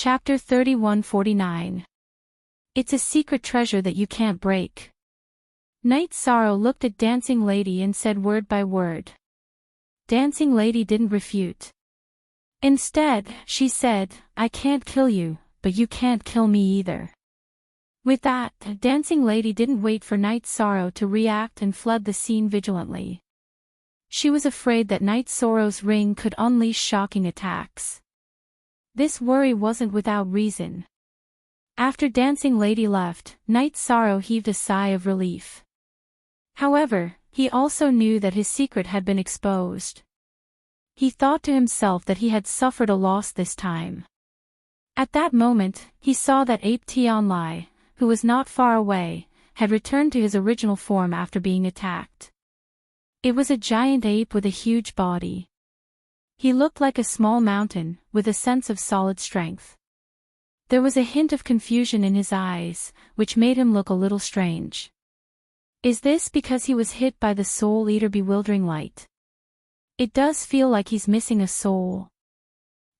Chapter 3149. It's a secret treasure that you can't break. Night Sorrow looked at Dancing Lady and said word by word. Dancing Lady didn't refute. Instead, she said, I can't kill you, but you can't kill me either. With that, Dancing Lady didn't wait for Night Sorrow to react and fled the scene vigilantly. She was afraid that Night Sorrow's ring could unleash shocking attacks. This worry wasn't without reason. After Dancing Lady left, Night Sorrow heaved a sigh of relief. However, he also knew that his secret had been exposed. He thought to himself that he had suffered a loss this time. At that moment, he saw that Ape Tianlai, who was not far away, had returned to his original form after being attacked. It was a giant ape with a huge body. He looked like a small mountain, with a sense of solid strength. There was a hint of confusion in his eyes, which made him look a little strange. Is this because he was hit by the Soul Eater bewildering light? It does feel like he's missing a soul.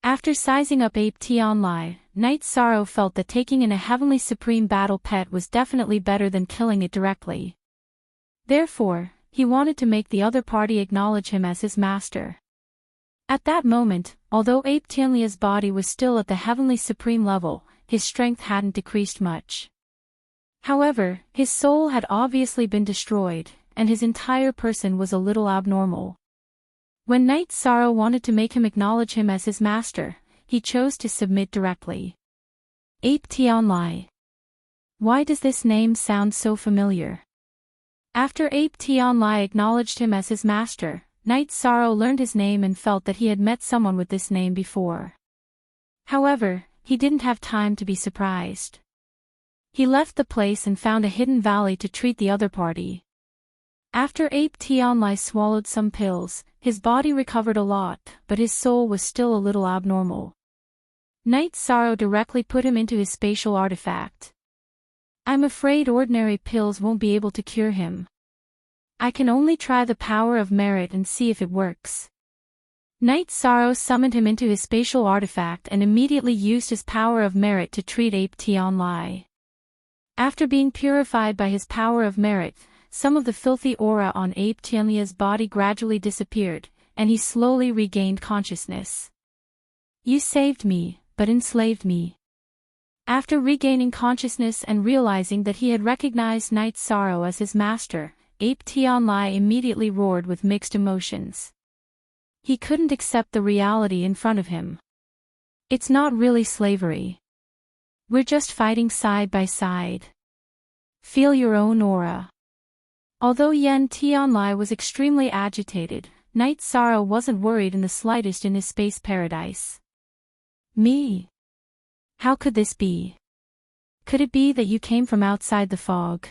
After sizing up Ape Tianlai, Night Sorrow felt that taking in a Heavenly Supreme battle pet was definitely better than killing it directly. Therefore, he wanted to make the other party acknowledge him as his master. At that moment, although Ape Tianlai's body was still at the Heavenly Supreme level, his strength hadn't decreased much. However, his soul had obviously been destroyed, and his entire person was a little abnormal. When Night Sorrow wanted to make him acknowledge him as his master, he chose to submit directly. Ape Tianlai. Why does this name sound so familiar? After Ape Tianlai acknowledged him as his master, Night Sorrow learned his name and felt that he had met someone with this name before. However, he didn't have time to be surprised. He left the place and found a hidden valley to treat the other party. After Ape Tianlai swallowed some pills, his body recovered a lot, but his soul was still a little abnormal. Night Sorrow directly put him into his spatial artifact. I'm afraid ordinary pills won't be able to cure him. I can only try the power of merit and see if it works. Night Sorrow summoned him into his spatial artifact and immediately used his power of merit to treat Ape Tianlai. After being purified by his power of merit, some of the filthy aura on Ape Tianlai's body gradually disappeared, and he slowly regained consciousness. You saved me, but enslaved me. After regaining consciousness and realizing that he had recognized Night Sorrow as his master, Ape Tianlai immediately roared with mixed emotions. He couldn't accept the reality in front of him. It's not really slavery. We're just fighting side by side. Feel your own aura. Although Yen Tianlai was extremely agitated, Night Sorrow wasn't worried in the slightest in his space paradise. Me? How could this be? Could it be that you came from outside the fog?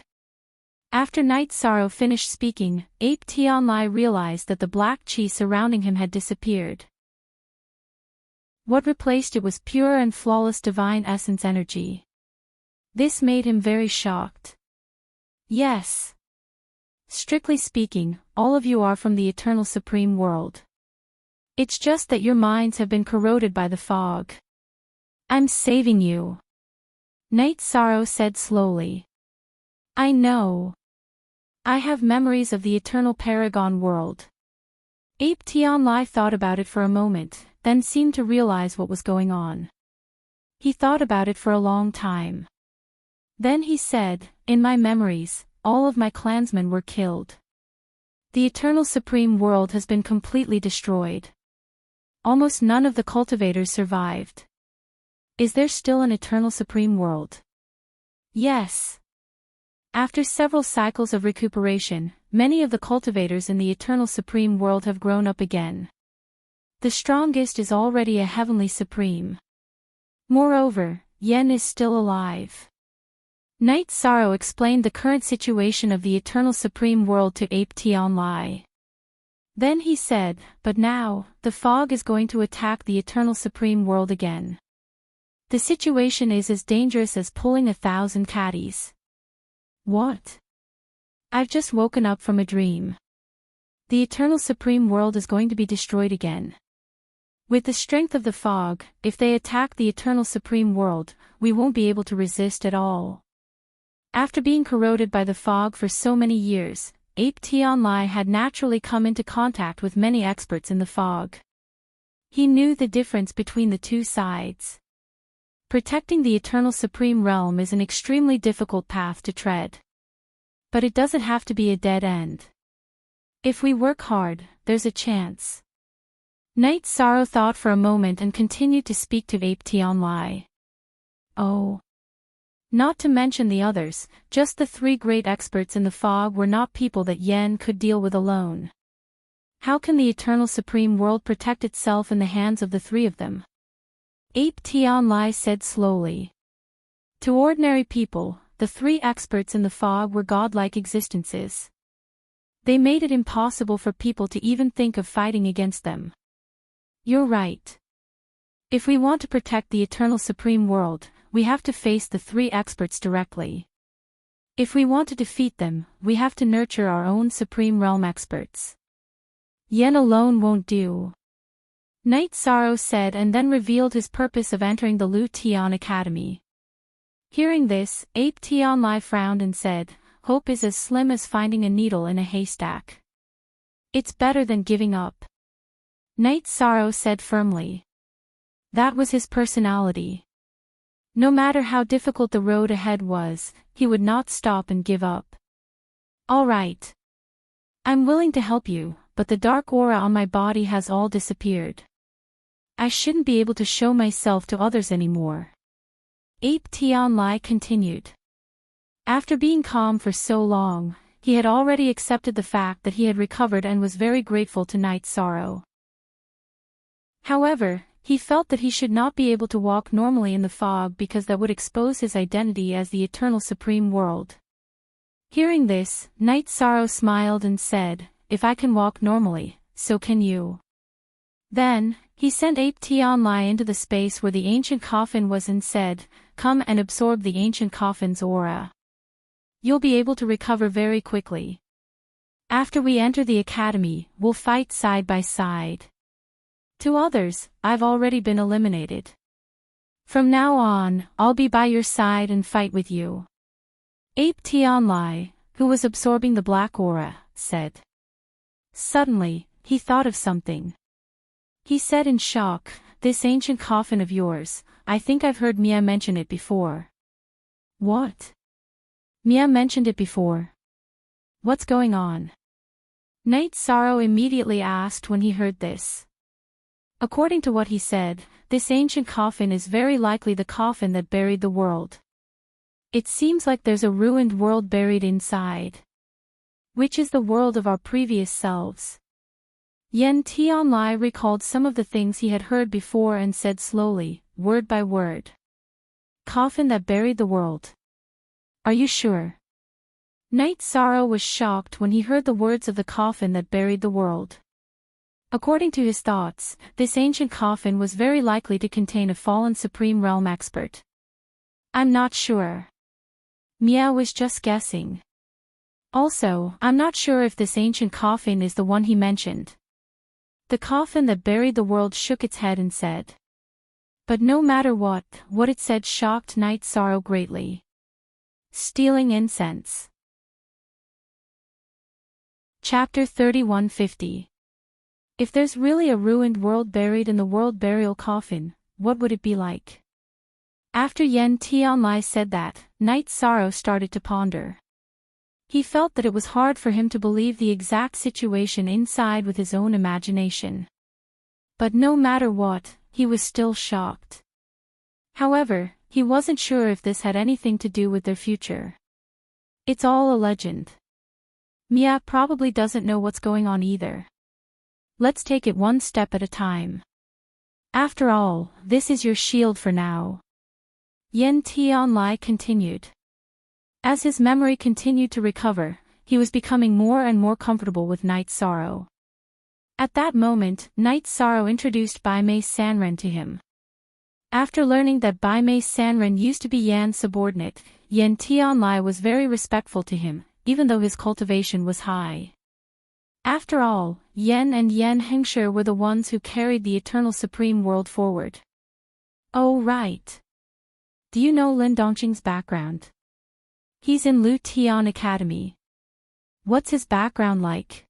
After Night Sorrow finished speaking, Ape Tianlai realized that the black chi surrounding him had disappeared. What replaced it was pure and flawless divine essence energy. This made him very shocked. Yes. Strictly speaking, all of you are from the Eternal Supreme World. It's just that your minds have been corroded by the fog. I'm saving you. Night Sorrow said slowly. I know. I have memories of the Eternal Paragon World. Ape Tianlai thought about it for a moment, then seemed to realize what was going on. He thought about it for a long time. Then he said, in my memories, all of my clansmen were killed. The Eternal Supreme World has been completely destroyed. Almost none of the cultivators survived. Is there still an Eternal Supreme World? Yes. After several cycles of recuperation, many of the cultivators in the Eternal Supreme World have grown up again. The strongest is already a Heavenly Supreme. Moreover, Yen is still alive. Night Sorrow explained the current situation of the Eternal Supreme World to Ape Tianlai. Then he said, but now, the fog is going to attack the Eternal Supreme World again. The situation is as dangerous as pulling 1,000 caddies. What? I've just woken up from a dream. The Eternal Supreme World is going to be destroyed again. With the strength of the fog, if they attack the eternal supreme world, we won't be able to resist at all. After being corroded by the fog for so many years, Ape Tianlai had naturally come into contact with many experts in the fog. He knew the difference between the two sides. Protecting the eternal supreme realm is an extremely difficult path to tread. But it doesn't have to be a dead end. If we work hard, there's a chance. Knight Sorrow thought for a moment and continued to speak to Ape Tianlai. Oh. Not to mention the others, just the three great experts in the fog were not people that Yen could deal with alone. How can the eternal supreme world protect itself in the hands of the three of them? Ape Tianlai said slowly. To ordinary people, the three experts in the fog were godlike existences. They made it impossible for people to even think of fighting against them. You're right. If we want to protect the eternal supreme world, we have to face the three experts directly. If we want to defeat them, we have to nurture our own supreme realm experts. Yen alone won't do. Knight Sorrow said and then revealed his purpose of entering the Lu Tian Academy. Hearing this, Ape Tianlai frowned and said, "Hope is as slim as finding a needle in a haystack. It's better than giving up." Knight Sorrow said firmly. That was his personality. No matter how difficult the road ahead was, he would not stop and give up. All right. I'm willing to help you, but the dark aura on my body has all disappeared. I shouldn't be able to show myself to others anymore. Ape Tianlai continued. After being calm for so long, he had already accepted the fact that he had recovered and was very grateful to Knight Sorrow. However, he felt that he should not be able to walk normally in the fog because that would expose his identity as the eternal supreme world. Hearing this, Knight Sorrow smiled and said, "If I can walk normally, so can you." Then, he sent Ape Tianlai into the space where the ancient coffin was and said, "Come and absorb the ancient coffin's aura. You'll be able to recover very quickly. After we enter the academy, we'll fight side by side. To others, I've already been eliminated. From now on, I'll be by your side and fight with you." Ape Tianlai, who was absorbing the black aura, said. Suddenly, he thought of something. He said in shock, "This ancient coffin of yours, I think I've heard Mia mention it before." What? Mia mentioned it before? What's going on? Knight Sorrow immediately asked when he heard this. According to what he said, this ancient coffin is very likely the coffin that buried the world. It seems like there's a ruined world buried inside. Which is the world of our previous selves. Yen Tianlai recalled some of the things he had heard before and said slowly, word by word. Coffin that buried the world. Are you sure? Knight Sorrow was shocked when he heard the words of the coffin that buried the world. According to his thoughts, this ancient coffin was very likely to contain a fallen Supreme Realm expert. I'm not sure. Mia was just guessing. Also, I'm not sure if this ancient coffin is the one he mentioned. The coffin that buried the world shook its head and said. But no matter what it said shocked Knight Sorrow greatly. Stealing incense. Chapter 3150. If there's really a ruined world buried in the world burial coffin, what would it be like? After Yen Tianlai said that, Knight Sorrow started to ponder. He felt that it was hard for him to believe the exact situation inside with his own imagination. But no matter what, he was still shocked. However, he wasn't sure if this had anything to do with their future. It's all a legend. Mia probably doesn't know what's going on either. Let's take it one step at a time. After all, this is your shield for now. Yen Tianlai continued. As his memory continued to recover, he was becoming more and more comfortable with Knight Sorrow. At that moment, Knight Sorrow introduced Bai Mei Sanren to him. After learning that Bai Mei Sanren used to be Yan's subordinate, Yen Tianlai was very respectful to him, even though his cultivation was high. After all, Yen and Yen Hengshe were the ones who carried the Eternal Supreme World forward. Oh right. Do you know Lin Dongqing's background? He's in Lu Tian Academy. What's his background like?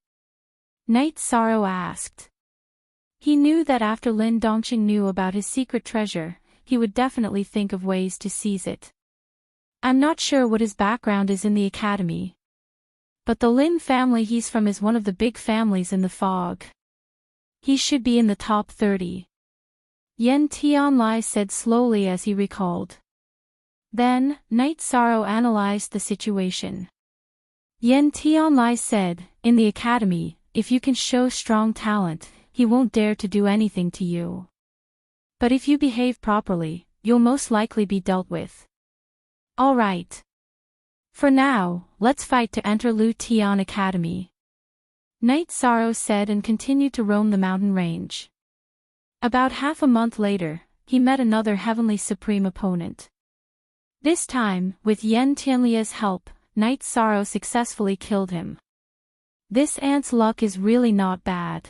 Night Sorrow asked. He knew that after Lin Dongqing knew about his secret treasure, he would definitely think of ways to seize it. I'm not sure what his background is in the academy. But the Lin family he's from is one of the big families in the fog. He should be in the top 30. Yen Tianlai said slowly as he recalled. Then, Night Sorrow analyzed the situation. Yen Tianlai said, in the academy, if you can show strong talent, he won't dare to do anything to you. But if you behave properly, you'll most likely be dealt with. All right. For now, let's fight to enter Lu Tian Academy. Night Sorrow said and continued to roam the mountain range. About half a month later, he met another Heavenly Supreme opponent. This time, with Yen Tianlia's help, Night Sorrow successfully killed him. This ant's luck is really not bad.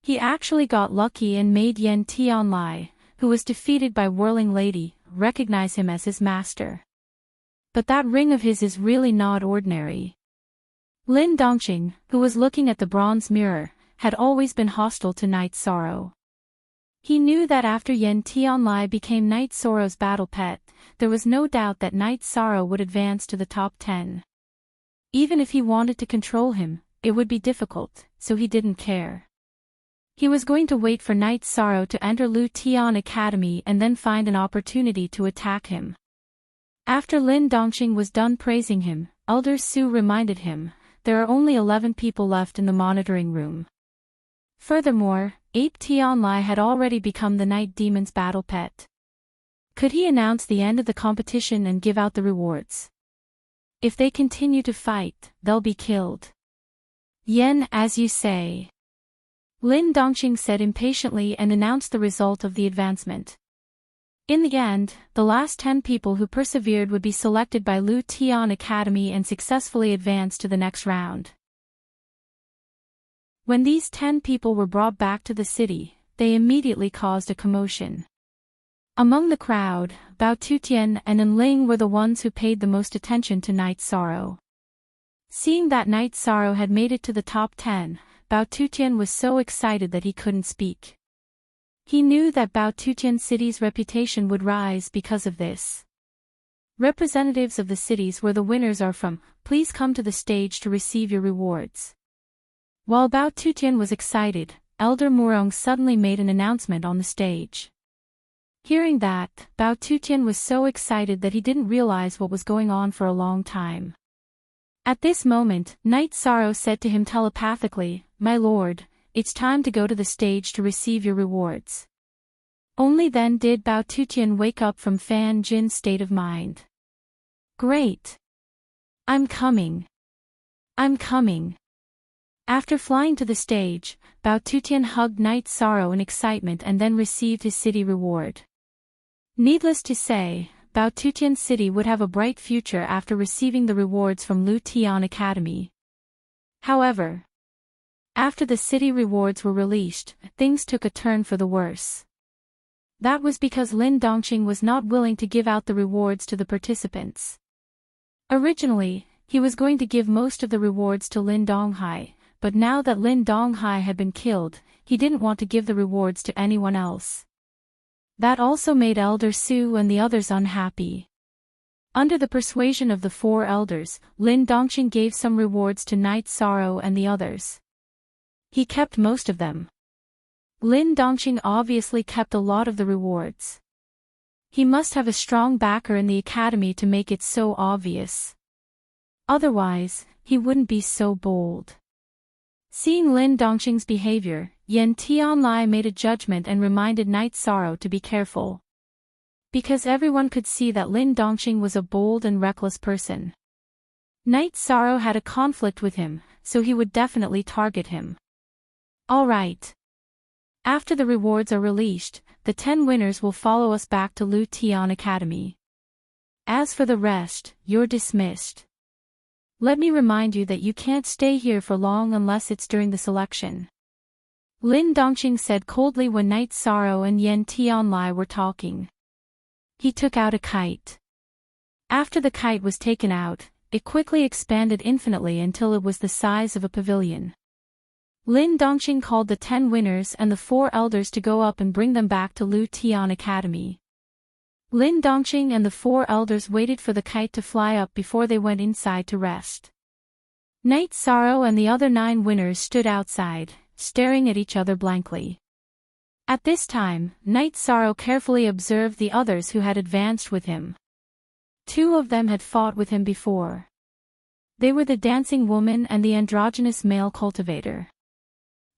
He actually got lucky and made Yen Tianlai, who was defeated by Whirling Lady, recognize him as his master. But that ring of his is really not ordinary. Lin Dongqing, who was looking at the bronze mirror, had always been hostile to Night Sorrow. He knew that after Yen Tianlai became Night Sorrow's battle pet, there was no doubt that Night Sorrow would advance to the top 10. Even if he wanted to control him, it would be difficult, so he didn't care. He was going to wait for Night Sorrow to enter Lu Tian Academy and then find an opportunity to attack him. After Lin Dongqing was done praising him, Elder Su reminded him, there are only 11 people left in the monitoring room. Furthermore, Ape Tianlai had already become the Night Demon's battle pet. Could he announce the end of the competition and give out the rewards? If they continue to fight, they'll be killed. Yen, as you say. Lin Dongqing said impatiently and announced the result of the advancement. In the end, the last 10 people who persevered would be selected by Lu Tian Academy and successfully advance to the next round. When these 10 people were brought back to the city, they immediately caused a commotion. Among the crowd, Bao Tutian and Enling were the ones who paid the most attention to Night Sorrow. Seeing that Night Sorrow had made it to the top 10, Bao Tutian was so excited that he couldn't speak. He knew that Bao Tutian city's reputation would rise because of this. Representatives of the cities where the winners are from, please come to the stage to receive your rewards. While Bao Tutian was excited, Elder Murong suddenly made an announcement on the stage. Hearing that, Bao Tutian was so excited that he didn't realize what was going on for a long time. At this moment, Night Sorrow said to him telepathically, "My lord, it's time to go to the stage to receive your rewards." Only then did Bao Tutian wake up from Fan Jin's state of mind. Great! I'm coming. I'm coming. After flying to the stage, Bao Tutian hugged Night Sorrow in excitement and then received his city reward. Needless to say, Bao Tutian's city would have a bright future after receiving the rewards from Lu Tian Academy. However, after the city rewards were released, things took a turn for the worse. That was because Lin Dongqing was not willing to give out the rewards to the participants. Originally, he was going to give most of the rewards to Lin Donghai, but now that Lin Donghai had been killed, he didn't want to give the rewards to anyone else. That also made Elder Su and the others unhappy. Under the persuasion of the 4 elders, Lin Dongqing gave some rewards to Night Sorrow and the others. He kept most of them. Lin Dongqing obviously kept a lot of the rewards. He must have a strong backer in the academy to make it so obvious. Otherwise, he wouldn't be so bold. Seeing Lin Dongqing's behavior, Yen Tianlai made a judgment and reminded Night Sorrow to be careful. Because everyone could see that Lin Dongqing was a bold and reckless person. Night Sorrow had a conflict with him, so he would definitely target him. Alright. After the rewards are released, the 10 winners will follow us back to Lu Tian Academy. As for the rest, you're dismissed. Let me remind you that you can't stay here for long unless it's during the selection. Lin Dongqing said coldly when Night Sorrow and Yen Tianlai were talking. He took out a kite. After the kite was taken out, it quickly expanded infinitely until it was the size of a pavilion. Lin Dongqing called the 10 winners and the 4 elders to go up and bring them back to Lu Tian Academy. Lin Dongqing and the 4 elders waited for the kite to fly up before they went inside to rest. Night Sorrow and the other 9 winners stood outside, staring at each other blankly. At this time, Night Sorrow carefully observed the others who had advanced with him. 2 of them had fought with him before. They were the dancing woman and the androgynous male cultivator.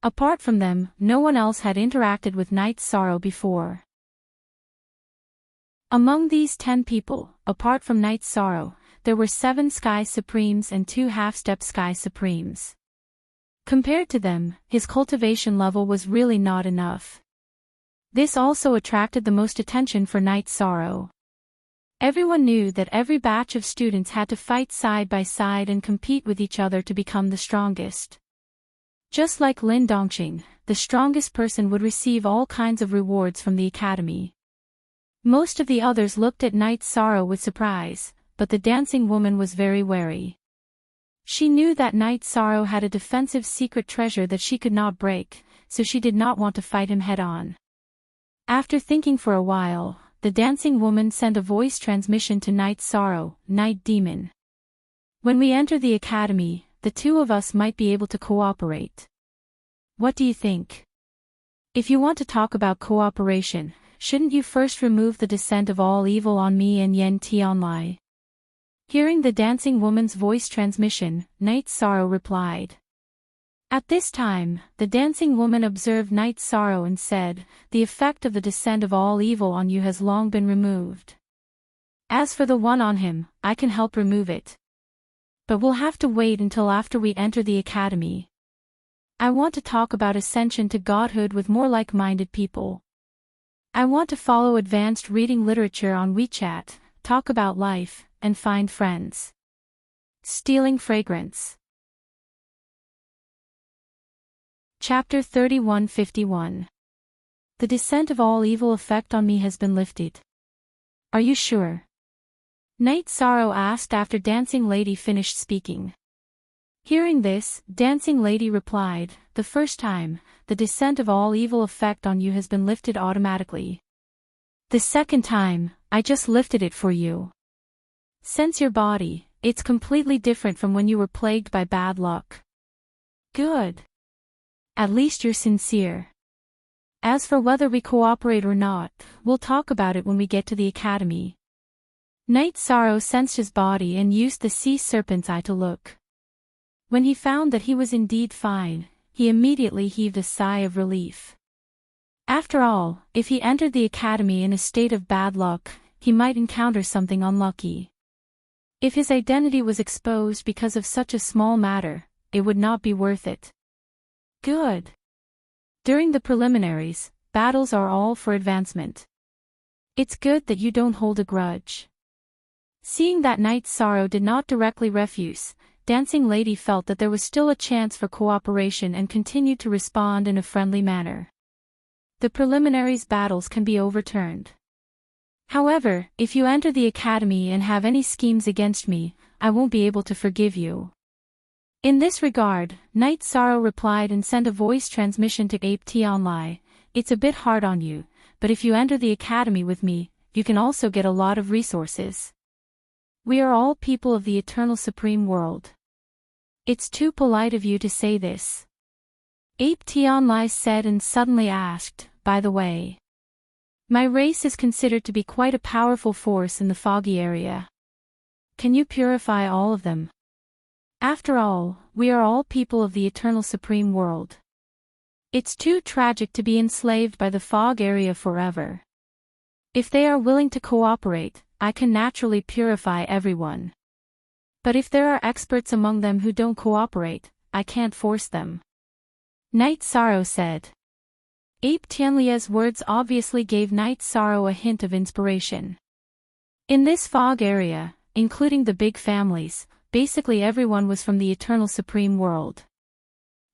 Apart from them, no one else had interacted with Night Sorrow before. Among these 10 people, apart from Night Sorrow, there were 7 Sky Supremes and 2 half-step Sky Supremes. Compared to them, his cultivation level was really not enough. This also attracted the most attention for Night Sorrow. Everyone knew that every batch of students had to fight side by side and compete with each other to become the strongest. Just like Lin Dongqing, the strongest person would receive all kinds of rewards from the academy. Most of the others looked at Night Sorrow with surprise, but the dancing woman was very wary. She knew that Night Sorrow had a defensive secret treasure that she could not break, so she did not want to fight him head-on. After thinking for a while, the dancing woman sent a voice transmission to Night Sorrow, Night Demon. When we enter the academy, the 2 of us might be able to cooperate. What do you think? If you want to talk about cooperation, shouldn't you first remove the descent of all evil on me and Yen Tianlai? Hearing the dancing woman's voice transmission, Night Sorrow replied. At this time, the dancing woman observed Night Sorrow and said, "The effect of the descent of all evil on you has long been removed. As for the one on him, I can help remove it. But we'll have to wait until after we enter the academy. I want to talk about ascension to godhood with more like-minded people. I want to follow advanced reading literature on WeChat, talk about life, and find friends." Stealing fragrance. Chapter 3151. The descent of all evil effect on me has been lifted. Are you sure? Night Sorrow asked after Dancing Lady finished speaking. Hearing this, Dancing Lady replied, "The first time, the descent of all evil effect on you has been lifted automatically. The second time, I just lifted it for you. Sense your body, it's completely different from when you were plagued by bad luck. Good. At least you're sincere. As for whether we cooperate or not, we'll talk about it when we get to the academy." Night Sorrow sensed his body and used the sea serpent's eye to look. When he found that he was indeed fine, he immediately heaved a sigh of relief. After all, if he entered the academy in a state of bad luck, he might encounter something unlucky. If his identity was exposed because of such a small matter, it would not be worth it. Good. During the preliminaries, battles are all for advancement. It's good that you don't hold a grudge. Seeing that Night Sorrow did not directly refuse, Dancing Lady felt that there was still a chance for cooperation and continued to respond in a friendly manner. The preliminaries battles can be overturned. However, if you enter the academy and have any schemes against me, I won't be able to forgive you. In this regard, Night Sorrow replied and sent a voice transmission to Ape Tianlai. "It's a bit hard on you, but if you enter the academy with me, you can also get a lot of resources. We are all people of the eternal supreme world. It's too polite of you to say this." Ape Tianlai said and suddenly asked, "By the way, my race is considered to be quite a powerful force in the foggy area. Can you purify all of them? After all, we are all people of the eternal supreme world. It's too tragic to be enslaved by the fog area forever. If they are willing to cooperate, I can naturally purify everyone. But if there are experts among them who don't cooperate, I can't force them." Night Sorrow said. Ape Tianlia's words obviously gave Night Sorrow a hint of inspiration. In this fog area, including the big families, basically everyone was from the eternal supreme world.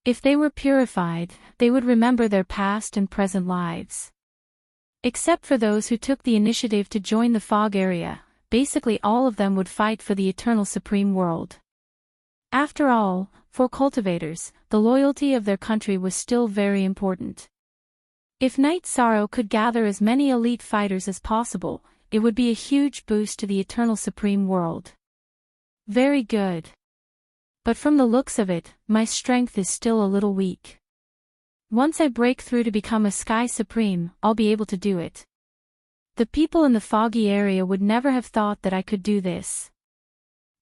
If they were purified, they would remember their past and present lives. Except for those who took the initiative to join the fog area, basically all of them would fight for the eternal supreme world. After all, for cultivators, the loyalty of their country was still very important. If Night Sorrow could gather as many elite fighters as possible, it would be a huge boost to the eternal supreme world. Very good. But from the looks of it, my strength is still a little weak. Once I break through to become a Sky Supreme, I'll be able to do it. The people in the foggy area would never have thought that I could do this.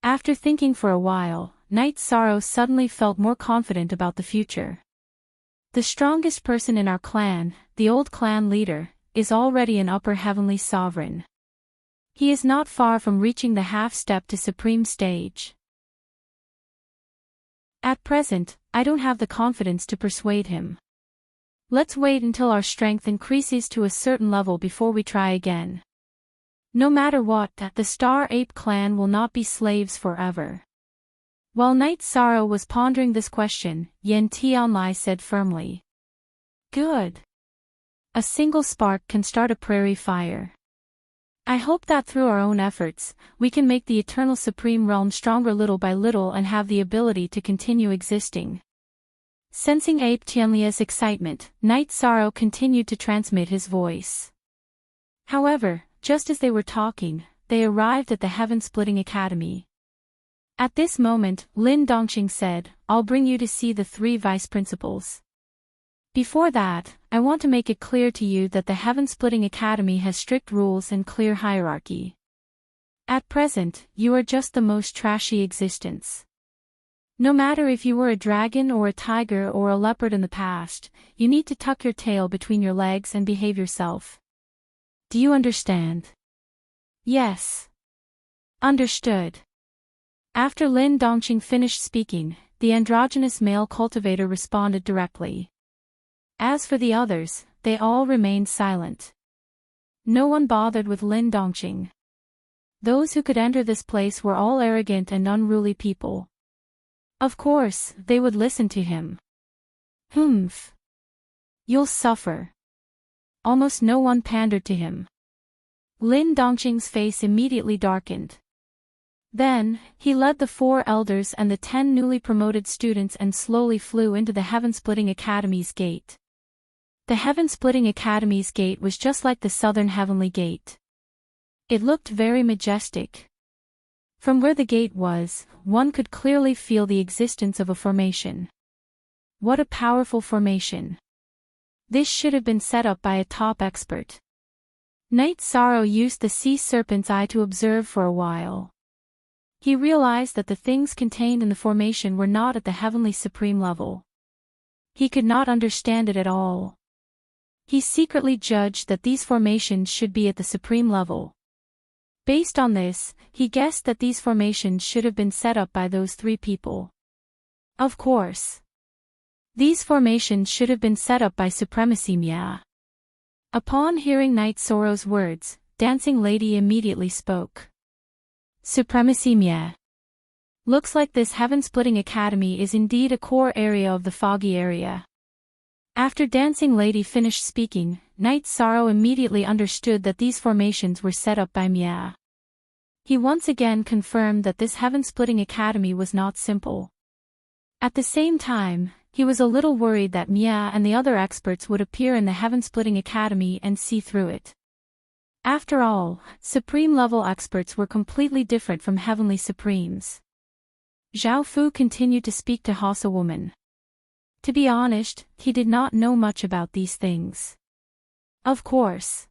After thinking for a while, Night Sorrow suddenly felt more confident about the future. The strongest person in our clan, the old clan leader, is already an upper heavenly sovereign. He is not far from reaching the half-step to supreme stage. At present, I don't have the confidence to persuade him. Let's wait until our strength increases to a certain level before we try again. No matter what, the Star Ape clan will not be slaves forever. While Night Sorrow was pondering this question, Yen Tianlai said firmly. Good. A single spark can start a prairie fire. I hope that through our own efforts, we can make the Eternal Supreme Realm stronger little by little and have the ability to continue existing. Sensing Ape Tianlia's excitement, Night Sorrow continued to transmit his voice. However, just as they were talking, they arrived at the Heaven-Splitting Academy. At this moment, Lin Dongqing said, I'll bring you to see the 3 vice principals. Before that, I want to make it clear to you that the Heaven-Splitting Academy has strict rules and clear hierarchy. At present, you are just the most trashy existence. No matter if you were a dragon or a tiger or a leopard in the past, you need to tuck your tail between your legs and behave yourself. Do you understand? Yes. Understood. After Lin Dongqing finished speaking, the androgynous male cultivator responded directly. As for the others, they all remained silent. No one bothered with Lin Dongqing. Those who could enter this place were all arrogant and unruly people. Of course, they would listen to him. Humph. You'll suffer. Almost no one pandered to him. Lin Dongqing's face immediately darkened. Then, he led the 4 elders and the 10 newly promoted students and slowly flew into the Heaven-Splitting Academy's gate. The Heaven-Splitting Academy's gate was just like the Southern Heavenly Gate. It looked very majestic. From where the gate was, one could clearly feel the existence of a formation. What a powerful formation. This should have been set up by a top expert. Night Sorrow used the sea serpent's eye to observe for a while. He realized that the things contained in the formation were not at the heavenly supreme level. He could not understand it at all. He secretly judged that these formations should be at the supreme level. Based on this, he guessed that these formations should have been set up by those 3 people. Of course. These formations should have been set up by Supremacy Mia. Upon hearing Night Sorrow's words, Dancing Lady immediately spoke. Supremacy Mia. Looks like this Heaven-Splitting Academy is indeed a core area of the foggy area. After Dancing Lady finished speaking, Night Sorrow immediately understood that these formations were set up by Mia. He once again confirmed that this Heaven-Splitting Academy was not simple. At the same time, he was a little worried that Mia and the other experts would appear in the Heaven-Splitting Academy and see through it. After all, supreme-level experts were completely different from heavenly supremes. Zhao Fu continued to speak to Hausa woman. To be honest, he did not know much about these things. Of course.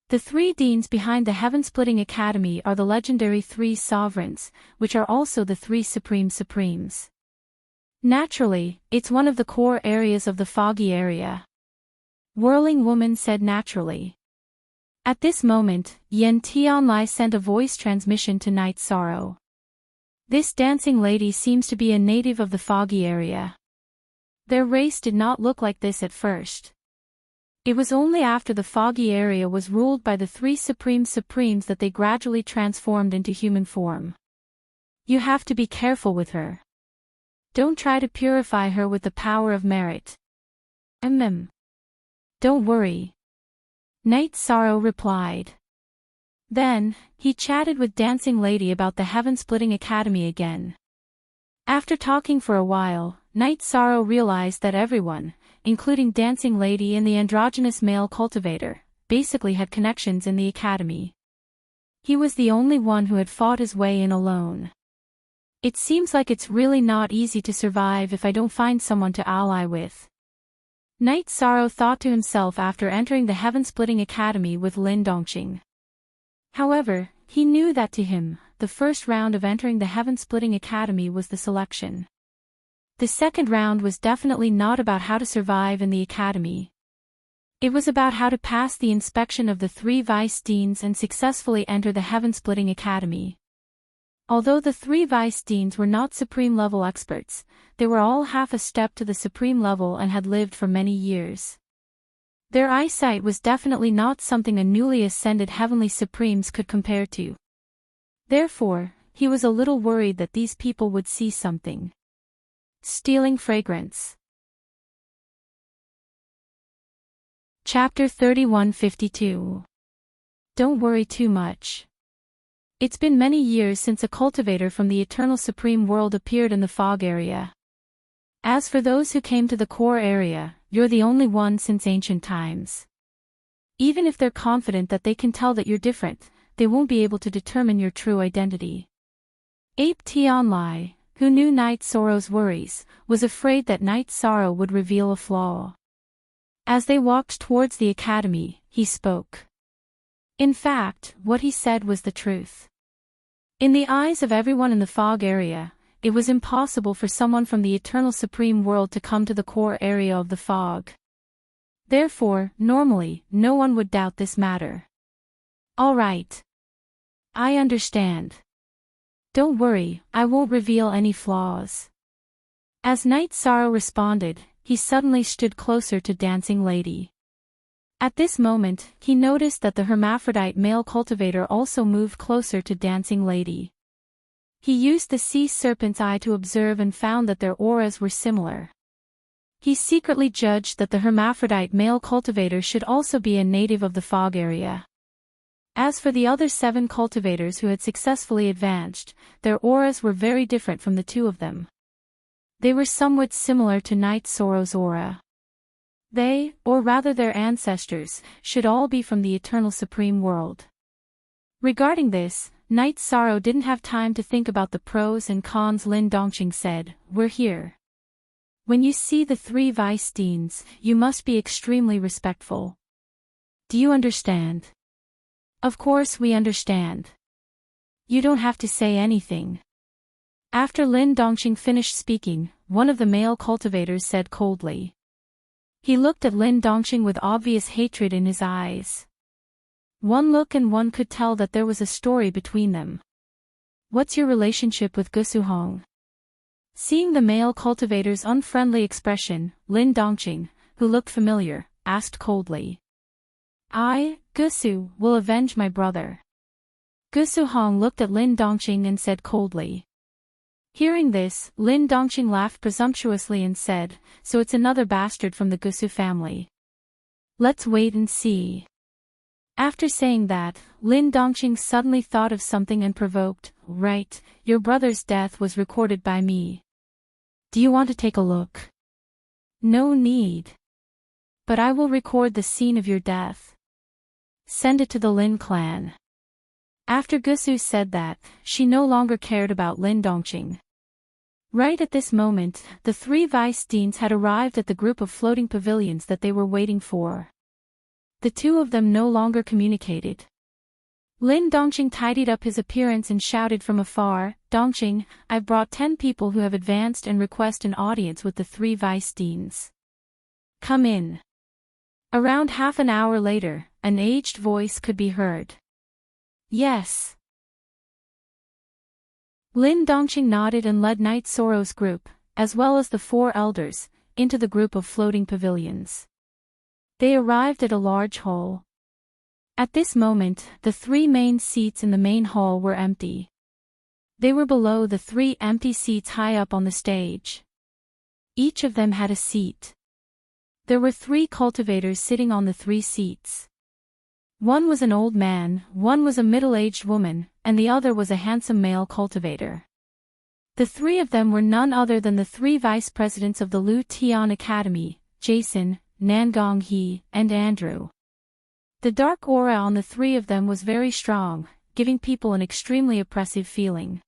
The 3 deans behind the Heaven-Splitting Academy are the legendary 3 sovereigns, which are also the 3 supreme supremes. Naturally, it's one of the core areas of the foggy area. Whirling Woman said naturally. At this moment, Yen Tianlai sent a voice transmission to Night Sorrow. This dancing lady seems to be a native of the foggy area. Their race did not look like this at first. It was only after the foggy area was ruled by the 3 supreme supremes that they gradually transformed into human form. You have to be careful with her. Don't try to purify her with the power of merit. Don't worry. Knight Sorrow replied. Then, he chatted with Dancing Lady about the Heaven-Splitting Academy again. After talking for a while, Knight Sorrow realized that everyone, including Dancing Lady and the androgynous male cultivator, basically had connections in the academy. He was the only one who had fought his way in alone. It seems like it's really not easy to survive if I don't find someone to ally with. Knight Sorrow thought to himself after entering the Heaven-Splitting Academy with Lin Dongqing. However, he knew that to him, the first round of entering the Heaven-Splitting Academy was the selection. The second round was definitely not about how to survive in the academy. It was about how to pass the inspection of the 3 vice deans and successfully enter the Heaven-Splitting Academy. Although the 3 vice deans were not supreme level experts, they were all half a step to the supreme level and had lived for many years. Their eyesight was definitely not something a newly ascended heavenly supremes could compare to. Therefore, he was a little worried that these people would see something. Stealing fragrance. Chapter 3152. Don't worry too much. It's been many years since a cultivator from the Eternal Supreme World appeared in the fog area. As for those who came to the core area, you're the only one since ancient times. Even if they're confident that they can tell that you're different, they won't be able to determine your true identity. Ape Tianlai, who knew Knight Sorrow's worries, was afraid that Knight Sorrow would reveal a flaw. As they walked towards the academy, he spoke. In fact, what he said was the truth. In the eyes of everyone in the fog area, it was impossible for someone from the Eternal Supreme World to come to the core area of the fog. Therefore, normally, no one would doubt this matter. All right. I understand. Don't worry, I won't reveal any flaws. As Knight Sorrow responded, he suddenly stood closer to Dancing Lady. At this moment, he noticed that the hermaphrodite male cultivator also moved closer to Dancing Lady. He used the sea serpent's eye to observe and found that their auras were similar. He secretly judged that the hermaphrodite male cultivator should also be a native of the fog area. As for the other 7 cultivators who had successfully advanced, their auras were very different from the 2 of them. They were somewhat similar to Knight Sorrow's aura. They, or rather their ancestors, should all be from the Eternal Supreme World. Regarding this, Knight Sorrow didn't have time to think about the pros and cons. Lin Dongqing said, "We're here. When you see the 3 vice deans, you must be extremely respectful. Do you understand?" "Of course we understand. You don't have to say anything." After Lin Dongqing finished speaking, one of the male cultivators said coldly. He looked at Lin Dongqing with obvious hatred in his eyes. One look and one could tell that there was a story between them. "What's your relationship with Gusuhong?" Seeing the male cultivator's unfriendly expression, Lin Dongqing, who looked familiar, asked coldly. "I, Gusu, will avenge my brother." Gusuhong looked at Lin Dongqing and said coldly. Hearing this, Lin Dongqing laughed presumptuously and said, "So it's another bastard from the Gusu family. Let's wait and see." After saying that, Lin Dongqing suddenly thought of something and provoked, "Right, your brother's death was recorded by me. Do you want to take a look?" "No need. But I will record the scene of your death. Send it to the Lin clan." After Gusu said that, she no longer cared about Lin Dongqing. Right at this moment, the 3 vice deans had arrived at the group of floating pavilions that they were waiting for. The 2 of them no longer communicated. Lin Dongqing tidied up his appearance and shouted from afar, "Dongqing, I've brought 10 people who have advanced and request an audience with the 3 vice deans. Come in." Around half an hour later, an aged voice could be heard. "Yes." Lin Dongqing nodded and led Knight Sorrow's group, as well as the 4 elders, into the group of floating pavilions. They arrived at a large hall. At this moment, the 3 main seats in the main hall were empty. They were below the 3 empty seats high up on the stage. Each of them had a seat. There were 3 cultivators sitting on the 3 seats. One was an old man, one was a middle-aged woman, and the other was a handsome male cultivator. The 3 of them were none other than the 3 vice presidents of the Lu Tian Academy, Jason, Nangong He, and Andrew. The dark aura on the 3 of them was very strong, giving people an extremely oppressive feeling.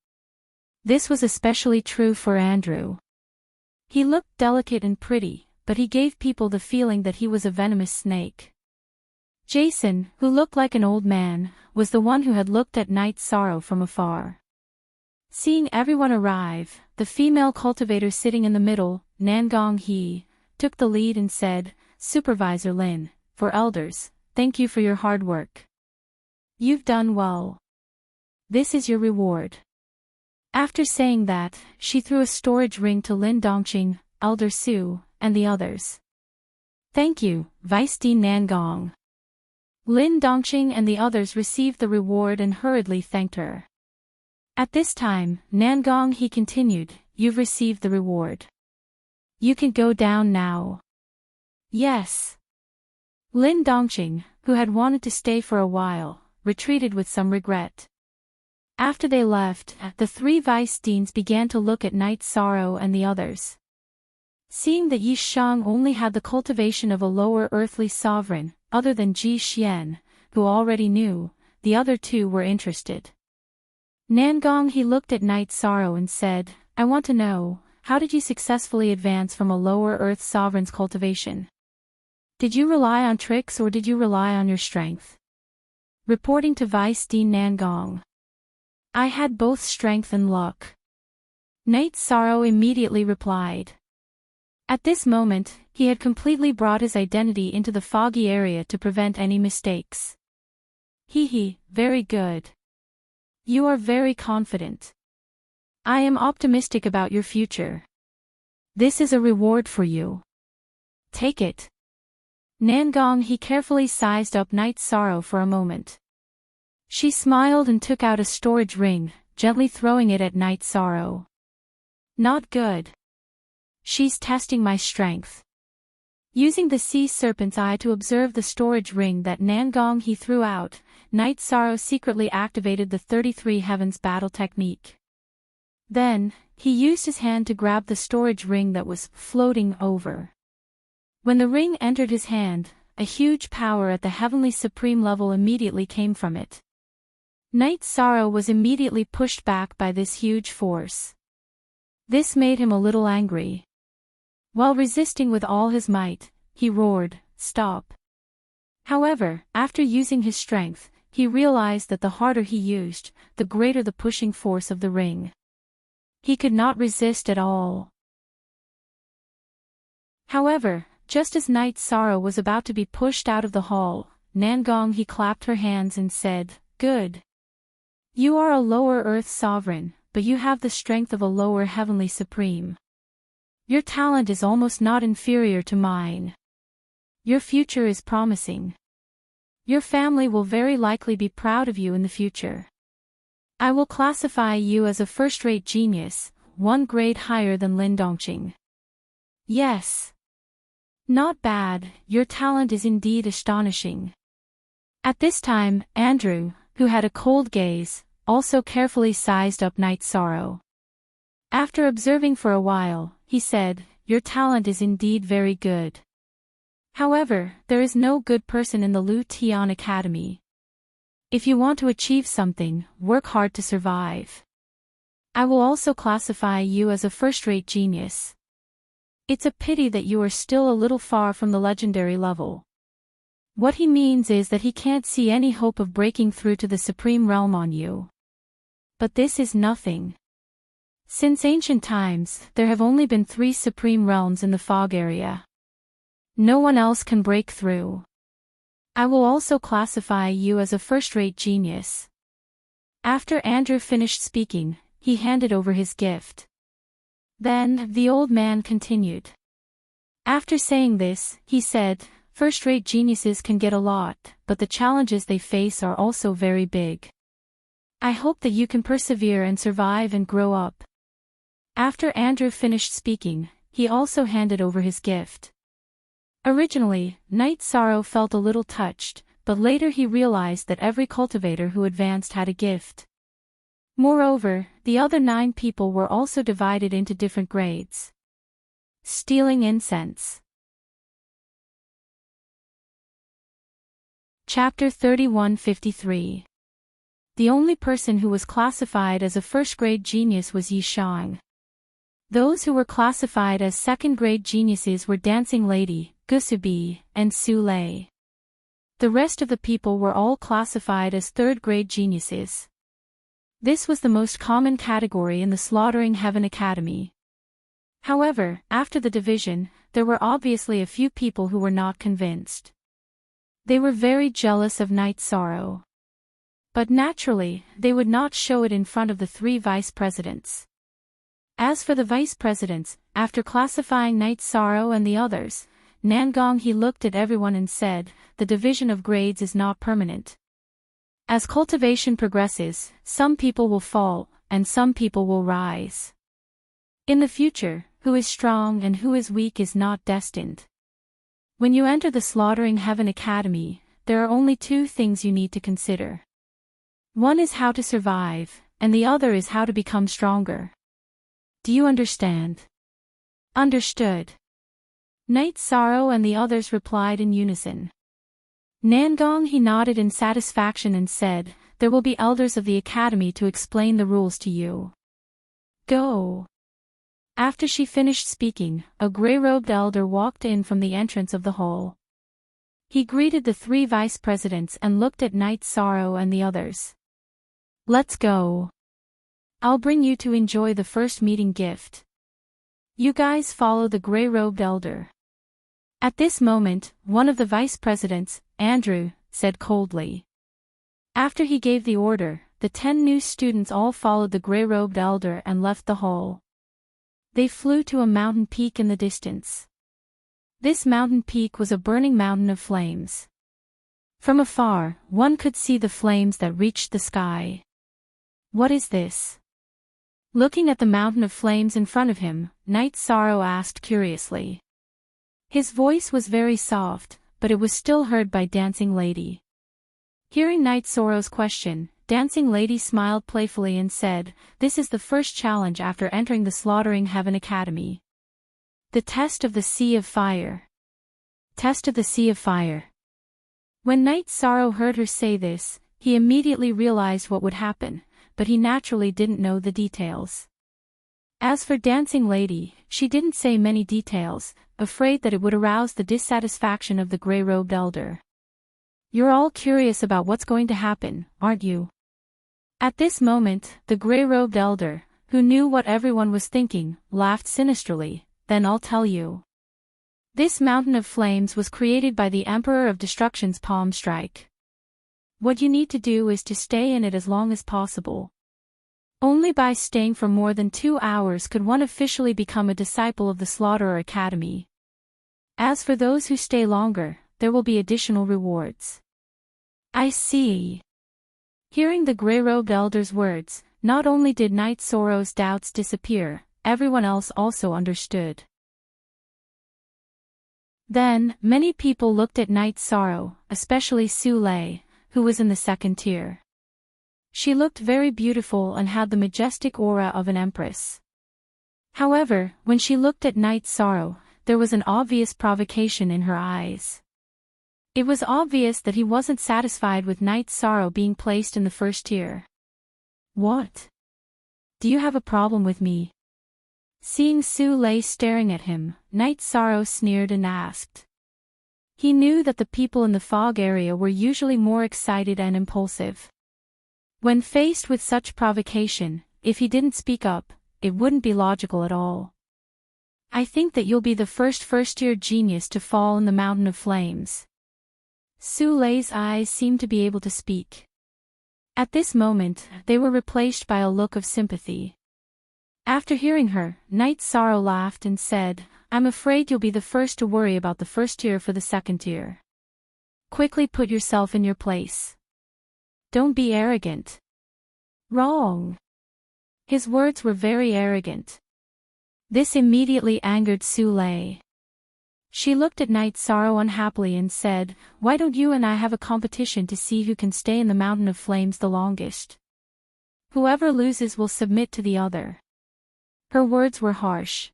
This was especially true for Andrew. He looked delicate and pretty, but he gave people the feeling that he was a venomous snake. Jason, who looked like an old man, was the one who had looked at Night Sorrow from afar. Seeing everyone arrive, the female cultivator sitting in the middle, Nangong He, took the lead and said, "Supervisor Lin, for elders, thank you for your hard work. You've done well. This is your reward." After saying that, she threw a storage ring to Lin Dongqing, Elder Su, and the others. "Thank you, Vice Dean Nangong." Lin Dongqing and the others received the reward and hurriedly thanked her. At this time, Nangong He continued, "You've received the reward. You can go down now." "Yes." Lin Dongqing, who had wanted to stay for a while, retreated with some regret. After they left, the 3 vice deans began to look at Night Sorrow and the others. Seeing that Yi Shang only had the cultivation of a lower earthly sovereign, other than Ji Xian, who already knew, the other 2 were interested. Nangong He looked at Night Sorrow and said, "I want to know, how did you successfully advance from a lower earth sovereign's cultivation? Did you rely on tricks or did you rely on your strength?" Reporting to Vice Dean Nangong, "I had both strength and luck." Night Sorrow immediately replied. At this moment, he had completely brought his identity into the foggy area to prevent any mistakes. "Hee, very good. You are very confident. I am optimistic about your future. This is a reward for you. Take it." Nangong He carefully sized up Night Sorrow for a moment. She smiled and took out a storage ring, gently throwing it at Night Sorrow. "Not good. She's testing my strength." Using the sea serpent's eye to observe the storage ring that Nangong He threw out, Night Sorrow secretly activated the 33 Heavens battle technique. Then, he used his hand to grab the storage ring that was floating over. When the ring entered his hand, a huge power at the heavenly supreme level immediately came from it. Night Sorrow was immediately pushed back by this huge force. This made him a little angry. While resisting with all his might, he roared, "Stop!" However, after using his strength, he realized that the harder he used, the greater the pushing force of the ring. He could not resist at all. However, just as Night Sorrow was about to be pushed out of the hall, Nangong He clapped her hands and said, "Good. You are a lower earth sovereign, but you have the strength of a lower heavenly supreme. Your talent is almost not inferior to mine. Your future is promising. Your family will very likely be proud of you in the future. I will classify you as a first-rate genius, 1 grade higher than Lin Dongqing." "Yes. Not bad, your talent is indeed astonishing." At this time, Andrew, who had a cold gaze, also carefully sized up Night Sorrow. After observing for a while, he said, "Your talent is indeed very good. However, there is no good person in the Lu Tian Academy. If you want to achieve something, work hard to survive. I will also classify you as a first-rate genius. It's a pity that you are still a little far from the legendary level." What he means is that he can't see any hope of breaking through to the supreme realm on you. But this is nothing. Since ancient times, there have only been 3 supreme realms in the fog area. No one else can break through. I will also classify you as a first-rate genius." After Andrew finished speaking, he handed over his gift. Then, the old man continued. After saying this, he said, "First-rate geniuses can get a lot, but the challenges they face are also very big. I hope that you can persevere and survive and grow up. After Andrew finished speaking, he also handed over his gift. Originally, Knight Sorrow felt a little touched, but later he realized that every cultivator who advanced had a gift. Moreover, the other 9 people were also divided into different grades. Stealing incense. Chapter 3153. The only person who was classified as a first-grade genius was Yi Shang. Those who were classified as second-grade geniuses were Dancing Lady, Gusubi, and Su Lei. The rest of the people were all classified as third-grade geniuses. This was the most common category in the Slaughtering Heaven Academy. However, after the division, there were obviously a few people who were not convinced. They were very jealous of Knight Sorrow. But naturally, they would not show it in front of the 3 vice presidents. As for the vice presidents, after classifying Knight Sorrow and the others, Nangong he looked at everyone and said, the division of grades is not permanent. As cultivation progresses, some people will fall, and some people will rise. In the future, who is strong and who is weak is not destined. When you enter the Slaughtering Heaven Academy, there are only 2 things you need to consider. One is how to survive, and the other is how to become stronger. Do you understand? Understood. Knight Sorrow and the others replied in unison. Nangong he nodded in satisfaction and said, there will be elders of the academy to explain the rules to you. Go. After she finished speaking, a gray-robed elder walked in from the entrance of the hall. He greeted the 3 vice presidents and looked at Knight Sorrow and the others. Let's go. I'll bring you to enjoy the first meeting gift. You guys follow the gray-robed elder. At this moment, one of the vice presidents, Andrew, said coldly. After he gave the order, the 10 new students all followed the gray-robed elder and left the hall. They flew to a mountain peak in the distance. This mountain peak was a burning mountain of flames. From afar, one could see the flames that reached the sky. What is this? Looking at the mountain of flames in front of him, Knight Sorrow asked curiously. His voice was very soft, but it was still heard by Dancing Lady. Hearing Knight Sorrow's question, Dancing Lady smiled playfully and said, this is the first challenge after entering the Slaughtering Heaven Academy. The Test of the Sea of Fire. Test of the Sea of Fire. When Knight Sorrow heard her say this, he immediately realized what would happen, but he naturally didn't know the details. As for Dancing Lady, she didn't say many details, afraid that it would arouse the dissatisfaction of the gray-robed elder. You're all curious about what's going to happen, aren't you? At this moment, the gray-robed elder, who knew what everyone was thinking, laughed sinisterly. Then I'll tell you. This mountain of flames was created by the Emperor of Destruction's palm strike. What you need to do is to stay in it as long as possible. Only by staying for more than 2 hours could one officially become a disciple of the Slaughterer Academy. As for those who stay longer, there will be additional rewards. I see. Hearing the gray-robed elder's words, not only did Knight Sorrow's doubts disappear, everyone else also understood. Then, many people looked at Knight Sorrow, especially Su Lei, who was in the 2nd tier. She looked very beautiful and had the majestic aura of an empress. However, when she looked at Knight Sorrow, there was an obvious provocation in her eyes. It was obvious that he wasn't satisfied with Knight Sorrow being placed in the 1st tier. What? Do you have a problem with me? Seeing Su Lei staring at him, Knight Sorrow sneered and asked. He knew that the people in the fog area were usually more excited and impulsive. When faced with such provocation, if he didn't speak up, it wouldn't be logical at all. I think that you'll be the first-tier genius to fall in the mountain of flames. Su Lei's eyes seemed to be able to speak. At this moment, they were replaced by a look of sympathy. After hearing her, Knight Sorrow laughed and said, I'm afraid you'll be the first to worry about the 1st tier for the 2nd tier. Quickly put yourself in your place. Don't be arrogant. Wrong. His words were very arrogant. This immediately angered Su-lei. She looked at Night Sorrow unhappily and said, "Why don't you and I have a competition to see who can stay in the Mountain of Flames the longest? Whoever loses will submit to the other." Her words were harsh.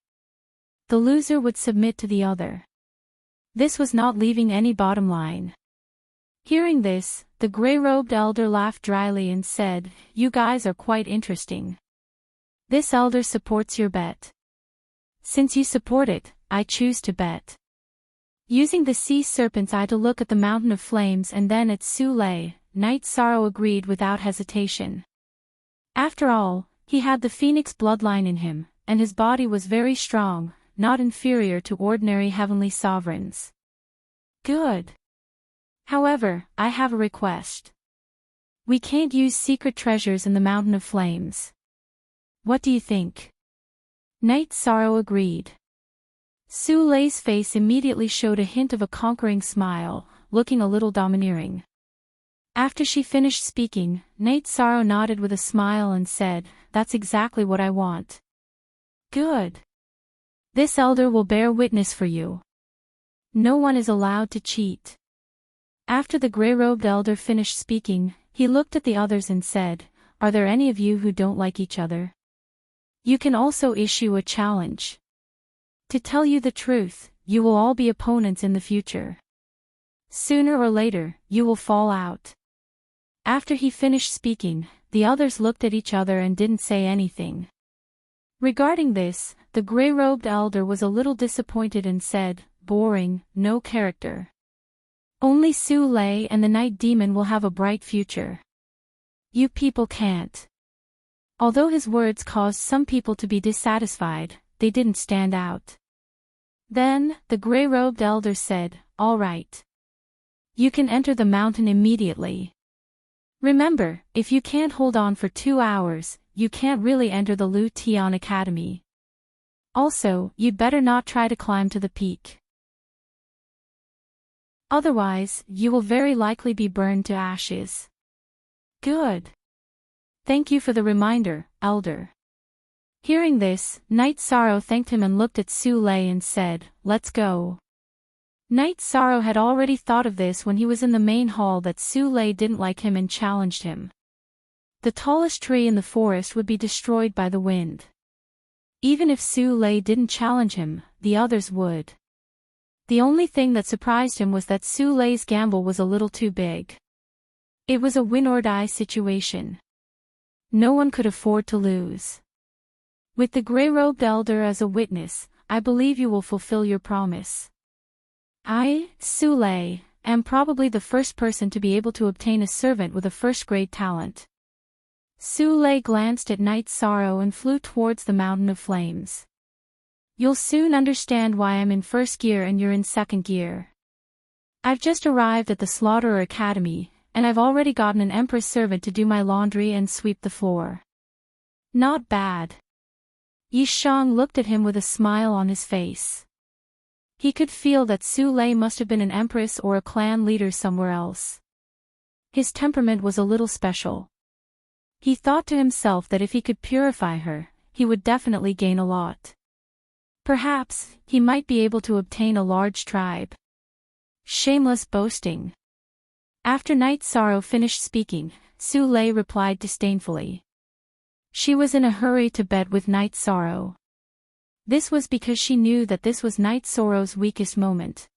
The loser would submit to the other. This was not leaving any bottom line. Hearing this, the gray-robed elder laughed dryly and said, "You guys are quite interesting. This elder supports your bet. Since you support it, I choose to bet." Using the sea serpent's eye to look at the Mountain of Flames and then at Su-lei, Night Sorrow agreed without hesitation. After all, he had the phoenix bloodline in him, and his body was very strong, not inferior to ordinary heavenly sovereigns. Good. However, I have a request. We can't use secret treasures in the Mountain of Flames. What do you think? Night Sorrow agreed. Su-lei's face immediately showed a hint of a conquering smile, looking a little domineering. After she finished speaking, Night Sorrow nodded with a smile and said, "That's exactly what I want." Good. This elder will bear witness for you. No one is allowed to cheat. After the gray-robed elder finished speaking, he looked at the others and said, "Are there any of you who don't like each other? You can also issue a challenge. To tell you the truth, you will all be opponents in the future. Sooner or later, you will fall out." After he finished speaking, the others looked at each other and didn't say anything. Regarding this, the gray-robed elder was a little disappointed and said, "Boring, no character. Only Su-lei and the Night Demon will have a bright future. You people can't." Although his words caused some people to be dissatisfied, they didn't stand out. Then, the gray-robed elder said, "All right. You can enter the mountain immediately. Remember, if you can't hold on for 2 hours, you can't really enter the Lu Tian Academy. Also, you'd better not try to climb to the peak. Otherwise, you will very likely be burned to ashes." Good. Thank you for the reminder, Elder. Hearing this, Night Sorrow thanked him and looked at Su-lei and said, "Let's go." Night Sorrow had already thought of this when he was in the main hall that Su-lei didn't like him and challenged him. The tallest tree in the forest would be destroyed by the wind. Even if Su-lei didn't challenge him, the others would. The only thing that surprised him was that Su-lei's gamble was a little too big. It was a win-or-die situation. No one could afford to lose. With the gray-robed elder as a witness, I believe you will fulfill your promise. I, Su-lei, am probably the first person to be able to obtain a servant with a first-grade talent. Su-lei glanced at Night Sorrow and flew towards the Mountain of Flames. You'll soon understand why I'm in first gear and you're in second gear. I've just arrived at the Slaughterer Academy, and I've already gotten an Empress servant to do my laundry and sweep the floor. Not bad. Yi Shang looked at him with a smile on his face. He could feel that Su-lei must have been an empress or a clan leader somewhere else. His temperament was a little special. He thought to himself that if he could purify her, he would definitely gain a lot. Perhaps, he might be able to obtain a large tribe. Shameless boasting. After Night Sorrow finished speaking, Su-lei replied disdainfully. She was in a hurry to bet with Night Sorrow. This was because she knew that this was Night Sorrow's weakest moment.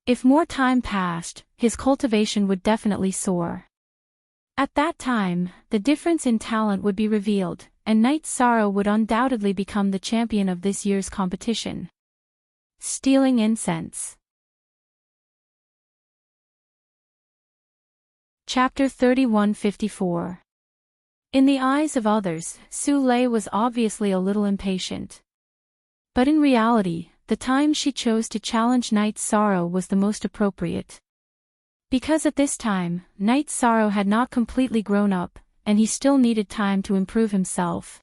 If more time passed, his cultivation would definitely soar. At that time, the difference in talent would be revealed, and Night Sorrow would undoubtedly become the champion of this year's competition. Stealing incense. Chapter 3154. In the eyes of others, Su-lei was obviously a little impatient. But in reality, the time she chose to challenge Night Sorrow was the most appropriate. Because at this time, Night Sorrow had not completely grown up, and he still needed time to improve himself.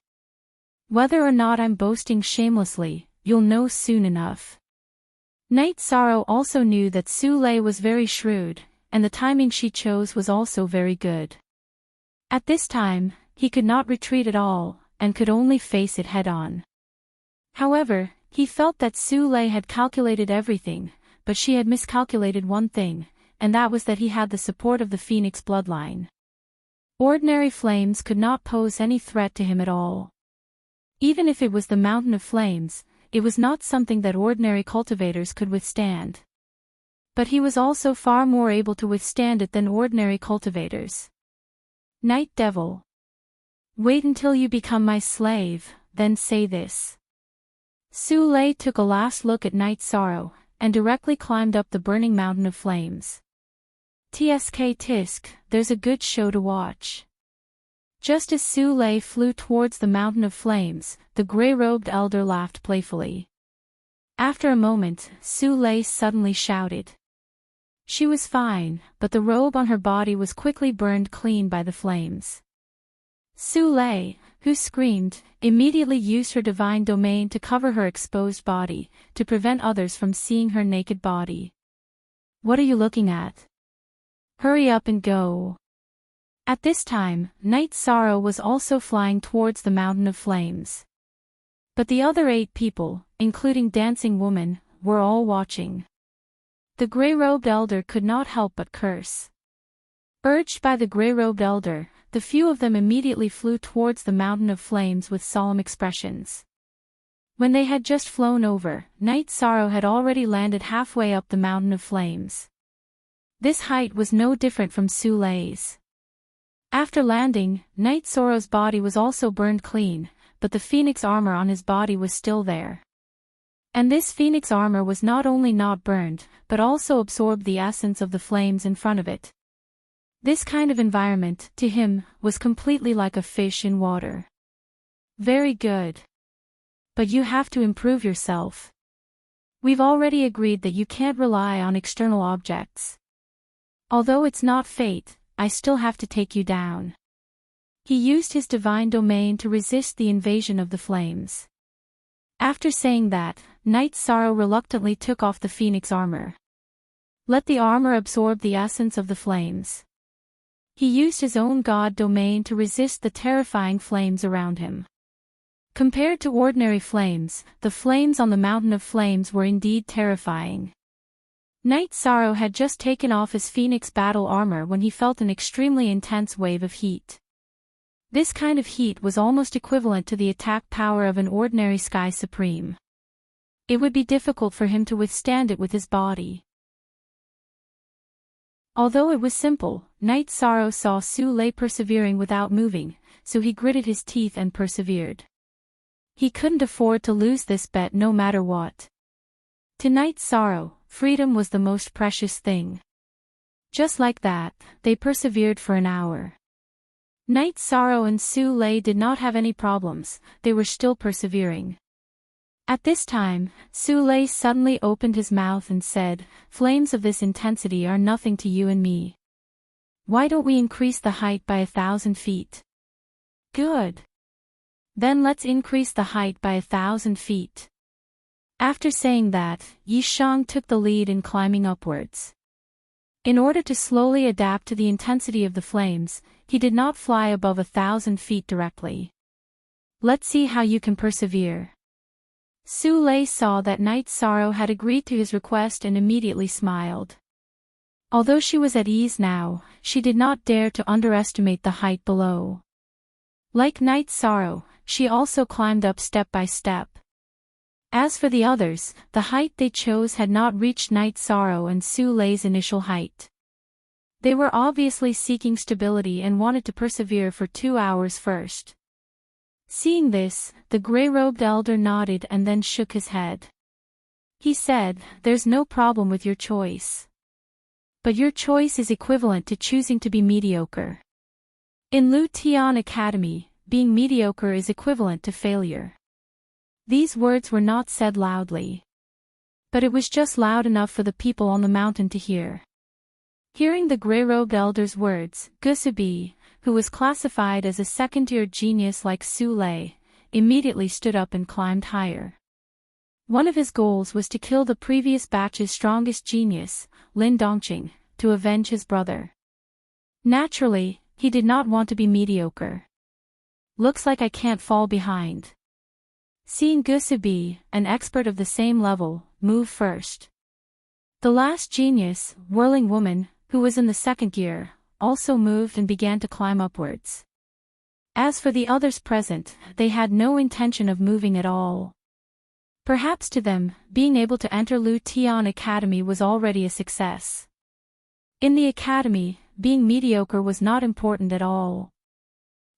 Whether or not I'm boasting shamelessly, you'll know soon enough. Night Sorrow also knew that Su-lei was very shrewd, and the timing she chose was also very good. At this time, he could not retreat at all, and could only face it head-on. However, he felt that Su Lei had calculated everything, but she had miscalculated one thing, and that was that he had the support of the Phoenix bloodline. Ordinary flames could not pose any threat to him at all. Even if it was the Mountain of Flames, it was not something that ordinary cultivators could withstand. But he was also far more able to withstand it than ordinary cultivators. Night Devil. Wait until you become my slave, then say this. Su Lei took a last look at Night Sorrow, and directly climbed up the burning mountain of flames. Tsk tisk, there's a good show to watch. Just as Su Lei flew towards the mountain of flames, the gray-robed elder laughed playfully. After a moment, Su Lei suddenly shouted. She was fine, but the robe on her body was quickly burned clean by the flames. Su Lei, who screamed, immediately used her divine domain to cover her exposed body, to prevent others from seeing her naked body. What are you looking at? Hurry up and go. At this time, Night Sorrow was also flying towards the mountain of flames. But the other 8 people, including Dancing Woman, were all watching. The gray-robed elder could not help but curse. Urged by the gray-robed elder, the few of them immediately flew towards the mountain of flames with solemn expressions. When they had just flown over, Night Sorrow had already landed halfway up the mountain of flames. This height was no different from Su Lei's. After landing, Night Sorrow's body was also burned clean, but the phoenix armor on his body was still there. And this phoenix armor was not only not burned, but also absorbed the essence of the flames in front of it. This kind of environment, to him, was completely like a fish in water. Very good. But you have to improve yourself. We've already agreed that you can't rely on external objects. Although it's not fate, I still have to take you down. He used his divine domain to resist the invasion of the flames. After saying that, Night Sorrow reluctantly took off the phoenix armor. Let the armor absorb the essence of the flames. He used his own god domain to resist the terrifying flames around him. Compared to ordinary flames, the flames on the mountain of flames were indeed terrifying. Night Sorrow had just taken off his phoenix battle armor when he felt an extremely intense wave of heat. This kind of heat was almost equivalent to the attack power of an ordinary Sky Supreme. It would be difficult for him to withstand it with his body. Although it was simple, Night Sorrow saw Su Lei persevering without moving, so he gritted his teeth and persevered. He couldn't afford to lose this bet no matter what. To Night Sorrow, freedom was the most precious thing. Just like that, they persevered for an hour. Night Sorrow and Su Lei did not have any problems, they were still persevering. At this time, Su Lei suddenly opened his mouth and said, "Flames of this intensity are nothing to you and me. Why don't we increase the height by 1,000 feet? Good. Then let's increase the height by 1,000 feet. After saying that, Yi Shang took the lead in climbing upwards. In order to slowly adapt to the intensity of the flames, he did not fly above 1,000 feet directly. Let's see how you can persevere. Su Lei saw that Night Sorrow had agreed to his request and immediately smiled. Although she was at ease now, she did not dare to underestimate the height below. Like Night Sorrow, she also climbed up step by step. As for the others, the height they chose had not reached Night Sorrow and Su Lei's initial height. They were obviously seeking stability and wanted to persevere for 2 hours first. Seeing this, the gray-robed elder nodded and then shook his head. He said, "There's no problem with your choice. But your choice is equivalent to choosing to be mediocre. In Lu Tian Academy, being mediocre is equivalent to failure." These words were not said loudly. But it was just loud enough for the people on the mountain to hear. Hearing the gray-robed elder's words, Gusubi, who was classified as a second-tier genius like Su Lei, immediately stood up and climbed higher. One of his goals was to kill the previous batch's strongest genius, Lin Dongqing, to avenge his brother. Naturally, he did not want to be mediocre. Looks like I can't fall behind. Seeing Gusubi, an expert of the same level, move first. The last genius, whirling woman, who was in the second gear, also moved and began to climb upwards. As for the others present, they had no intention of moving at all. Perhaps to them, being able to enter Lu Tian Academy was already a success. In the academy, being mediocre was not important at all.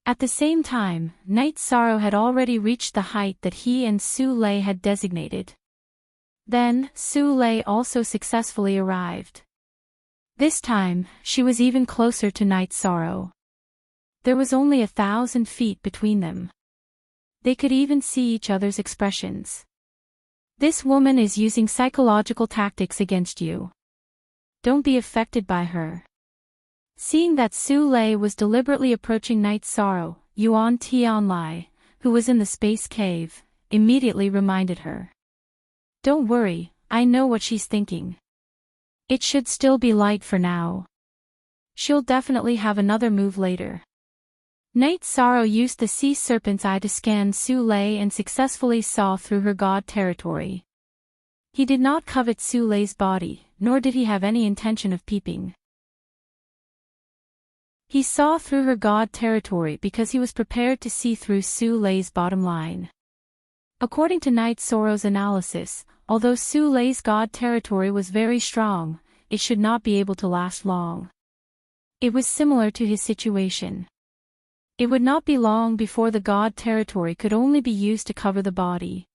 At the same time, Night Sorrow had already reached the height that he and Su Lei had designated. Then, Su Lei also successfully arrived. This time, she was even closer to Night Sorrow. There was only 1,000 feet between them. They could even see each other's expressions. This woman is using psychological tactics against you. Don't be affected by her. Seeing that Su Lei was deliberately approaching Night Sorrow, Yuan Tianlai, who was in the space cave, immediately reminded her. Don't worry, I know what she's thinking. It should still be light for now. She'll definitely have another move later. Night Sorrow used the sea serpent's eye to scan Su Lei and successfully saw through her god territory. He did not covet Su Lei's body, nor did he have any intention of peeping. He saw through her god territory because he was prepared to see through Su Lei's bottom line. According to Night Sorrow's analysis, although Su Lei's god territory was very strong, it should not be able to last long. It was similar to his situation. It would not be long before the god territory could only be used to cover the body.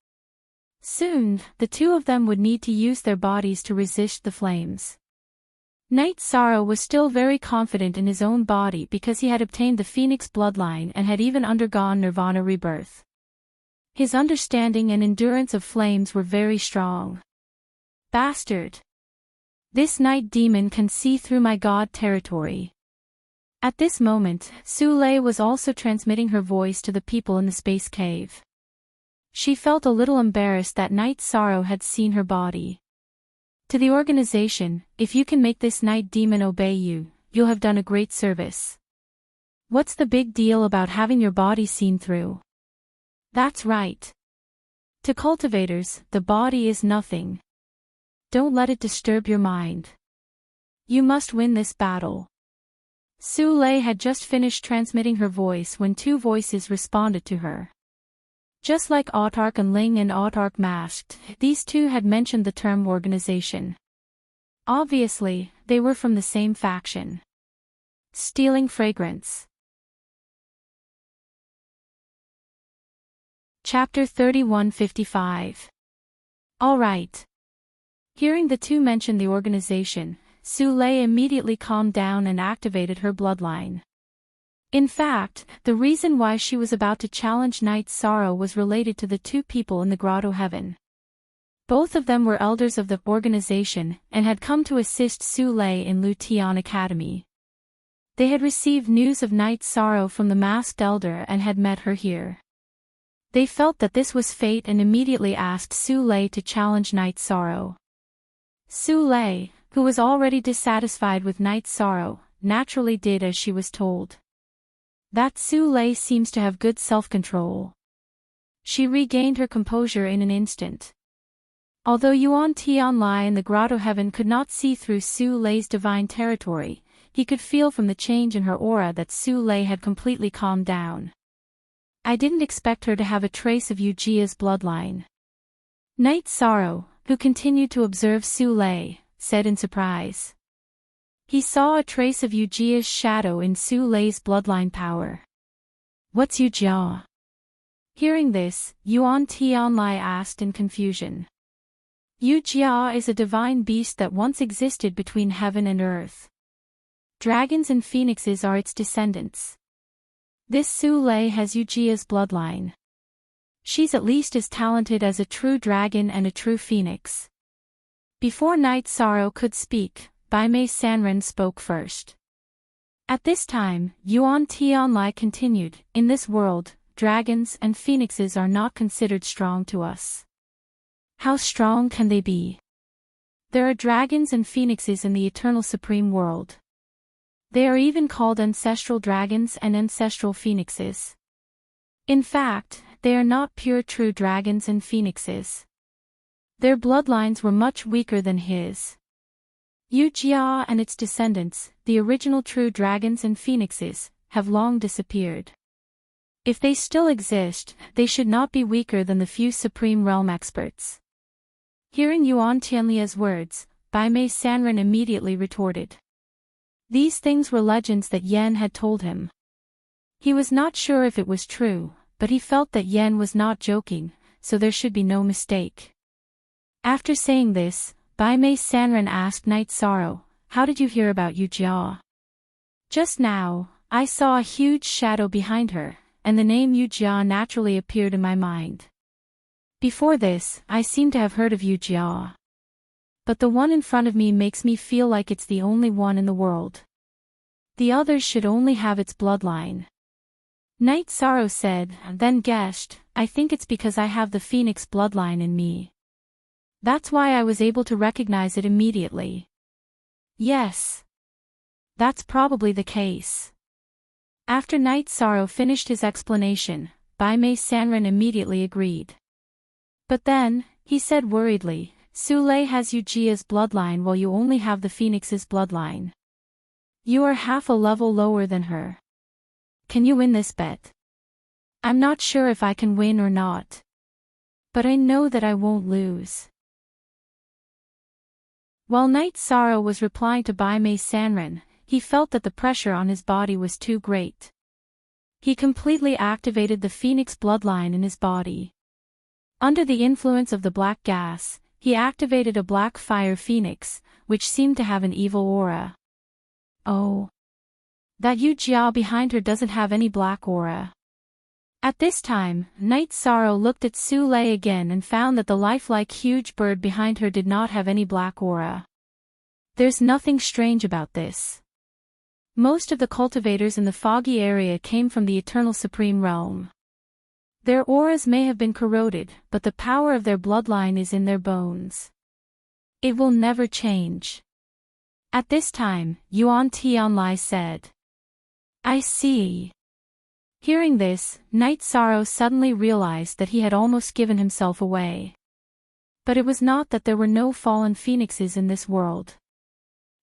Soon, the two of them would need to use their bodies to resist the flames. Night Sorrow was still very confident in his own body because he had obtained the Phoenix bloodline and had even undergone Nirvana rebirth. His understanding and endurance of flames were very strong. Bastard! This night demon can see through my god territory. At this moment, Su Lei was also transmitting her voice to the people in the space cave. She felt a little embarrassed that Night Sorrow had seen her body. To the organization, if you can make this night demon obey you, you'll have done a great service. What's the big deal about having your body seen through? That's right. To cultivators, the body is nothing. Don't let it disturb your mind. You must win this battle. Su Lei had just finished transmitting her voice when two voices responded to her. Just like Autark and Ling and Autark masked, these two had mentioned the term organization. Obviously, they were from the same faction. Stealing fragrance. Chapter 3155. All right. Hearing the two mention the organization, Su Lei immediately calmed down and activated her bloodline. In fact, the reason why she was about to challenge Night Sorrow was related to the two people in the Grotto Heaven. Both of them were elders of the organization and had come to assist Su Lei in Lu Tian Academy. They had received news of Night Sorrow from the masked elder and had met her here. They felt that this was fate and immediately asked Su Lei to challenge Night Sorrow. Su Lei, who was already dissatisfied with Night Sorrow, naturally did as she was told. That Su Lei seems to have good self-control. She regained her composure in an instant. Although Yuan Tianlai in the Grotto Heaven could not see through Su Lei's divine territory, he could feel from the change in her aura that Su Lei had completely calmed down. I didn't expect her to have a trace of Yujia's bloodline. Night Sorrow, who continued to observe Su Lei, said in surprise. He saw a trace of Yujia's shadow in Su Lei's bloodline power. What's Yujia? Hearing this, Yuan Tianlai asked in confusion. Yujia is a divine beast that once existed between heaven and earth. Dragons and phoenixes are its descendants. This Su Lei has Yujia's bloodline. She's at least as talented as a true dragon and a true phoenix. Before Night Sorrow could speak, Baimei Sanren spoke first. At this time, Yuan Tianlai continued, in this world, dragons and phoenixes are not considered strong to us. How strong can they be? There are dragons and phoenixes in the eternal supreme world. They are even called ancestral dragons and ancestral phoenixes. In fact, they are not pure true dragons and phoenixes. Their bloodlines were much weaker than his. Yu-Jia and its descendants, the original true dragons and phoenixes, have long disappeared. If they still exist, they should not be weaker than the few Supreme Realm experts. Hearing Yuan Tianlia's words, Bai Mei Sanren immediately retorted. These things were legends that Yan had told him. He was not sure if it was true, but he felt that Yan was not joking, so there should be no mistake. After saying this, Bai Mei Sanren asked Night Sorrow, "How did you hear about Yu Jia?" "Just now, I saw a huge shadow behind her, and the name Yu Jia naturally appeared in my mind. Before this, I seem to have heard of Yu Jia. But the one in front of me makes me feel like it's the only one in the world. The others should only have its bloodline." Night Sorrow said, then guessed, "I think it's because I have the phoenix bloodline in me. That's why I was able to recognize it immediately." "Yes. That's probably the case." After Night Sorrow finished his explanation, Bai Mei Sanren immediately agreed. "But then," he said worriedly, "Su Lei has Yu Jia's bloodline while you only have the phoenix's bloodline. You are half a level lower than her. Can you win this bet?" "I'm not sure if I can win or not. But I know that I won't lose." While Night Sorrow was replying to Bai Mei Sanren, he felt that the pressure on his body was too great. He completely activated the phoenix bloodline in his body. Under the influence of the black gas, he activated a black fire phoenix, which seemed to have an evil aura. Oh. That Yu Jia behind her doesn't have any black aura. At this time, Night Sorrow looked at Su Lei again and found that the lifelike huge bird behind her did not have any black aura. There's nothing strange about this. Most of the cultivators in the foggy area came from the Eternal Supreme Realm. Their auras may have been corroded, but the power of their bloodline is in their bones. It will never change. At this time, Yuan Tianlai said. "I see." Hearing this, Night Sorrow suddenly realized that he had almost given himself away. But it was not that there were no fallen phoenixes in this world.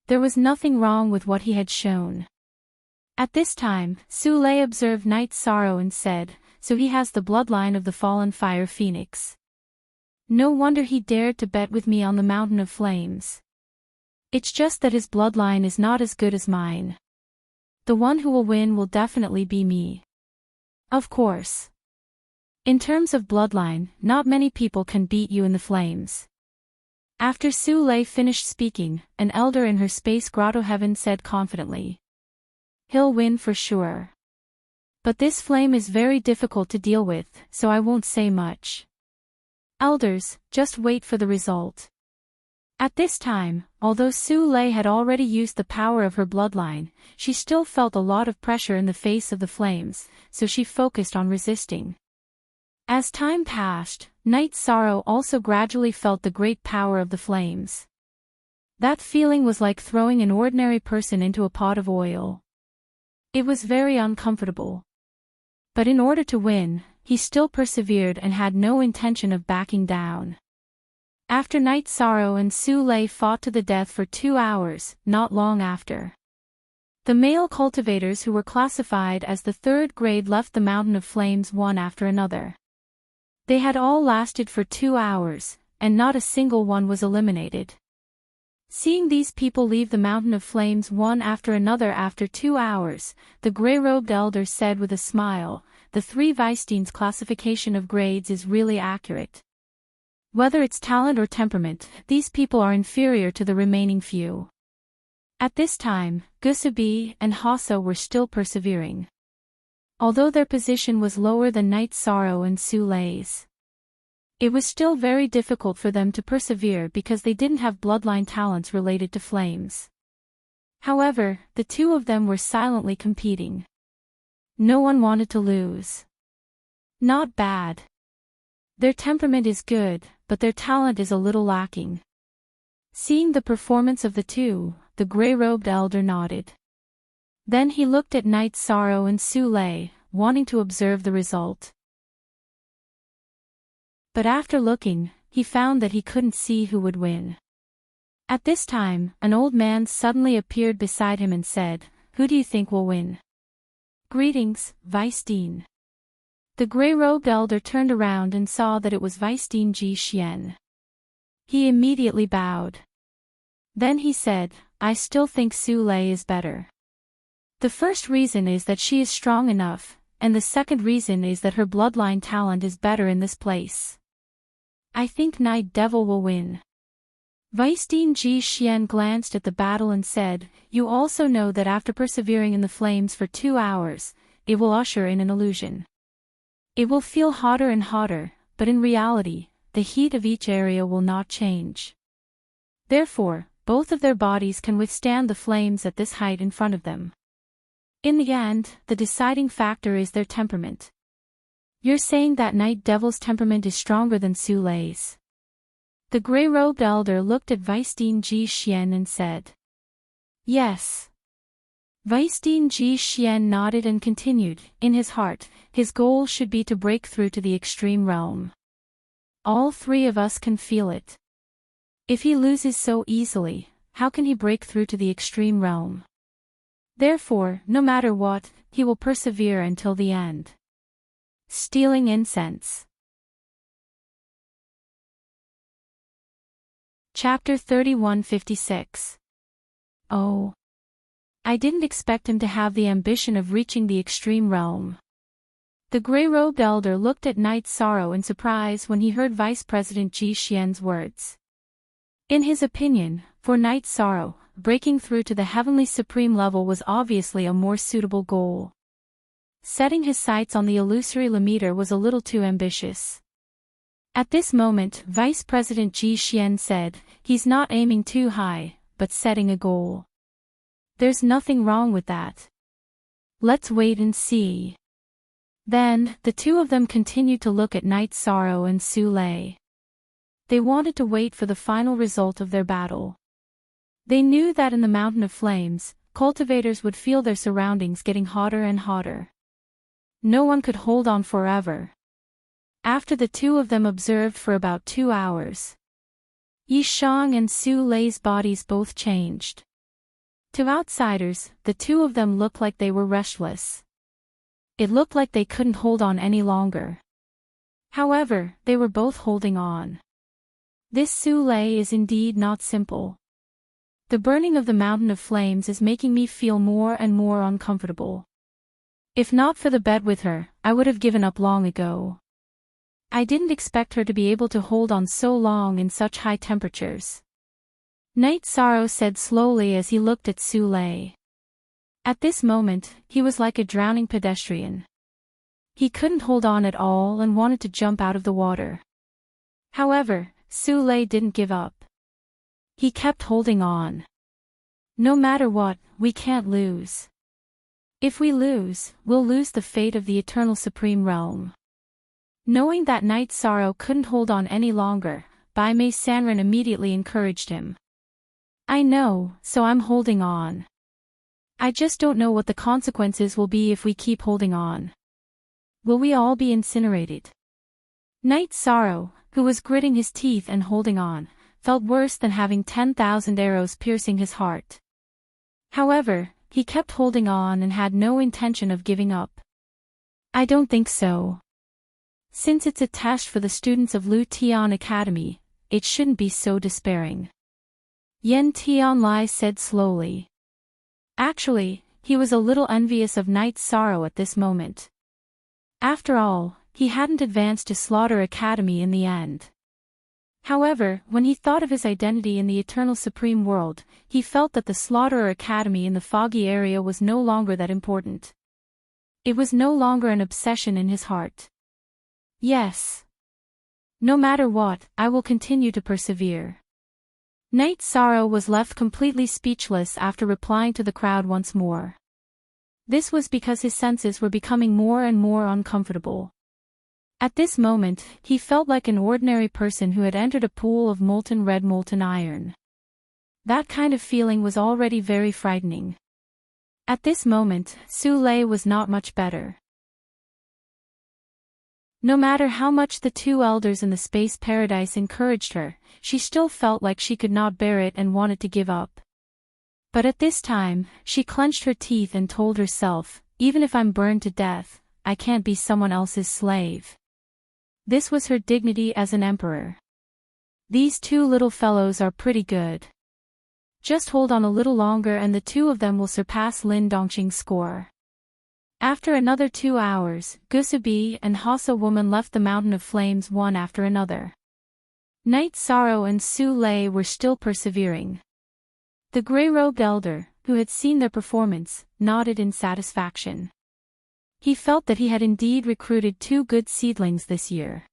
There was nothing wrong with what he had shown. At this time, Su Lei observed Night Sorrow and said, "So he has the bloodline of the fallen fire phoenix. No wonder he dared to bet with me on the Mountain of Flames. It's just that his bloodline is not as good as mine. The one who will win will definitely be me. Of course. In terms of bloodline, not many people can beat you in the flames." After Su Lei finished speaking, an elder in her space grotto heaven said confidently. "He'll win for sure. But this flame is very difficult to deal with, so I won't say much. Elders, just wait for the result." At this time, although Su Lei had already used the power of her bloodline, she still felt a lot of pressure in the face of the flames, so she focused on resisting. As time passed, Night Sorrow also gradually felt the great power of the flames. That feeling was like throwing an ordinary person into a pot of oil. It was very uncomfortable. But in order to win, he still persevered and had no intention of backing down. After Night Sorrow and Su Lei fought to the death for 2 hours, not long after, the male cultivators who were classified as the 3rd grade left the Mountain of Flames one after another. They had all lasted for 2 hours, and not a single one was eliminated. Seeing these people leave the Mountain of Flames one after another after 2 hours, the gray-robed elder said with a smile, "The 3 Weisstein's classification of grades is really accurate. Whether it's talent or temperament, these people are inferior to the remaining few." At this time, Gusabi and Hasa were still persevering. Although their position was lower than Night Sorrow and Su Lei's, it was still very difficult for them to persevere because they didn't have bloodline talents related to flames. However, the two of them were silently competing. No one wanted to lose. Not bad. Their temperament is good, but their talent is a little lacking. Seeing the performance of the two, the gray-robed elder nodded. Then he looked at Night Sorrow and Su Lei, wanting to observe the result. But after looking, he found that he couldn't see who would win. At this time, an old man suddenly appeared beside him and said, "Who do you think will win?" "Greetings, Vice Dean." The gray-robed elder turned around and saw that it was Vice Dean Ji Xian. He immediately bowed. Then he said, "I still think Su Lei is better. The first reason is that she is strong enough, and the second reason is that her bloodline talent is better in this place. I think Night Devil will win." Vice Dean Ji Xian glanced at the battle and said, "You also know that after persevering in the flames for 2 hours, it will usher in an illusion. It will feel hotter and hotter, but in reality, the heat of each area will not change. Therefore, both of their bodies can withstand the flames at this height in front of them. In the end, the deciding factor is their temperament. You're saying that Night Devil's temperament is stronger than Su Lei's?" The gray-robed elder looked at Vice Dean Ji Xian and said, "Yes." Vice Dean Ji Xian nodded and continued, in his heart, his goal should be to break through to the extreme realm. All three of us can feel it. If he loses so easily, how can he break through to the extreme realm? Therefore, no matter what, he will persevere until the end. Stealing incense. Chapter 3156. Oh. I didn't expect him to have the ambition of reaching the extreme realm. The gray-robed elder looked at Night Sorrow in surprise when he heard Vice President Ji Xian's words. In his opinion, for Night Sorrow, breaking through to the Heavenly Supreme level was obviously a more suitable goal. Setting his sights on the illusory Lammeter was a little too ambitious. At this moment, Vice President Ji Xian said, "He's not aiming too high, but setting a goal. There's nothing wrong with that. Let's wait and see." Then, the two of them continued to look at Night Sorrow and Su Lei. They wanted to wait for the final result of their battle. They knew that in the Mountain of Flames, cultivators would feel their surroundings getting hotter and hotter. No one could hold on forever. After the two of them observed for about 2 hours, Yishang and Su Lei's bodies both changed. To outsiders, the two of them looked like they were restless. It looked like they couldn't hold on any longer. However, they were both holding on. This Su Lei is indeed not simple. The burning of the Mountain of Flames is making me feel more and more uncomfortable. If not for the bed with her, I would have given up long ago. I didn't expect her to be able to hold on so long in such high temperatures. Night Sorrow said slowly as he looked at Su Lei. At this moment, he was like a drowning pedestrian. He couldn't hold on at all and wanted to jump out of the water. However, Su Lei didn't give up. He kept holding on. "No matter what, we can't lose. If we lose, we'll lose the fate of the Eternal Supreme Realm." Knowing that Night Sorrow couldn't hold on any longer, Bai Mei Sanren immediately encouraged him. "I know, so I'm holding on. I just don't know what the consequences will be if we keep holding on. Will we all be incinerated?" Night Sorrow, who was gritting his teeth and holding on, felt worse than having 10,000 arrows piercing his heart. However, he kept holding on and had no intention of giving up. "I don't think so. Since it's a test for the students of Lu Tian Academy, it shouldn't be so despairing," Yen Tianlai said slowly. Actually, he was a little envious of Night Sorrow at this moment. After all, he hadn't advanced to Slaughter Academy in the end. However, when he thought of his identity in the Eternal Supreme World, he felt that the Slaughterer Academy in the foggy area was no longer that important. It was no longer an obsession in his heart. "Yes. No matter what, I will continue to persevere." Night Sorrow was left completely speechless after replying to the crowd once more. This was because his senses were becoming more and more uncomfortable. At this moment, he felt like an ordinary person who had entered a pool of molten red molten iron. That kind of feeling was already very frightening. At this moment, Su Lei was not much better. No matter how much the two elders in the space paradise encouraged her, she still felt like she could not bear it and wanted to give up. But at this time, she clenched her teeth and told herself, even if I'm burned to death, I can't be someone else's slave. This was her dignity as an emperor. These two little fellows are pretty good. Just hold on a little longer and the two of them will surpass Lin Dongqing's score. After another 2 hours, Gusubi and Hassa woman left the mountain of flames one after another. Night Sorrow and Su Lei were still persevering. The gray-robed elder, who had seen their performance, nodded in satisfaction. He felt that he had indeed recruited 2 good seedlings this year.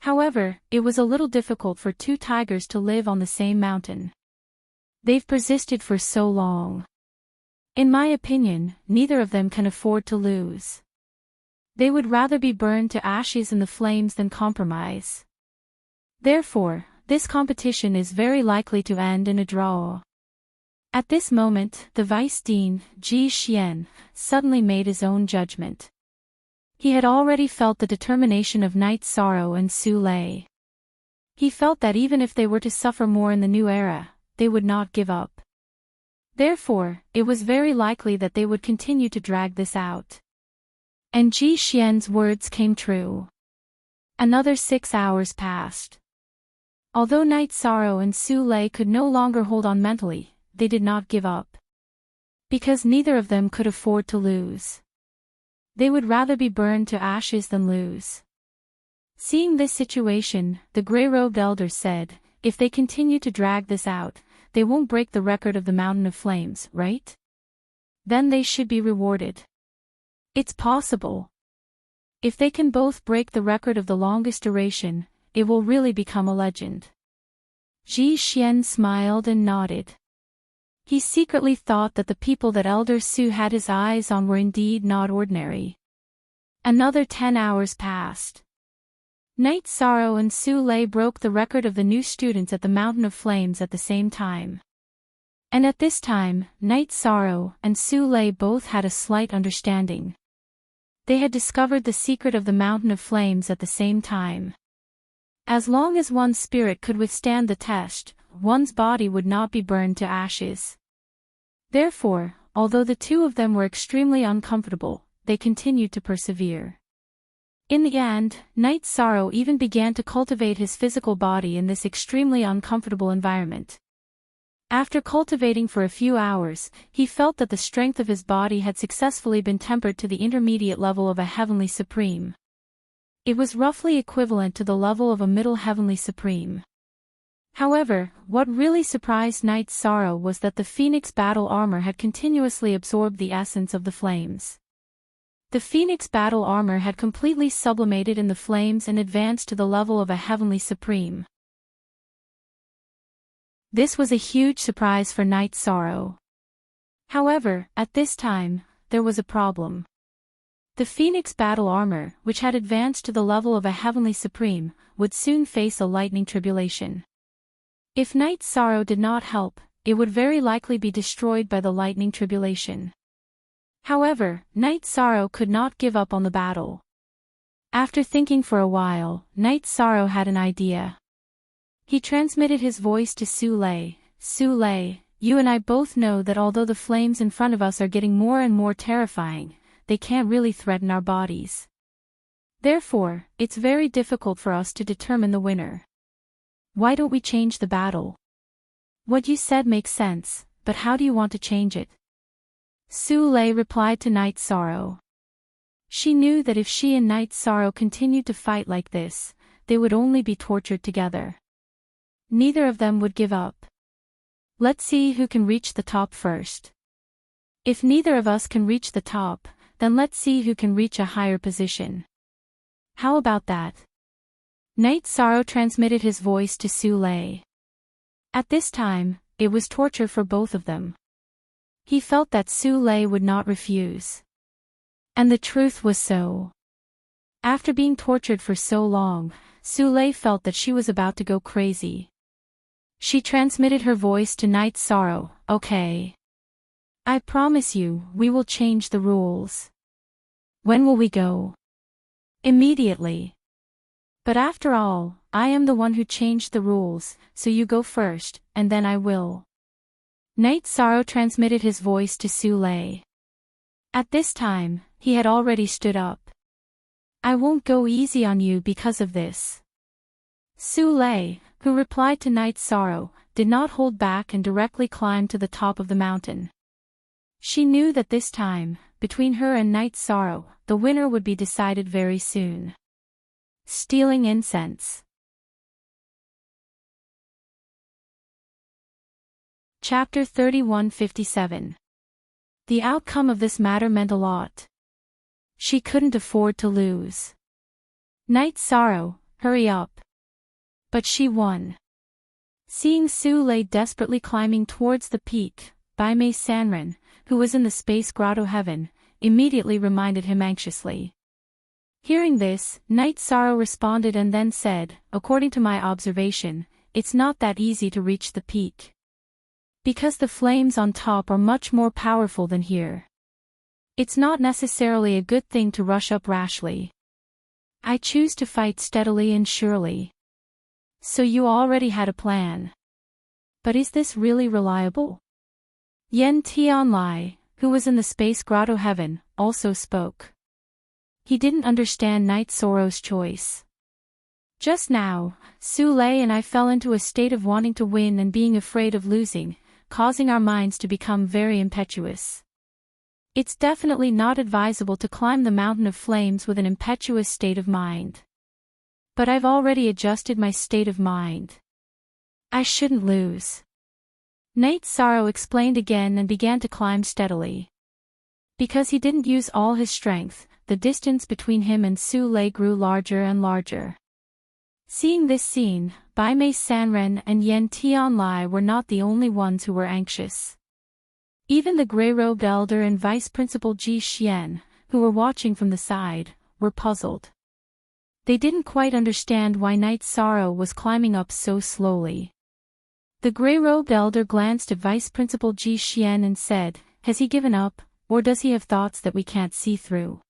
However, it was a little difficult for 2 tigers to live on the same mountain. They've persisted for so long. In my opinion, neither of them can afford to lose. They would rather be burned to ashes in the flames than compromise. Therefore, this competition is very likely to end in a draw. At this moment, the vice dean, Ji Xian, suddenly made his own judgment. He had already felt the determination of Night Sorrow and Su Lei. He felt that even if they were to suffer more in the new era, they would not give up. Therefore, it was very likely that they would continue to drag this out. And Ji Xian's words came true. Another 6 hours passed. Although Night Sorrow and Su Lei could no longer hold on mentally, they did not give up. Because neither of them could afford to lose. They would rather be burned to ashes than lose. Seeing this situation, the gray-robed elder said, if they continue to drag this out, they won't break the record of the Mountain of Flames, right? Then they should be rewarded. It's possible. If they can both break the record of the longest duration, it will really become a legend. Ji Xian smiled and nodded. He secretly thought that the people that Elder Su had his eyes on were indeed not ordinary. Another 10 hours passed. Night Sorrow and Su Lei broke the record of the new students at the Mountain of Flames at the same time. And at this time, Night Sorrow and Su Lei both had a slight understanding. They had discovered the secret of the Mountain of Flames at the same time. As long as one's spirit could withstand the test, one's body would not be burned to ashes. Therefore, although the two of them were extremely uncomfortable, they continued to persevere. In the end, Night Sorrow even began to cultivate his physical body in this extremely uncomfortable environment. After cultivating for a few hours, he felt that the strength of his body had successfully been tempered to the intermediate level of a Heavenly Supreme. It was roughly equivalent to the level of a Middle Heavenly Supreme. However, what really surprised Night Sorrow was that the Phoenix battle armor had continuously absorbed the essence of the flames. The Phoenix battle armor had completely sublimated in the flames and advanced to the level of a Heavenly Supreme. This was a huge surprise for Night Sorrow. However, at this time, there was a problem. The Phoenix battle armor, which had advanced to the level of a Heavenly Supreme, would soon face a lightning tribulation. If Night Sorrow did not help, it would very likely be destroyed by the lightning tribulation. However, Night Sorrow could not give up on the battle. After thinking for a while, Night Sorrow had an idea. He transmitted his voice to Su Lei. Su Lei, you and I both know that although the flames in front of us are getting more and more terrifying, they can't really threaten our bodies. Therefore, it's very difficult for us to determine the winner. Why don't we change the battle? What you said makes sense, but how do you want to change it? Su Lei replied to Night Sorrow. She knew that if she and Night Sorrow continued to fight like this, they would only be tortured together. Neither of them would give up. Let's see who can reach the top first. If neither of us can reach the top, then let's see who can reach a higher position. How about that? Night Sorrow transmitted his voice to Su Lei. At this time, it was torture for both of them. He felt that Su Lei would not refuse. And the truth was so. After being tortured for so long, Su Lei felt that she was about to go crazy. She transmitted her voice to Night Sorrow, okay. I promise you, we will change the rules. When will we go? Immediately. But after all, I am the one who changed the rules, so you go first, and then I will. Night Sorrow transmitted his voice to Su Lei. At this time, he had already stood up. I won't go easy on you because of this. Su Lei, who replied to Night Sorrow, did not hold back and directly climbed to the top of the mountain. She knew that this time, between her and Night Sorrow, the winner would be decided very soon. Stealing incense. Chapter 3157. The outcome of this matter meant a lot. She couldn't afford to lose. Night Sorrow, hurry up. But she won. Seeing Su Lei desperately climbing towards the peak, Bai Mei Sanren, who was in the space grotto heaven, immediately reminded him anxiously. Hearing this, Night Sorrow responded and then said, according to my observation, it's not that easy to reach the peak. Because the flames on top are much more powerful than here. It's not necessarily a good thing to rush up rashly. I choose to fight steadily and surely. So you already had a plan. But is this really reliable? Yen Tianlai, who was in the space grotto heaven, also spoke. He didn't understand Night Sorrow's choice. Just now, Su Lei and I fell into a state of wanting to win and being afraid of losing, causing our minds to become very impetuous. It's definitely not advisable to climb the mountain of flames with an impetuous state of mind. But I've already adjusted my state of mind. I shouldn't lose. Night Sorrow explained again and began to climb steadily. Because he didn't use all his strength, the distance between him and Su Lei grew larger and larger. Seeing this scene, Bai Mei Sanren and Yen Tianlai were not the only ones who were anxious. Even the gray-robed elder and vice principal Ji Xian, who were watching from the side, were puzzled. They didn't quite understand why Night Sorrow was climbing up so slowly. The gray-robed elder glanced at vice principal Ji Xian and said, has he given up, or does he have thoughts that we can't see through?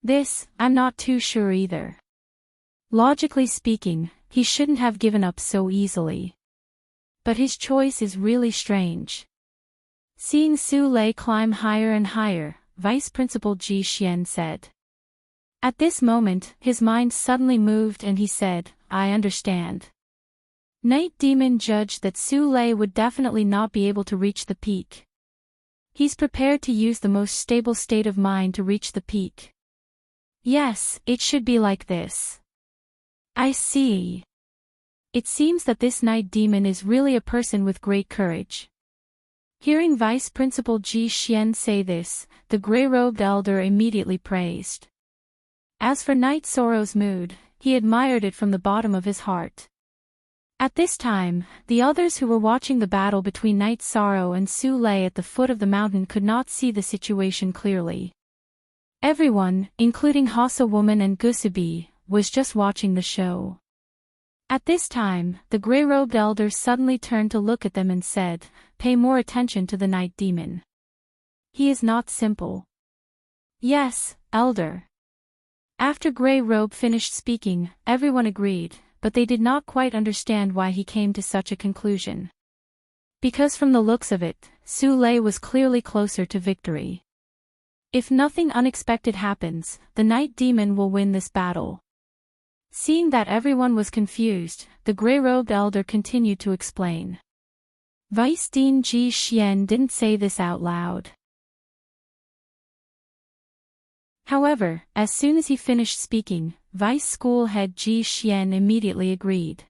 This, I'm not too sure either. Logically speaking, he shouldn't have given up so easily. But his choice is really strange. Seeing Su Lei climb higher and higher, Vice Principal Ji Xian said. At this moment, his mind suddenly moved and he said, I understand. Night Demon judged that Su Lei would definitely not be able to reach the peak. He's prepared to use the most stable state of mind to reach the peak. Yes, it should be like this. I see. It seems that this Night Demon is really a person with great courage. Hearing Vice Principal Ji Xian say this, the gray-robed elder immediately praised. As for Night Sorrow's mood, he admired it from the bottom of his heart. At this time, the others who were watching the battle between Night Sorrow and Su Lei at the foot of the mountain could not see the situation clearly. Everyone, including Hassa Woman and Gusubi, was just watching the show. At this time, the gray-robed elder suddenly turned to look at them and said, pay more attention to the Night Demon. He is not simple. Yes, Elder. After Grey Robe finished speaking, everyone agreed, but they did not quite understand why he came to such a conclusion. Because from the looks of it, Su Lei was clearly closer to victory. If nothing unexpected happens, the Night Demon will win this battle. Seeing that everyone was confused, the gray-robed elder continued to explain. Vice Dean Ji Xian didn't say this out loud. However, as soon as he finished speaking, Vice School Head Ji Xian immediately agreed.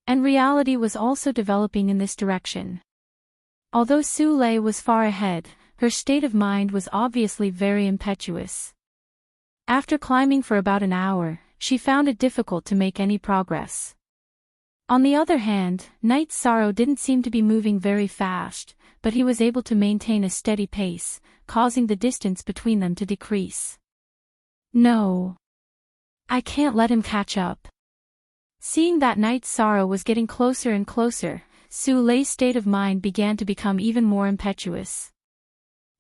And reality was also developing in this direction. Although Su Lei was far ahead, her state of mind was obviously very impetuous. After climbing for about an hour, she found it difficult to make any progress. On the other hand, Night Sorrow didn't seem to be moving very fast, but he was able to maintain a steady pace, causing the distance between them to decrease. No. I can't let him catch up. Seeing that Night Sorrow was getting closer and closer, Su Lei's state of mind began to become even more impetuous.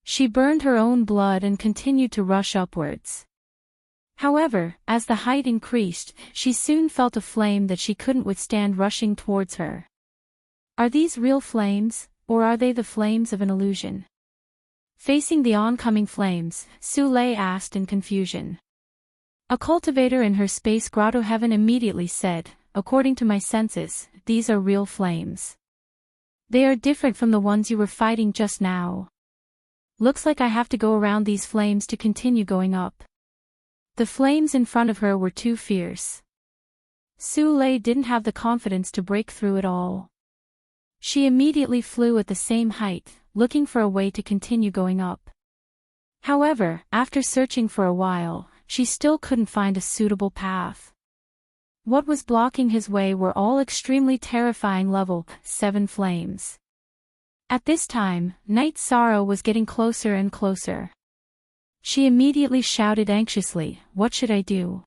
She burned her own blood and continued to rush upwards. However, as the height increased, she soon felt a flame that she couldn't withstand rushing towards her. Are these real flames, or are they the flames of an illusion? Facing the oncoming flames, Su Lei asked in confusion. A cultivator in her space grotto heaven immediately said, "According to my senses, these are real flames. They are different from the ones you were fighting just now. Looks like I have to go around these flames to continue going up." The flames in front of her were too fierce. Su Lei didn't have the confidence to break through it all. She immediately flew at the same height, looking for a way to continue going up. However, after searching for a while, she still couldn't find a suitable path. What was blocking his way were all extremely terrifying level 7 flames. At this time, Night Sorrow was getting closer and closer. She immediately shouted anxiously, "What should I do?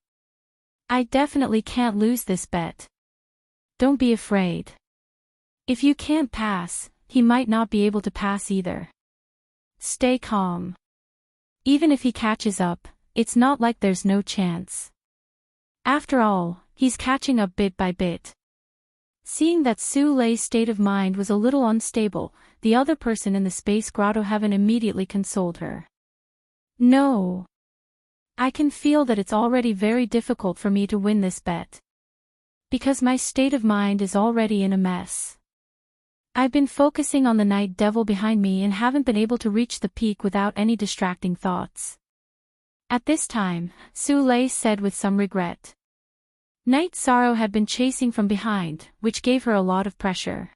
I definitely can't lose this bet." "Don't be afraid. If you can't pass, he might not be able to pass either. Stay calm. Even if he catches up, it's not like there's no chance. After all, he's catching up bit by bit." Seeing that Su Lei's state of mind was a little unstable, the other person in the space grotto heaven immediately consoled her. "No. I can feel that it's already very difficult for me to win this bet. Because my state of mind is already in a mess. I've been focusing on the night devil behind me and haven't been able to reach the peak without any distracting thoughts." At this time, Su Lei said with some regret. Night Sorrow had been chasing from behind, which gave her a lot of pressure.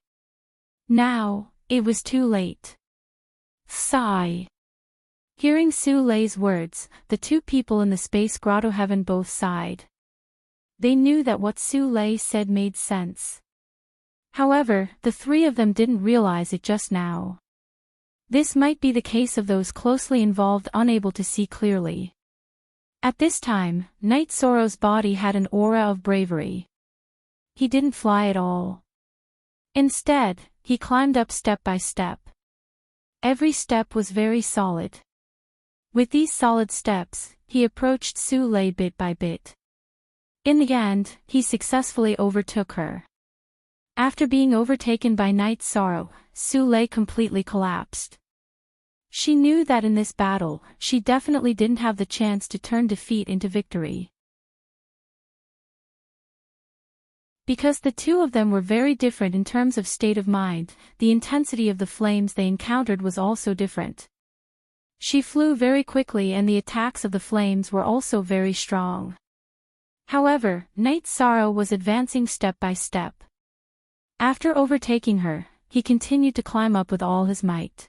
Now, it was too late. Sigh. Hearing Su Lei's words, the two people in the space grotto heaven both sighed. They knew that what Su Lei said made sense. However, the three of them didn't realize it just now. This might be the case of those closely involved unable to see clearly. At this time, Night Sorrow's body had an aura of bravery. He didn't fly at all. Instead, he climbed up step by step. Every step was very solid. With these solid steps, he approached Su Lei bit by bit. In the end, he successfully overtook her. After being overtaken by Night Sorrow, Su Lei completely collapsed. She knew that in this battle, she definitely didn't have the chance to turn defeat into victory. Because the two of them were very different in terms of state of mind, the intensity of the flames they encountered was also different. She flew very quickly and the attacks of the flames were also very strong. However, Night Sorrow was advancing step by step. After overtaking her, he continued to climb up with all his might.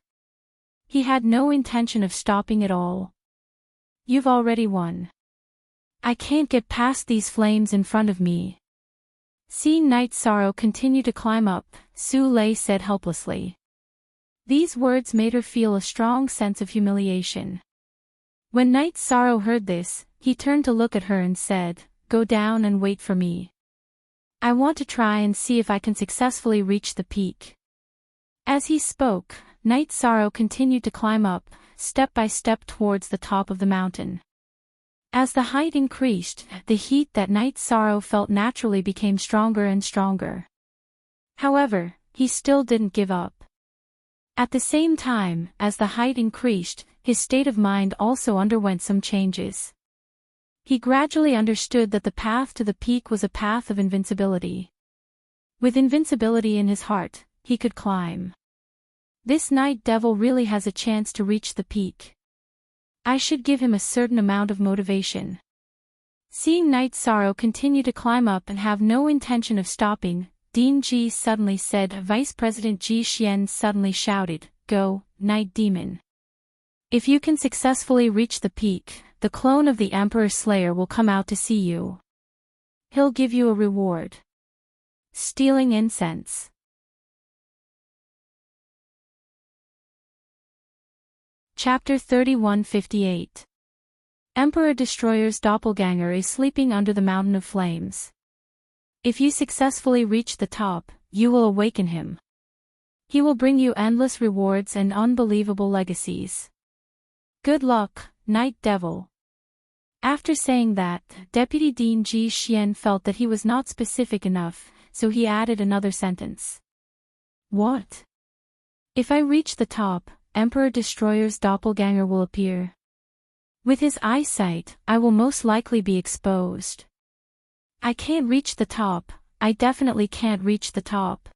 He had no intention of stopping at all. "You've already won. I can't get past these flames in front of me." Seeing Night Sorrow continue to climb up, Su Lei said helplessly. These words made her feel a strong sense of humiliation. When Night Sorrow heard this, he turned to look at her and said, "Go down and wait for me. I want to try and see if I can successfully reach the peak." As he spoke, Night Sorrow continued to climb up, step by step towards the top of the mountain. As the height increased, the heat that Night Sorrow felt naturally became stronger and stronger. However, he still didn't give up. At the same time, as the height increased, his state of mind also underwent some changes. He gradually understood that the path to the peak was a path of invincibility. With invincibility in his heart, he could climb. This night devil really has a chance to reach the peak. I should give him a certain amount of motivation. Seeing Night Sorrow continue to climb up and have no intention of stopping, Dean Ji suddenly said. Vice President Ji Xian suddenly shouted, "Go, Night Demon. If you can successfully reach the peak, the clone of the Emperor Slayer will come out to see you. He'll give you a reward." Stealing incense. Chapter 3158. Emperor Destroyer's doppelganger is sleeping under the mountain of flames. If you successfully reach the top, you will awaken him. He will bring you endless rewards and unbelievable legacies. Good luck, Night Devil. After saying that, Deputy Dean Ji Xian felt that he was not specific enough, so he added another sentence. What? If I reach the top, Emperor Destroyer's doppelganger will appear. With his eyesight, I will most likely be exposed. I can't reach the top, I definitely can't reach the top.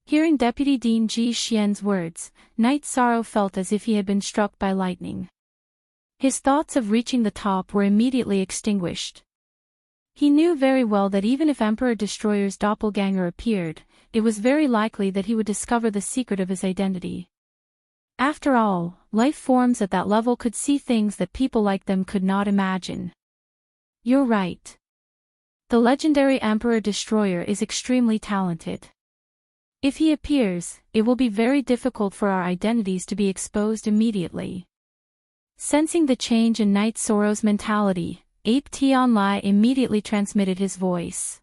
Hearing Deputy Dean Ji Xian's words, Knight Sorrow felt as if he had been struck by lightning. His thoughts of reaching the top were immediately extinguished. He knew very well that even if Emperor Destroyer's doppelganger appeared, it was very likely that he would discover the secret of his identity. After all, life forms at that level could see things that people like them could not imagine. You're right. The legendary Emperor Destroyer is extremely talented. If he appears, it will be very difficult for our identities to be exposed immediately. Sensing the change in Knight Sorrow's mentality, Ape Tianlai immediately transmitted his voice.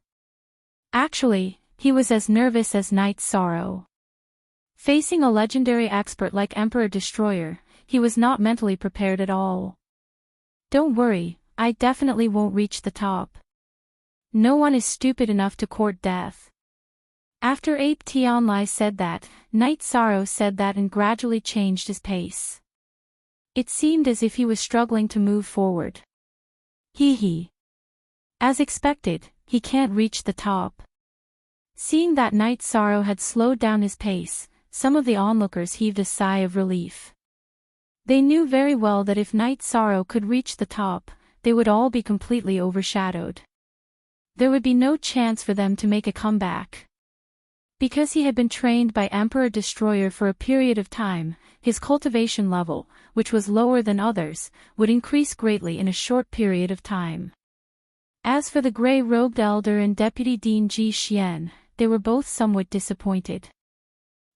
Actually, he was as nervous as Knight Sorrow. Facing a legendary expert like Emperor Destroyer, he was not mentally prepared at all. Don't worry, I definitely won't reach the top. No one is stupid enough to court death. After Ape Tianlai said that, Knight Sorrow said that and gradually changed his pace. It seemed as if he was struggling to move forward. Hee. As expected, he can't reach the top. Seeing that Knight Sorrow had slowed down his pace, some of the onlookers heaved a sigh of relief. They knew very well that if Knight Sorrow could reach the top, they would all be completely overshadowed. There would be no chance for them to make a comeback. Because he had been trained by Emperor Destroyer for a period of time, his cultivation level, which was lower than others, would increase greatly in a short period of time. As for the gray-robed elder and Deputy Dean Ji Xian, they were both somewhat disappointed.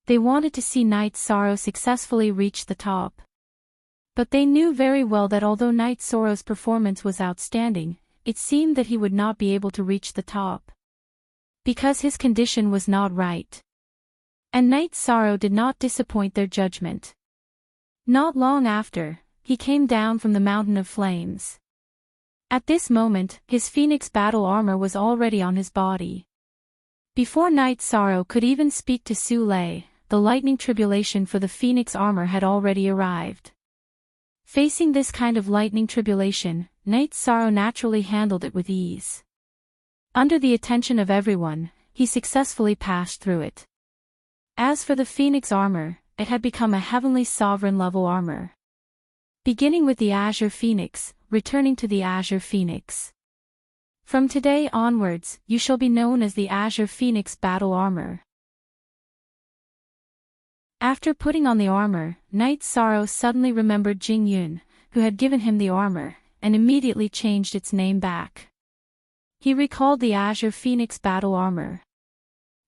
They wanted to see Knight Sorrow successfully reach the top. But they knew very well that although Knight Sorrow's performance was outstanding, it seemed that he would not be able to reach the top. Because his condition was not right. And Knight Sorrow did not disappoint their judgment. Not long after, he came down from the mountain of flames. At this moment, his phoenix battle armor was already on his body. Before Knight Sorrow could even speak to Su Lei, the lightning tribulation for the phoenix armor had already arrived. Facing this kind of lightning tribulation, Knight Sorrow naturally handled it with ease. Under the attention of everyone, he successfully passed through it. As for the phoenix armor, it had become a heavenly sovereign level armor. Beginning with the Azure Phoenix, returning to the Azure Phoenix. From today onwards, you shall be known as the Azure Phoenix Battle Armor. After putting on the armor, Knight Sorrow suddenly remembered Jing Yun, who had given him the armor, and immediately changed its name back. He recalled the Azure Phoenix Battle Armor.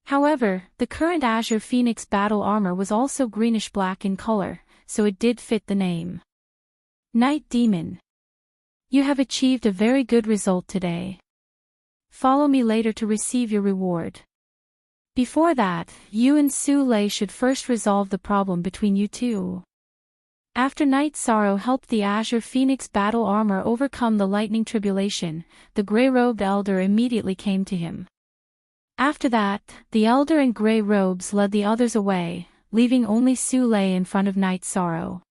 However, the current Azure Phoenix Battle Armor was also greenish-black in color, so it did fit the name. Night Demon. You have achieved a very good result today. Follow me later to receive your reward. Before that, you and Su Lei should first resolve the problem between you two. After Knight Sorrow helped the Azure Phoenix Battle Armor overcome the lightning tribulation, the gray-robed elder immediately came to him. After that, the elder in gray robes led the others away, leaving only Su Lei in front of Knight Sorrow.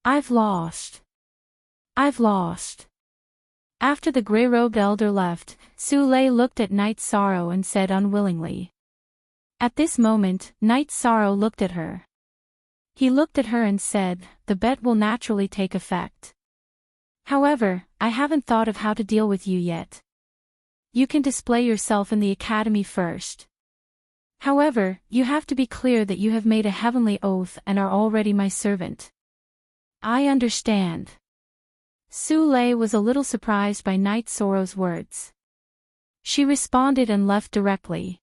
I've lost. After the gray-robed elder left, Su Lei looked at Knight Sorrow and said unwillingly. At this moment, Knight Sorrow looked at her. He looked at her and said, the bet will naturally take effect. However, I haven't thought of how to deal with you yet. You can display yourself in the academy first. However, you have to be clear that you have made a heavenly oath and are already my servant. I understand. Su Lei was a little surprised by Knight Sorrow's words. She responded and left directly.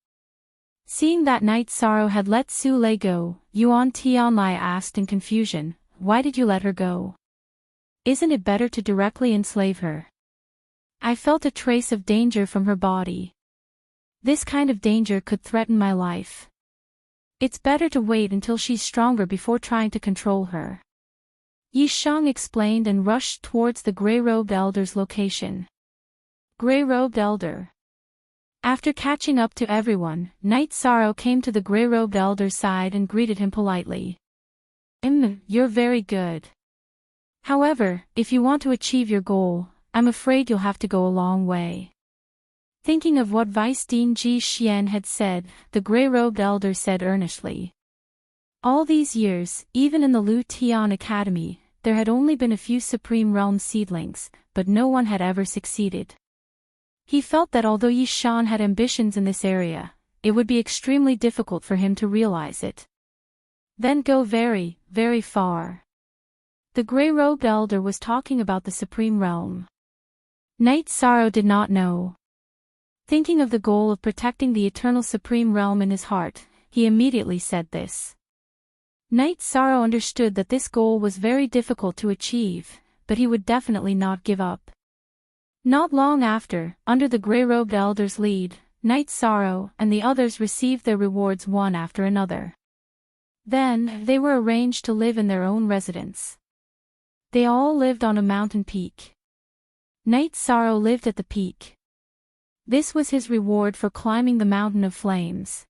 Seeing that Knight Sorrow had let Su Lei go, Yuan Tianlai asked in confusion, why did you let her go? Isn't it better to directly enslave her? I felt a trace of danger from her body. This kind of danger could threaten my life. It's better to wait until she's stronger before trying to control her. Yi Shang explained and rushed towards the gray-robed elder's location. Gray-robed elder. After catching up to everyone, Knight Sorrow came to the gray-robed elder's side and greeted him politely. You're very good. However, if you want to achieve your goal, I'm afraid you'll have to go a long way. Thinking of what Vice Dean Ji Xian had said, the gray-robed elder said earnestly. All these years, even in the Lu Tian Academy, there had only been a few Supreme Realm seedlings, but no one had ever succeeded. He felt that although Yi Shan had ambitions in this area, it would be extremely difficult for him to realize it. Then go very, very far. The gray-robed elder was talking about the Supreme Realm. Knight Sorrow did not know. Thinking of the goal of protecting the eternal Supreme Realm in his heart, he immediately said this. Knight Sorrow understood that this goal was very difficult to achieve, but he would definitely not give up. Not long after, under the gray-robed elder's lead, Knight Sorrow and the others received their rewards one after another. Then, they were arranged to live in their own residence. They all lived on a mountain peak. Knight Sorrow lived at the peak. This was his reward for climbing the Mountain of Flames.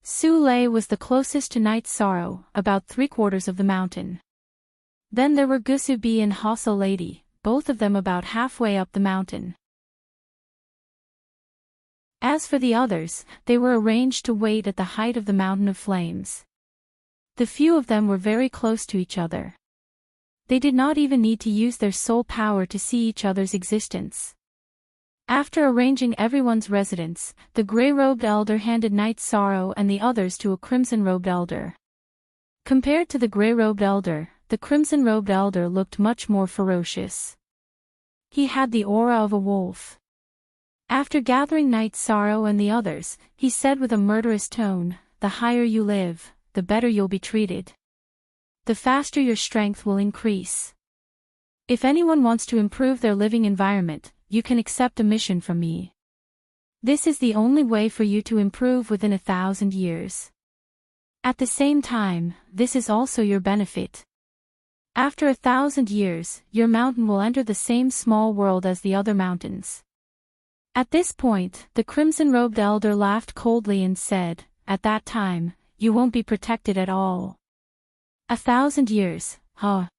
Su Lei was the closest to Knight Sorrow, about 3/4 of the mountain. Then there were Gusubi and Hasa Lady, both of them about halfway up the mountain. As for the others, they were arranged to wait at the height of the Mountain of Flames. The few of them were very close to each other. They did not even need to use their soul power to see each other's existence. After arranging everyone's residence, the gray-robed elder handed Knight Sorrow and the others to a crimson-robed elder. Compared to the gray-robed elder, the crimson-robed elder looked much more ferocious. He had the aura of a wolf. After gathering Knight Sorrow and the others, he said with a murderous tone, "The higher you live, the better you'll be treated. The faster your strength will increase. If anyone wants to improve their living environment, you can accept a mission from me. This is the only way for you to improve within 1,000 years. At the same time, this is also your benefit. After 1,000 years, your mountain will enter the same small world as the other mountains." At this point, the crimson-robed elder laughed coldly and said, "At that time, you won't be protected at all." 1,000 years, huh?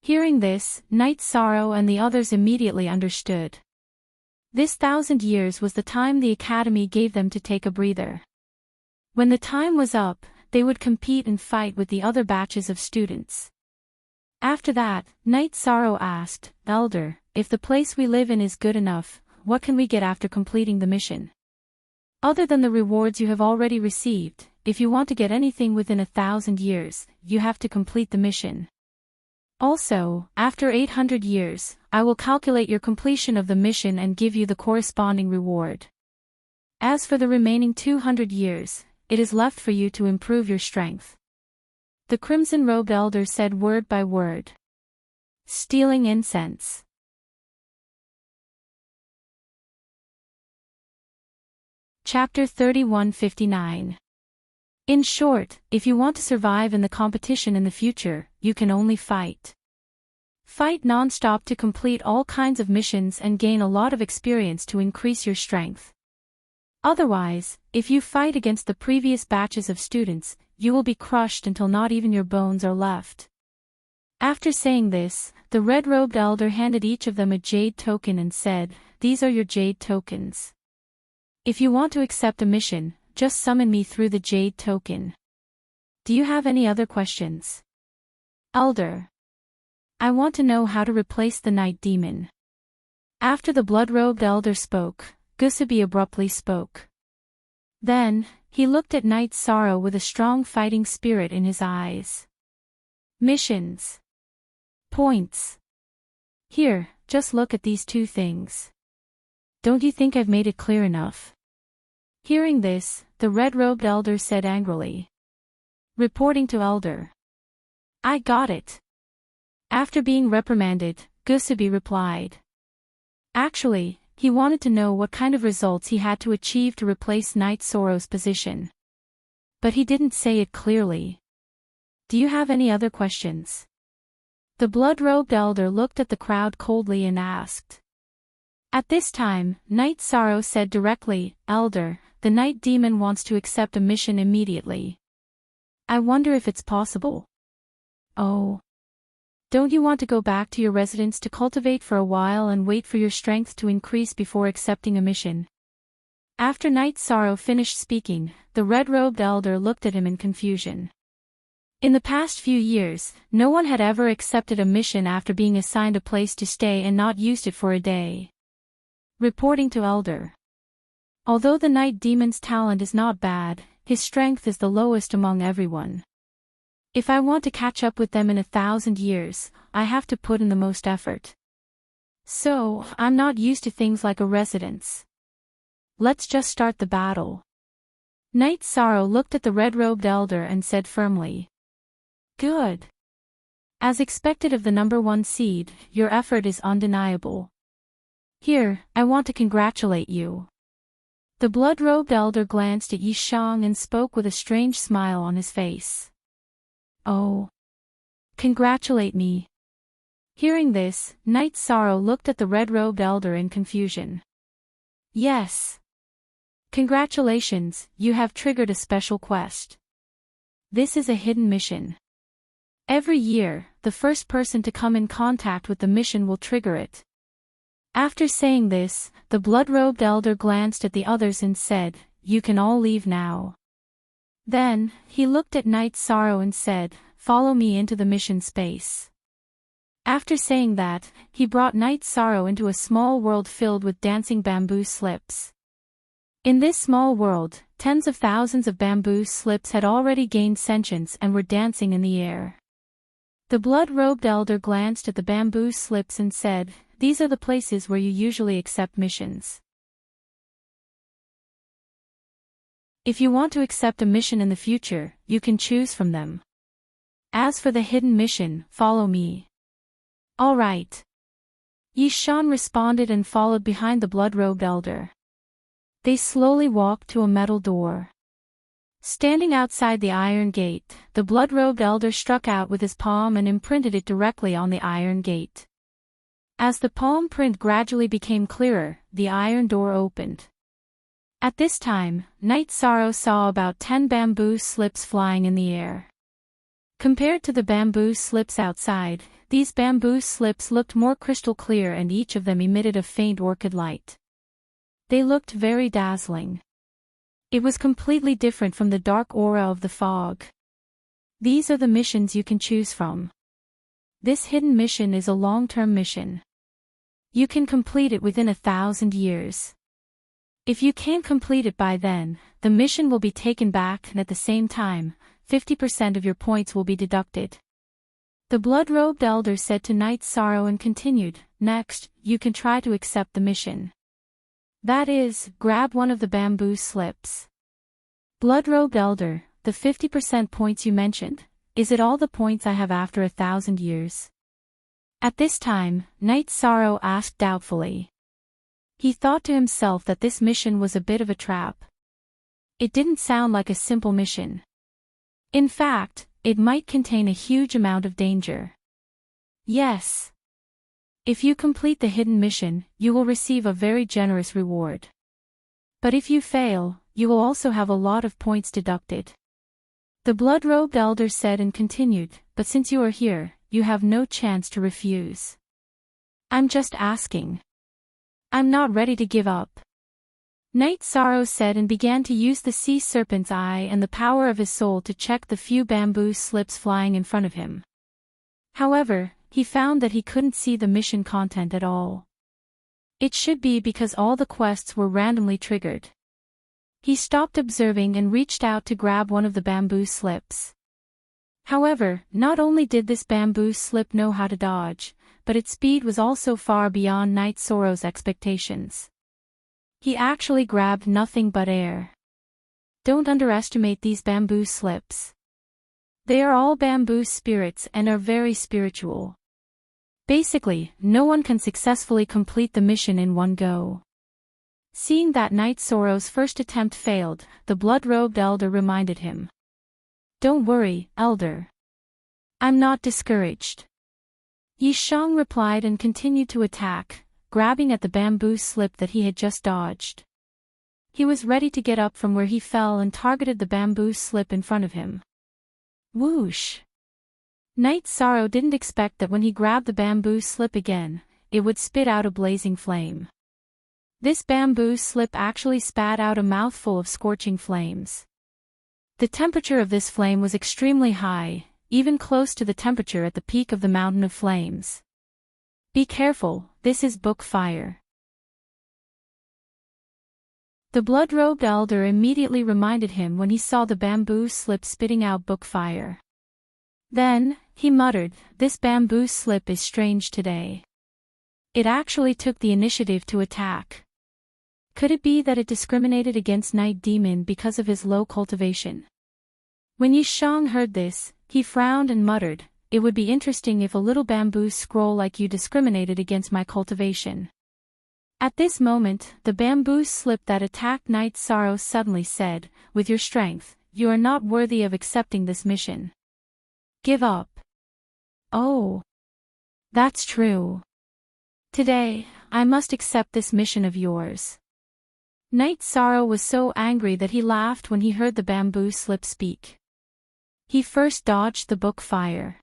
Hearing this, Knight Sorrow and the others immediately understood. This 1,000 years was the time the Academy gave them to take a breather. When the time was up, they would compete and fight with the other batches of students. After that, Knight Sorrow asked, "Elder, if the place we live in is good enough, what can we get after completing the mission? Other than the rewards you have already received, if you want to get anything within 1,000 years, you have to complete the mission. Also, after 800 years, I will calculate your completion of the mission and give you the corresponding reward. As for the remaining 200 years, it is left for you to improve your strength." The crimson-robed elder said word by word. Stealing incense. Chapter 3159. In short, if you want to survive in the competition in the future, you can only fight. Fight non-stop to complete all kinds of missions and gain a lot of experience to increase your strength. Otherwise, if you fight against the previous batches of students, you will be crushed until not even your bones are left. After saying this, the red-robed elder handed each of them a jade token and said, "These are your jade tokens. If you want to accept a mission, just summon me through the jade token. Do you have any other questions?" "Elder, I want to know how to replace the night demon." After the blood-robed elder spoke, Gusubi abruptly spoke. Then, he looked at Knight Sorrow with a strong fighting spirit in his eyes. "Missions. Points. Here, just look at these two things. Don't you think I've made it clear enough?" Hearing this, the red-robed elder said angrily. Reporting to Elder. "I got it." After being reprimanded, Gusubi replied. Actually, he wanted to know what kind of results he had to achieve to replace Knight Sorrow's position. But he didn't say it clearly. "Do you have any other questions?" The blood-robed elder looked at the crowd coldly and asked. At this time, Night Sorrow said directly, "Elder, the night demon wants to accept a mission immediately. I wonder if it's possible." "Oh. Don't you want to go back to your residence to cultivate for a while and wait for your strength to increase before accepting a mission?" After Night Sorrow finished speaking, the red-robed elder looked at him in confusion. In the past few years, no one had ever accepted a mission after being assigned a place to stay and not used it for a day. Reporting to Elder. Although the night demon's talent is not bad, his strength is the lowest among everyone. If I want to catch up with them in 1,000 years, I have to put in the most effort. So, I'm not used to things like a residence. Let's just start the battle. Night Sorrow looked at the red-robed elder and said firmly. Good. As expected of the number 1 seed, your effort is undeniable. Here, I want to congratulate you. The blood-robed elder glanced at Yi Shang and spoke with a strange smile on his face. Oh. Congratulate me. Hearing this, Night Sorrow looked at the red-robed elder in confusion. Yes. Congratulations, you have triggered a special quest. This is a hidden mission. Every year, the first person to come in contact with the mission will trigger it. After saying this, the blood-robed elder glanced at the others and said, "You can all leave now." Then, he looked at Night Sorrow and said, "Follow me into the mission space." After saying that, he brought Night Sorrow into a small world filled with dancing bamboo slips. In this small world, tens of thousands of bamboo slips had already gained sentience and were dancing in the air. The blood-robed elder glanced at the bamboo slips and said, "These are the places where you usually accept missions. If you want to accept a mission in the future, you can choose from them. As for the hidden mission, follow me." "All right." Yi Shan responded and followed behind the blood-robed elder. They slowly walked to a metal door. Standing outside the iron gate, the blood-robed elder struck out with his palm and imprinted it directly on the iron gate. As the palm print gradually became clearer, the iron door opened. At this time, Night Sorrow saw about 10 bamboo slips flying in the air. Compared to the bamboo slips outside, these bamboo slips looked more crystal clear and each of them emitted a faint orchid light. They looked very dazzling. It was completely different from the dark aura of the fog. These are the missions you can choose from. This hidden mission is a long-term mission. You can complete it within 1,000 years. If you can't complete it by then, the mission will be taken back and at the same time, 50% of your points will be deducted. The blood-robed elder said to Night Sorrow and continued, "Next, you can try to accept the mission. That is, grab one of the bamboo slips." Blood-robed elder, the 50% points you mentioned, is it all the points I have after 1,000 years? At this time, Night Sorrow asked doubtfully. He thought to himself that this mission was a bit of a trap. It didn't sound like a simple mission. In fact, it might contain a huge amount of danger. Yes. If you complete the hidden mission, you will receive a very generous reward. But if you fail, you will also have a lot of points deducted. The blood-robed elder said and continued, "But since you are here, you have no chance to refuse. I'm just asking. I'm not ready to give up." Night Sorrow said and began to use the sea serpent's eye and the power of his soul to check the few bamboo slips flying in front of him. However, he found that he couldn't see the mission content at all. It should be because all the quests were randomly triggered. He stopped observing and reached out to grab one of the bamboo slips. However, not only did this bamboo slip know how to dodge, but its speed was also far beyond Night Sorrow's expectations. He actually grabbed nothing but air. Don't underestimate these bamboo slips. They are all bamboo spirits and are very spiritual. Basically, no one can successfully complete the mission in one go. Seeing that Night Sorrow's first attempt failed, the blood-robed elder reminded him. "Don't worry, elder. I'm not discouraged. Yi Shang replied and continued to attack, grabbing at the bamboo slip that he had just dodged. He was ready to get up from where he fell and targeted the bamboo slip in front of him. Whoosh! Knight Sorrow didn't expect that when he grabbed the bamboo slip again, it would spit out a blazing flame. This bamboo slip actually spat out a mouthful of scorching flames. The temperature of this flame was extremely high, even close to the temperature at the peak of the mountain of flames. Be careful, this is book fire. The blood-robed elder immediately reminded him when he saw the bamboo slip spitting out book fire. Then, he muttered, this bamboo slip is strange today. It actually took the initiative to attack. Could it be that it discriminated against Night Demon because of his low cultivation? When Yi Shang heard this, he frowned and muttered, it would be interesting if a little bamboo scroll like you discriminated against my cultivation. At this moment, the bamboo slip that attacked Night Sorrow suddenly said, with your strength, you are not worthy of accepting this mission. Give up. Oh. That's true. Today, I must accept this mission of yours. Night Sorrow was so angry that he laughed when he heard the bamboo slip speak. He first dodged the book fire.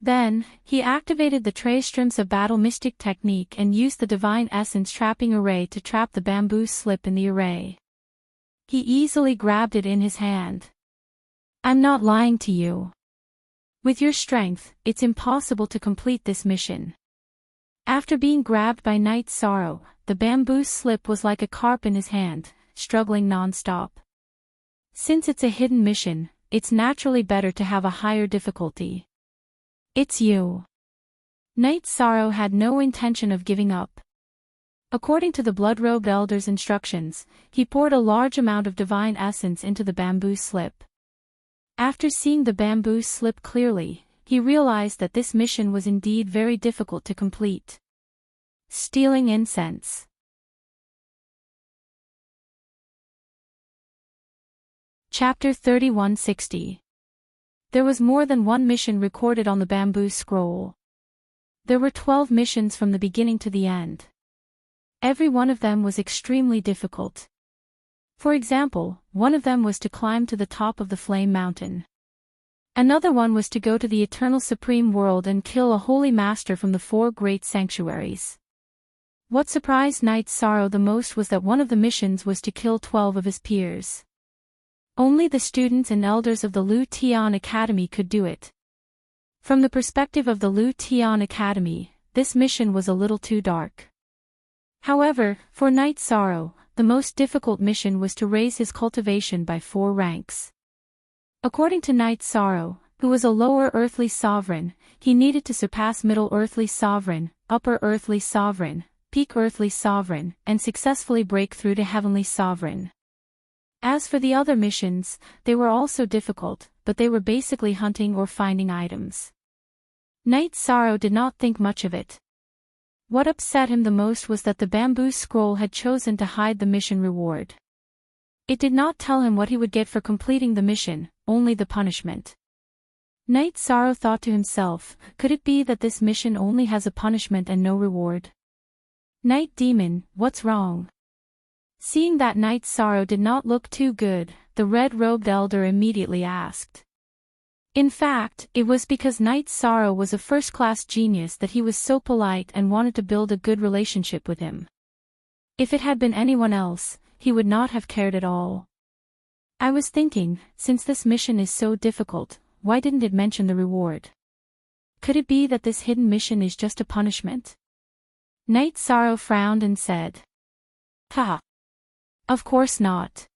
Then, he activated the Tristram's of Battle Mystic technique and used the Divine Essence trapping array to trap the bamboo slip in the array. He easily grabbed it in his hand. I'm not lying to you. With your strength, it's impossible to complete this mission. After being grabbed by Night Sorrow, the bamboo slip was like a carp in his hand, struggling non-stop. Since it's a hidden mission, it's naturally better to have a higher difficulty. It's you. Night Sorrow had no intention of giving up. According to the blood-robed elder's instructions, he poured a large amount of divine essence into the bamboo slip. After seeing the bamboo slip clearly, he realized that this mission was indeed very difficult to complete. Stealing incense. Chapter 3160. There was more than one mission recorded on the bamboo scroll. There were 12 missions from the beginning to the end. Every one of them was extremely difficult. For example, one of them was to climb to the top of the Flame Mountain. Another one was to go to the Eternal Supreme World and kill a holy master from the 4 great sanctuaries. What surprised Night Sorrow the most was that one of the missions was to kill 12 of his peers. Only the students and elders of the Lu Tian Academy could do it. From the perspective of the Lu Tian Academy, this mission was a little too dark. However, for Night Sorrow, the most difficult mission was to raise his cultivation by 4 ranks. According to Night Sorrow, who was a lower earthly sovereign, he needed to surpass middle earthly sovereign, upper earthly sovereign, peak earthly sovereign, and successfully break through to heavenly sovereign. As for the other missions, they were also difficult, but they were basically hunting or finding items. Night Sorrow did not think much of it. What upset him the most was that the bamboo scroll had chosen to hide the mission reward. It did not tell him what he would get for completing the mission, only the punishment. Night Sorrow thought to himself, could it be that this mission only has a punishment and no reward? Night Demon, what's wrong? Seeing that Night Sorrow did not look too good, the red-robed elder immediately asked. In fact, it was because Night Sorrow was a first-class genius that he was so polite and wanted to build a good relationship with him. If it had been anyone else, he would not have cared at all. I was thinking, since this mission is so difficult, why didn't it mention the reward? Could it be that this hidden mission is just a punishment? Night Sorrow frowned and said. Ha! Of course not.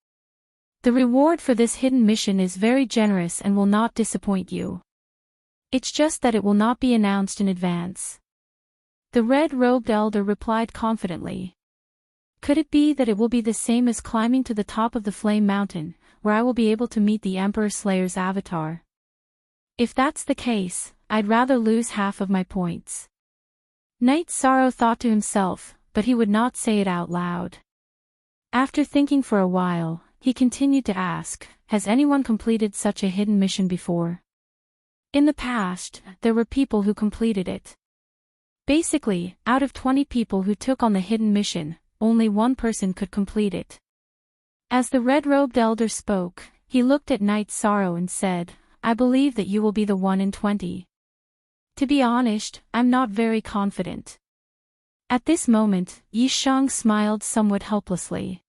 The reward for this hidden mission is very generous and will not disappoint you. It's just that it will not be announced in advance. The red-robed elder replied confidently. Could it be that it will be the same as climbing to the top of the Flame Mountain, where I will be able to meet the Emperor Slayer's avatar? If that's the case, I'd rather lose half of my points. Night Sorrow thought to himself, but he would not say it out loud. After thinking for a while, he continued to ask, has anyone completed such a hidden mission before? In the past, there were people who completed it. Basically, out of 20 people who took on the hidden mission, only one person could complete it. As the red-robed elder spoke, he looked at Knight Sorrow and said, "I believe that you will be the 1 in 20. To be honest, I'm not very confident." At this moment, Yishang smiled somewhat helplessly.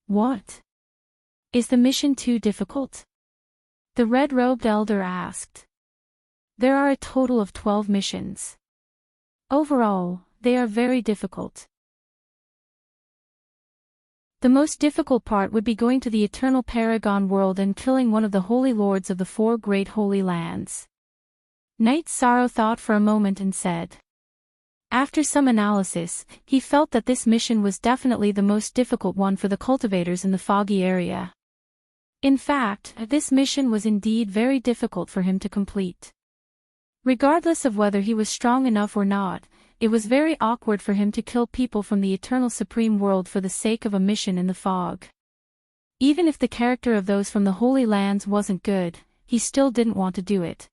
"What? Is the mission too difficult?" the red-robed elder asked. "There are a total of 12 missions. Overall, they are very difficult. The most difficult part would be going to the Eternal Paragon world and killing one of the Holy Lords of the 4 Great Holy Lands." Knight Sorrow thought for a moment and said. After some analysis, he felt that this mission was definitely the most difficult one for the cultivators in the foggy area. In fact, this mission was indeed very difficult for him to complete. Regardless of whether he was strong enough or not, it was very awkward for him to kill people from the Eternal Supreme World for the sake of a mission in the fog. Even if the character of those from the Holy Lands wasn't good, he still didn't want to do it.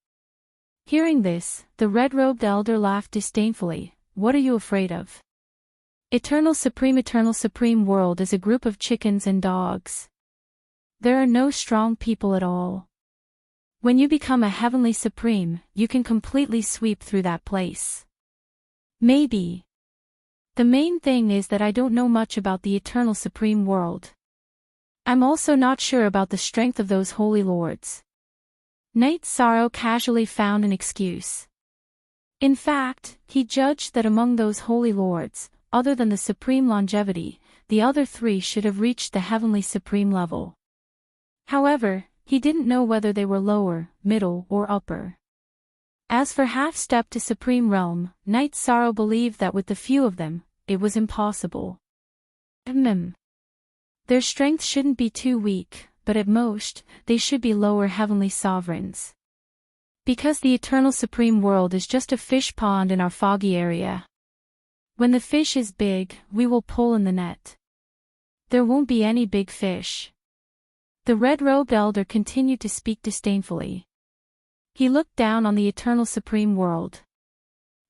Hearing this, the red-robed elder laughed disdainfully. "What are you afraid of? Eternal Supreme World is a group of chickens and dogs. There are no strong people at all. When you become a Heavenly Supreme, you can completely sweep through that place. Maybe. The main thing is that I don't know much about the Eternal Supreme World. I'm also not sure about the strength of those Holy Lords." Knight Sorrow casually found an excuse. In fact, he judged that among those Holy Lords, other than the Supreme Longevity, the other 3 should have reached the Heavenly Supreme level. However, he didn't know whether they were lower, middle, or upper. As for half-step to Supreme Realm, Knight Sorrow believed that with the few of them, it was impossible. Their strength shouldn't be too weak, but at most, they should be lower Heavenly Sovereigns. Because the Eternal Supreme World is just a fish pond in our foggy area. When the fish is big, we will pull in the net. There won't be any big fish. The red-robed elder continued to speak disdainfully. He looked down on the Eternal Supreme World.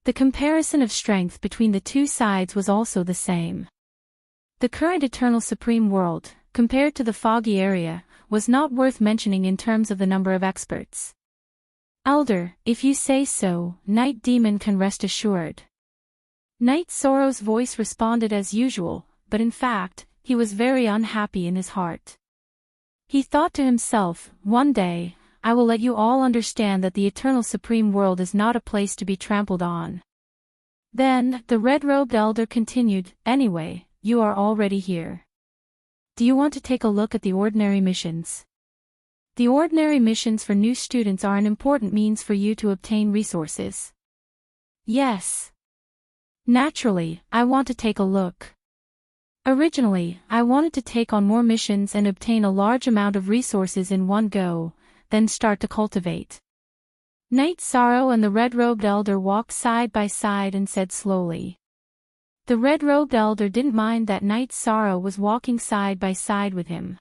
The comparison of strength between the 2 sides was also the same. The current Eternal Supreme World, compared to the foggy area, was not worth mentioning in terms of the number of experts. "Elder, if you say so, Night Demon can rest assured." Knight Sorrow's voice responded as usual, but in fact, he was very unhappy in his heart. He thought to himself, "One day, I will let you all understand that the Eternal Supreme World is not a place to be trampled on." Then, the red-robed elder continued, "Anyway, you are already here. Do you want to take a look at the ordinary missions? The ordinary missions for new students are an important means for you to obtain resources." "Yes. Naturally, I want to take a look. Originally, I wanted to take on more missions and obtain a large amount of resources in one go, then start to cultivate." Knight Sorrow and the red-robed elder walked side by side and said slowly. The red-robed elder didn't mind that Knight Sorrow was walking side by side with him.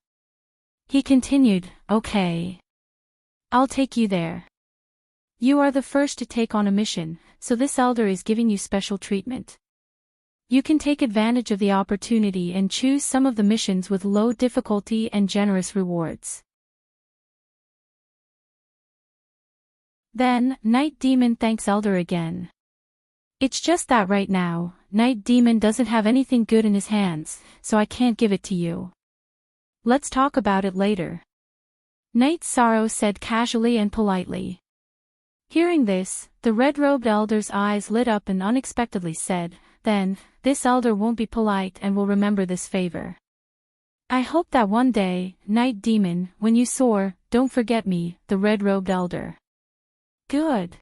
He continued, "Okay. I'll take you there. You are the first to take on a mission, so this elder is giving you special treatment. You can take advantage of the opportunity and choose some of the missions with low difficulty and generous rewards." Then, Night Demon thanks Elder again. "It's just that right now, Night Demon doesn't have anything good in his hands, so I can't give it to you. Let's talk about it later," Knight Sorrow said casually and politely. Hearing this, the red-robed elder's eyes lit up and unexpectedly said, "Then, this elder won't be polite and will remember this favor. I hope that one day, Night Demon, when you soar, don't forget me, the red-robed elder." "Good.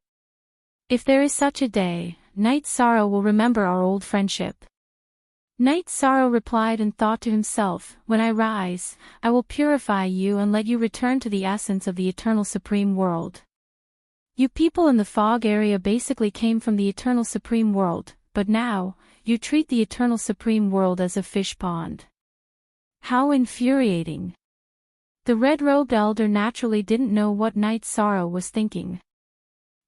If there is such a day, Night Sorrow will remember our old friendship." Night Sorrow replied and thought to himself, "When I rise, I will purify you and let you return to the essence of the Eternal Supreme World. You people in the fog area basically came from the Eternal Supreme World, but now, you treat the Eternal Supreme World as a fish pond. How infuriating." The red-robed elder naturally didn't know what Night Sorrow was thinking.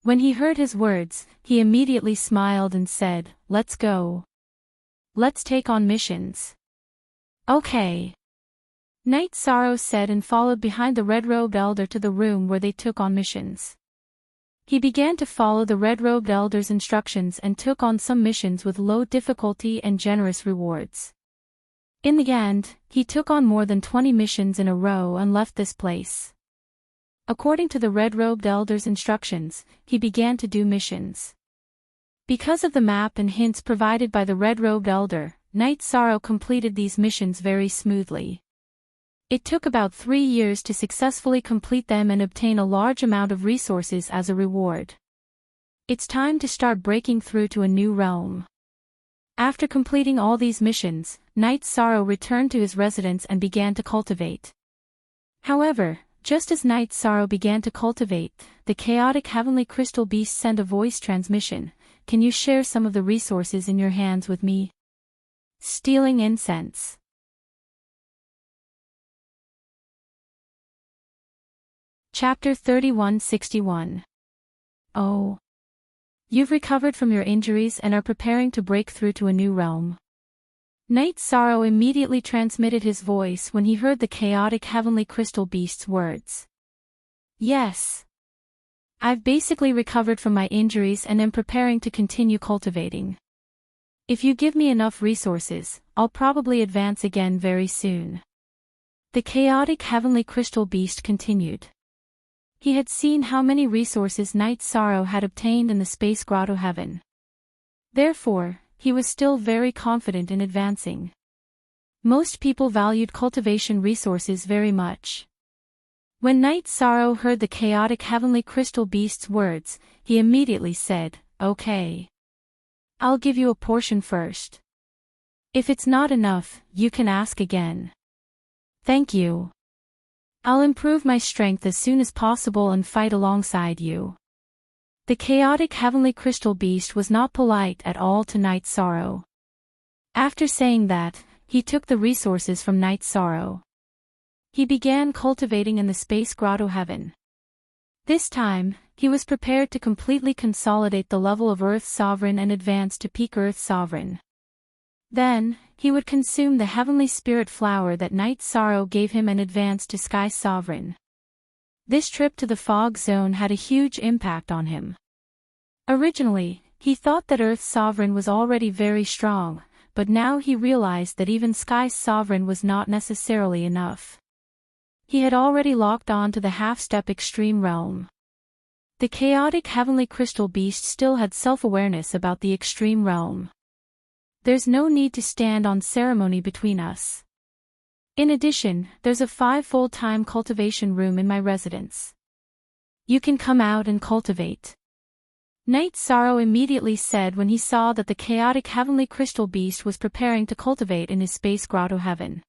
When he heard his words, he immediately smiled and said, "Let's go. Let's take on missions." "Okay," Knight Sorrow said and followed behind the red-robed elder to the room where they took on missions. He began to follow the red-robed elder's instructions and took on some missions with low difficulty and generous rewards. In the end, he took on more than 20 missions in a row and left this place. According to the red-robed elder's instructions, he began to do missions. Because of the map and hints provided by the red-robed elder, Knight Sorrow completed these missions very smoothly. It took about 3 years to successfully complete them and obtain a large amount of resources as a reward. It's time to start breaking through to a new realm. After completing all these missions, Knight Sorrow returned to his residence and began to cultivate. However, just as Knight Sorrow began to cultivate, the chaotic heavenly crystal beast sent a voice transmission. "Can you share some of the resources in your hands with me?" Stealing incense. Chapter 3161. Oh. You've recovered from your injuries and are preparing to break through to a new realm. Knight Sorrow immediately transmitted his voice when he heard the chaotic heavenly crystal beast's words. "Yes. I've basically recovered from my injuries and am preparing to continue cultivating. If you give me enough resources, I'll probably advance again very soon." The chaotic heavenly crystal beast continued. He had seen how many resources Knight Sorrow had obtained in the space grotto heaven. Therefore, he was still very confident in advancing. Most people valued cultivation resources very much. When Knight Sorrow heard the chaotic heavenly crystal beast's words, he immediately said, "Okay. I'll give you a portion first. If it's not enough, you can ask again." "Thank you. I'll improve my strength as soon as possible and fight alongside you." The chaotic heavenly crystal beast was not polite at all to Knight Sorrow. After saying that, he took the resources from Knight Sorrow. He began cultivating in the space grotto heaven. This time, he was prepared to completely consolidate the level of Earth Sovereign and advance to peak Earth Sovereign. Then, he would consume the heavenly spirit flower that Knight Sorrow gave him and advance to Sky Sovereign. This trip to the fog zone had a huge impact on him. Originally, he thought that Earth Sovereign was already very strong, but now he realized that even Sky Sovereign was not necessarily enough. He had already locked on to the half-step extreme realm. The chaotic heavenly crystal beast still had self-awareness about the extreme realm. "There's no need to stand on ceremony between us. In addition, there's a 5-fold time cultivation room in my residence. You can come out and cultivate." Knight Sorrow immediately said when he saw that the chaotic heavenly crystal beast was preparing to cultivate in his space grotto heaven.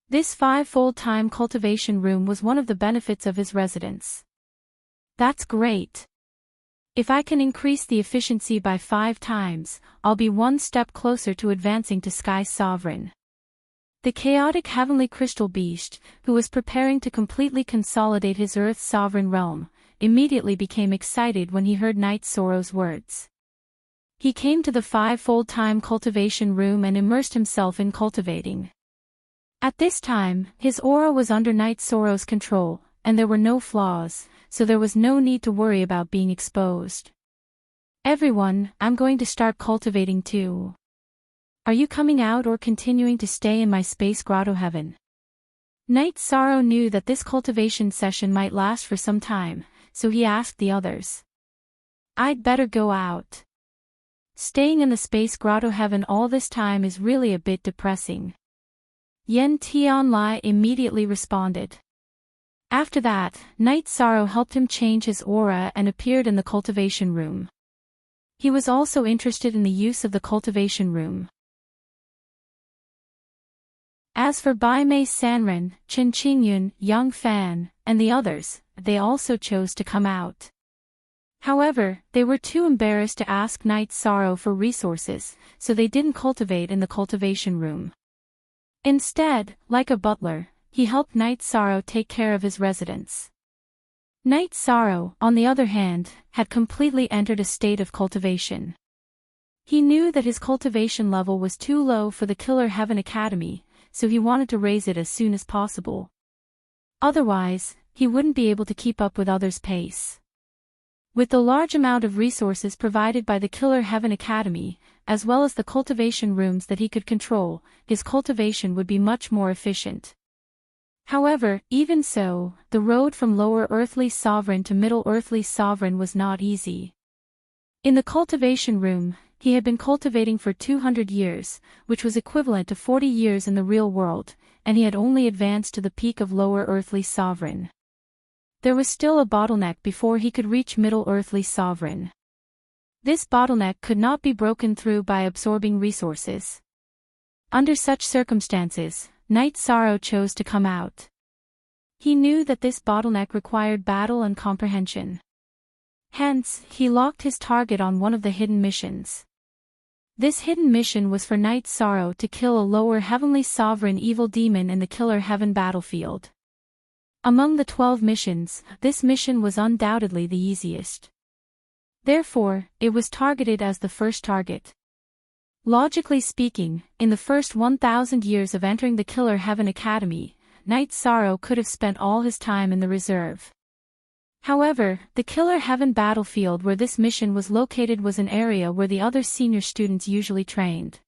This 5-fold time cultivation room was one of the benefits of his residence. "That's great. If I can increase the efficiency by 5 times, I'll be one step closer to advancing to Sky Sovereign." The chaotic heavenly crystal beast, who was preparing to completely consolidate his Earth Sovereign realm, immediately became excited when he heard Knight Sorrow's words. He came to the 5-fold time cultivation room and immersed himself in cultivating. At this time, his aura was under Knight Sorrow's control, and there were no flaws, so there was no need to worry about being exposed. "Everyone, I'm going to start cultivating too. Are you coming out or continuing to stay in my space grotto heaven?" Knight Sorrow knew that this cultivation session might last for some time, so he asked the others. "I'd better go out. Staying in the space grotto heaven all this time is really a bit depressing." Yen Tianlai immediately responded. After that, Knight Sorrow helped him change his aura and appeared in the cultivation room. He was also interested in the use of the cultivation room. As for Bai Mei Sanren, Chen Qingyun, Yang Fan, and the others, they also chose to come out. However, they were too embarrassed to ask Knight Sorrow for resources, so they didn't cultivate in the cultivation room. Instead, like a butler, he helped Knight Sorrow take care of his residence. Knight Sorrow, on the other hand, had completely entered a state of cultivation. He knew that his cultivation level was too low for the Killer Heaven Academy, so he wanted to raise it as soon as possible. Otherwise, he wouldn't be able to keep up with others' pace. With the large amount of resources provided by the Killer Heaven Academy, as well as the cultivation rooms that he could control, his cultivation would be much more efficient. However, even so, the road from Lower Earthly Sovereign to Middle Earthly Sovereign was not easy. In the cultivation room, he had been cultivating for 200 years, which was equivalent to 40 years in the real world, and he had only advanced to the peak of Lower Earthly Sovereign. There was still a bottleneck before he could reach Middle Earthly Sovereign. This bottleneck could not be broken through by absorbing resources. Under such circumstances, Knight Sorrow chose to come out. He knew that this bottleneck required battle and comprehension. Hence, he locked his target on one of the hidden missions. This hidden mission was for Knight Sorrow to kill a lower heavenly sovereign evil demon in the Killer Heaven battlefield. Among the 12 missions, this mission was undoubtedly the easiest. Therefore, it was targeted as the first target. Logically speaking, in the first 1,000 years of entering the Killer Heaven Academy, Knight Sorrow could have spent all his time in the reserve. However, the Killer Heaven battlefield where this mission was located was an area where the other senior students usually trained.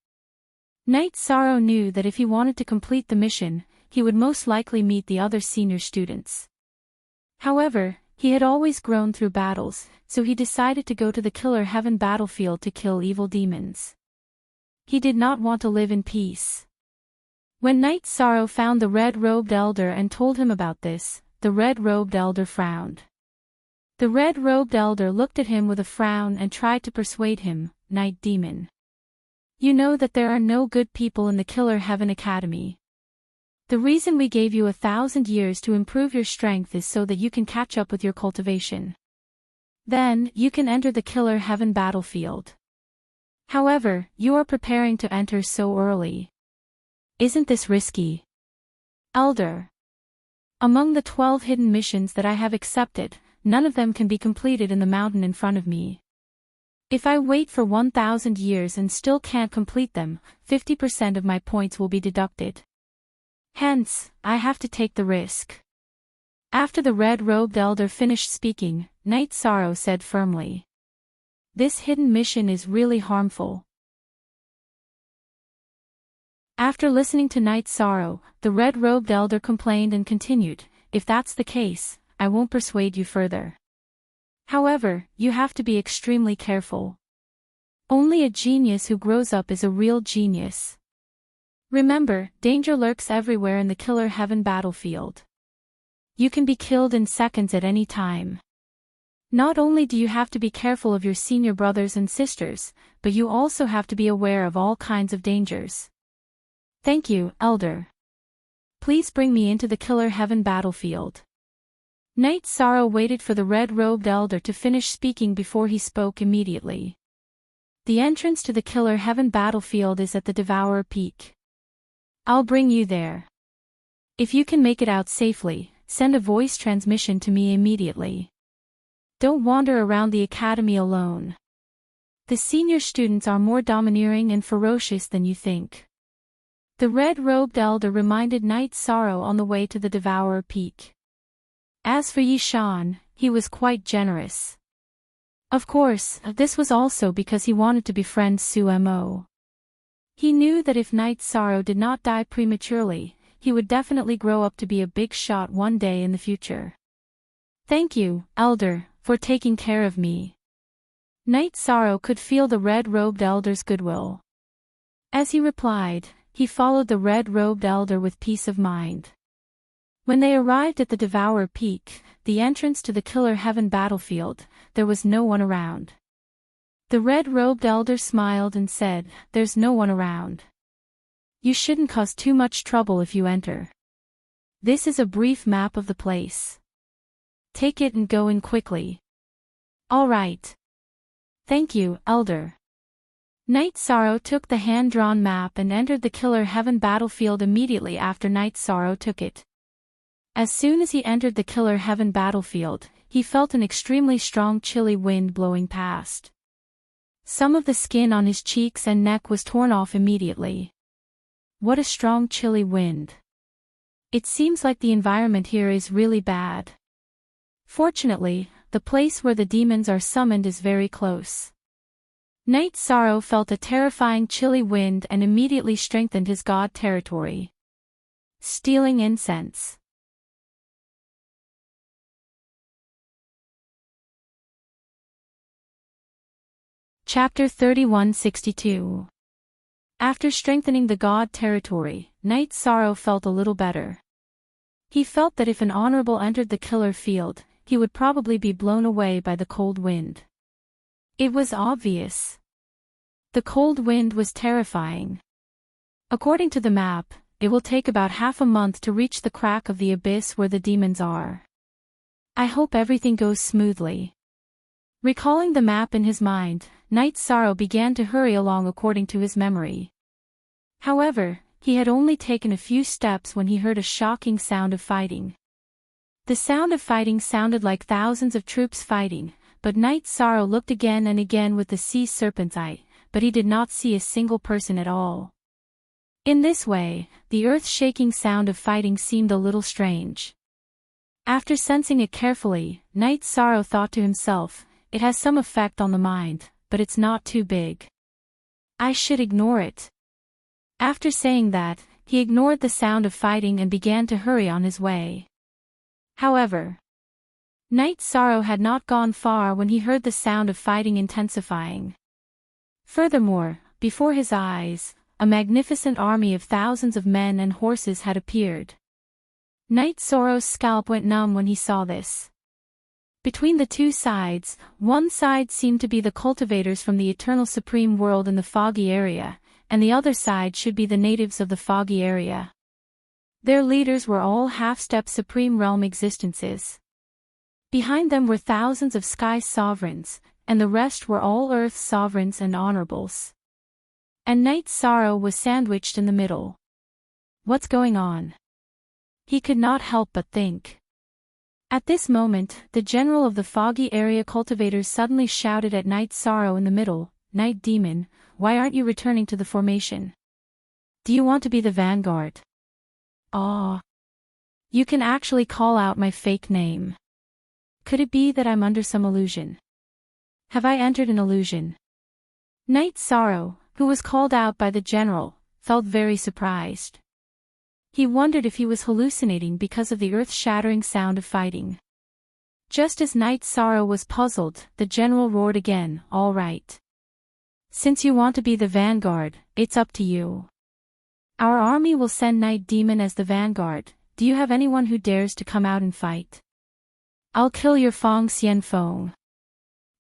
Knight Sorrow knew that if he wanted to complete the mission, he would most likely meet the other senior students. However, he had always grown through battles, so he decided to go to the Killer Heaven battlefield to kill evil demons. He did not want to live in peace. When Knight Sorrow found the red-robed elder and told him about this, the red-robed elder frowned. The red-robed elder looked at him with a frown and tried to persuade him, "Night Demon. You know that there are no good people in the Killer Heaven Academy. The reason we gave you 1,000 years to improve your strength is so that you can catch up with your cultivation. Then, you can enter the Killer Heaven battlefield. However, you are preparing to enter so early. Isn't this risky? Elder. Among the 12 hidden missions that I have accepted, none of them can be completed in the mountain in front of me. If I wait for 1,000 years and still can't complete them, 50% of my points will be deducted. Hence, I have to take the risk." After the red-robed elder finished speaking, Knight Sorrow said firmly, "This hidden mission is really harmful." After listening to Knight Sorrow, the red-robed elder complained and continued, "If that's the case, I won't persuade you further. However, you have to be extremely careful. Only a genius who grows up is a real genius. Remember, danger lurks everywhere in the Killer Heaven battlefield. You can be killed in seconds at any time. Not only do you have to be careful of your senior brothers and sisters, but you also have to be aware of all kinds of dangers. Thank you, Elder. Please bring me into the Killer Heaven battlefield." Knight Sorrow waited for the red-robed elder to finish speaking before he spoke immediately. "The entrance to the Killer Heaven battlefield is at the Devourer Peak. I'll bring you there. If you can make it out safely, send a voice transmission to me immediately. Don't wander around the academy alone. The senior students are more domineering and ferocious than you think." The red-robed elder reminded Knight Sorrow on the way to the Devourer Peak. As for Yi Shan, he was quite generous. Of course, this was also because he wanted to befriend Su Mo. He knew that if Knight Sorrow did not die prematurely, he would definitely grow up to be a big shot one day in the future. "Thank you, Elder, for taking care of me." Knight Sorrow could feel the red-robed elder's goodwill. As he replied, he followed the red-robed elder with peace of mind. When they arrived at the Devourer Peak, the entrance to the Killer Heaven battlefield, there was no one around. The red-robed elder smiled and said, "There's no one around. You shouldn't cause too much trouble if you enter. This is a brief map of the place. Take it and go in quickly." "All right. Thank you, Elder." Knight Sorrow took the hand-drawn map and entered the Killer Heaven battlefield immediately after Knight Sorrow took it. As soon as he entered the Killer Heaven battlefield, he felt an extremely strong chilly wind blowing past. Some of the skin on his cheeks and neck was torn off immediately. What a strong chilly wind. It seems like the environment here is really bad. Fortunately, the place where the demons are summoned is very close. Knight Sorrow felt a terrifying chilly wind and immediately strengthened his god territory. Stealing incense. Chapter 3162. After strengthening the god territory, Knight Sorrow felt a little better. He felt that if an honorable entered the killer field, he would probably be blown away by the cold wind. It was obvious. The cold wind was terrifying. According to the map, it will take about half a month to reach the crack of the abyss where the demons are. I hope everything goes smoothly. Recalling the map in his mind, Knight Sorrow began to hurry along according to his memory. However, he had only taken a few steps when he heard a shocking sound of fighting. The sound of fighting sounded like thousands of troops fighting, but Knight Sorrow looked again and again with the sea serpent's eye, but he did not see a single person at all. In this way, the earth-shaking sound of fighting seemed a little strange. After sensing it carefully, Knight Sorrow thought to himself, it has some effect on the mind, but it's not too big. I should ignore it. After saying that, he ignored the sound of fighting and began to hurry on his way. However, Knight Sorrow had not gone far when he heard the sound of fighting intensifying. Furthermore, before his eyes, a magnificent army of thousands of men and horses had appeared. Knight Sorrow's scalp went numb when he saw this. Between the two sides, one side seemed to be the cultivators from the eternal supreme world in the foggy area, and the other side should be the natives of the foggy area. Their leaders were all half-step supreme realm existences. Behind them were thousands of sky sovereigns, and the rest were all earth sovereigns and honorables. And Knight Sorrow was sandwiched in the middle. What's going on? He could not help but think. At this moment, the general of the foggy area cultivators suddenly shouted at Knight Sorrow in the middle, "Night Demon, why aren't you returning to the formation? Do you want to be the vanguard? Ah. You can actually call out my fake name. Could it be that I'm under some illusion? Have I entered an illusion?" Knight Sorrow, who was called out by the general, felt very surprised. He wondered if he was hallucinating because of the earth-shattering sound of fighting. Just as Knight Sorrow was puzzled, the general roared again, "All right. Since you want to be the vanguard, it's up to you. Our army will send Night Demon as the vanguard. Do you have anyone who dares to come out and fight? I'll kill your Fong Xian Fong."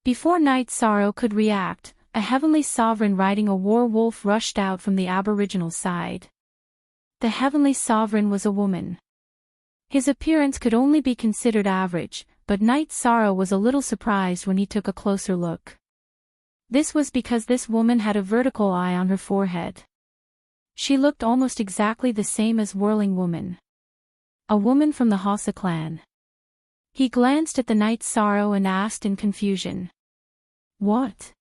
Before Knight Sorrow could react, a heavenly sovereign riding a war wolf rushed out from the aboriginal side. The heavenly sovereign was a woman. His appearance could only be considered average, but Knight Sorrow was a little surprised when he took a closer look. This was because this woman had a vertical eye on her forehead. She looked almost exactly the same as Whirling Woman. A woman from the Hausa clan. He glanced at the Knight Sorrow and asked in confusion. "What?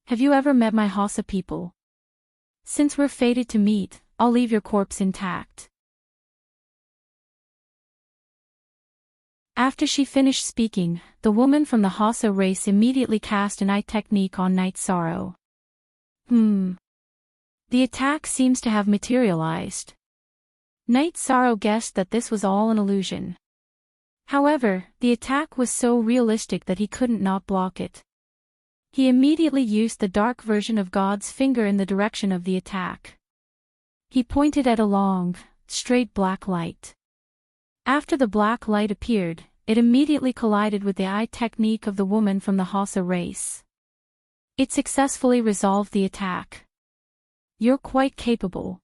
Have you ever met my Hausa people? Since we're fated to meet, I'll leave your corpse intact." After she finished speaking, the woman from the Hausa race immediately cast an eye technique on Knight Sorrow. The attack seems to have materialized. Knight Sorrow guessed that this was all an illusion. However, the attack was so realistic that he couldn't not block it. He immediately used the dark version of God's finger in the direction of the attack. He pointed at a long, straight black light. After the black light appeared, it immediately collided with the eye technique of the woman from the Hausa race. It successfully resolved the attack. "You're quite capable.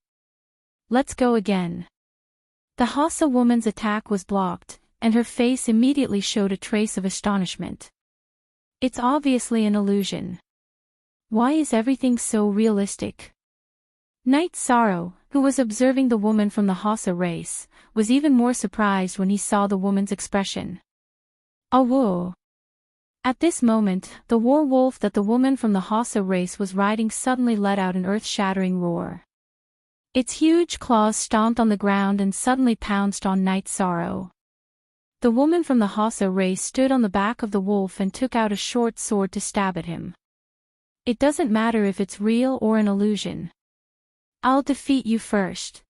Let's go again." The Hausa woman's attack was blocked, and her face immediately showed a trace of astonishment. It's obviously an illusion. Why is everything so realistic? Knight Sorrow, who was observing the woman from the Hausa race, was even more surprised when he saw the woman's expression. Awoo! At this moment, the werewolf that the woman from the Hausa race was riding suddenly let out an earth-shattering roar. Its huge claws stomped on the ground and suddenly pounced on Night Sorrow. The woman from the Hausa race stood on the back of the wolf and took out a short sword to stab at him. It doesn't matter if it's real or an illusion. I'll defeat you first.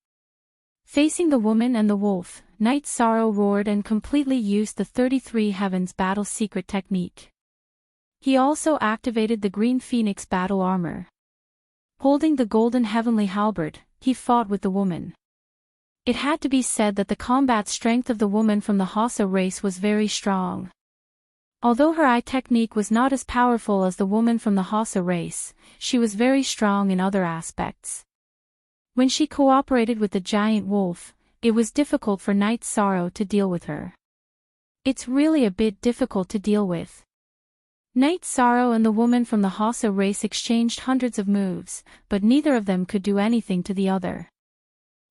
Facing the woman and the wolf, Night Sorrow roared and completely used the 33 Heavens battle secret technique. He also activated the Green Phoenix battle armor. Holding the golden heavenly halberd, he fought with the woman. It had to be said that the combat strength of the woman from the Hausa race was very strong. Although her eye technique was not as powerful as the woman from the Hausa race, she was very strong in other aspects. When she cooperated with the giant wolf, it was difficult for Night Sorrow to deal with her. It's really a bit difficult to deal with. Night Sorrow and the woman from the Hausa race exchanged hundreds of moves, but neither of them could do anything to the other.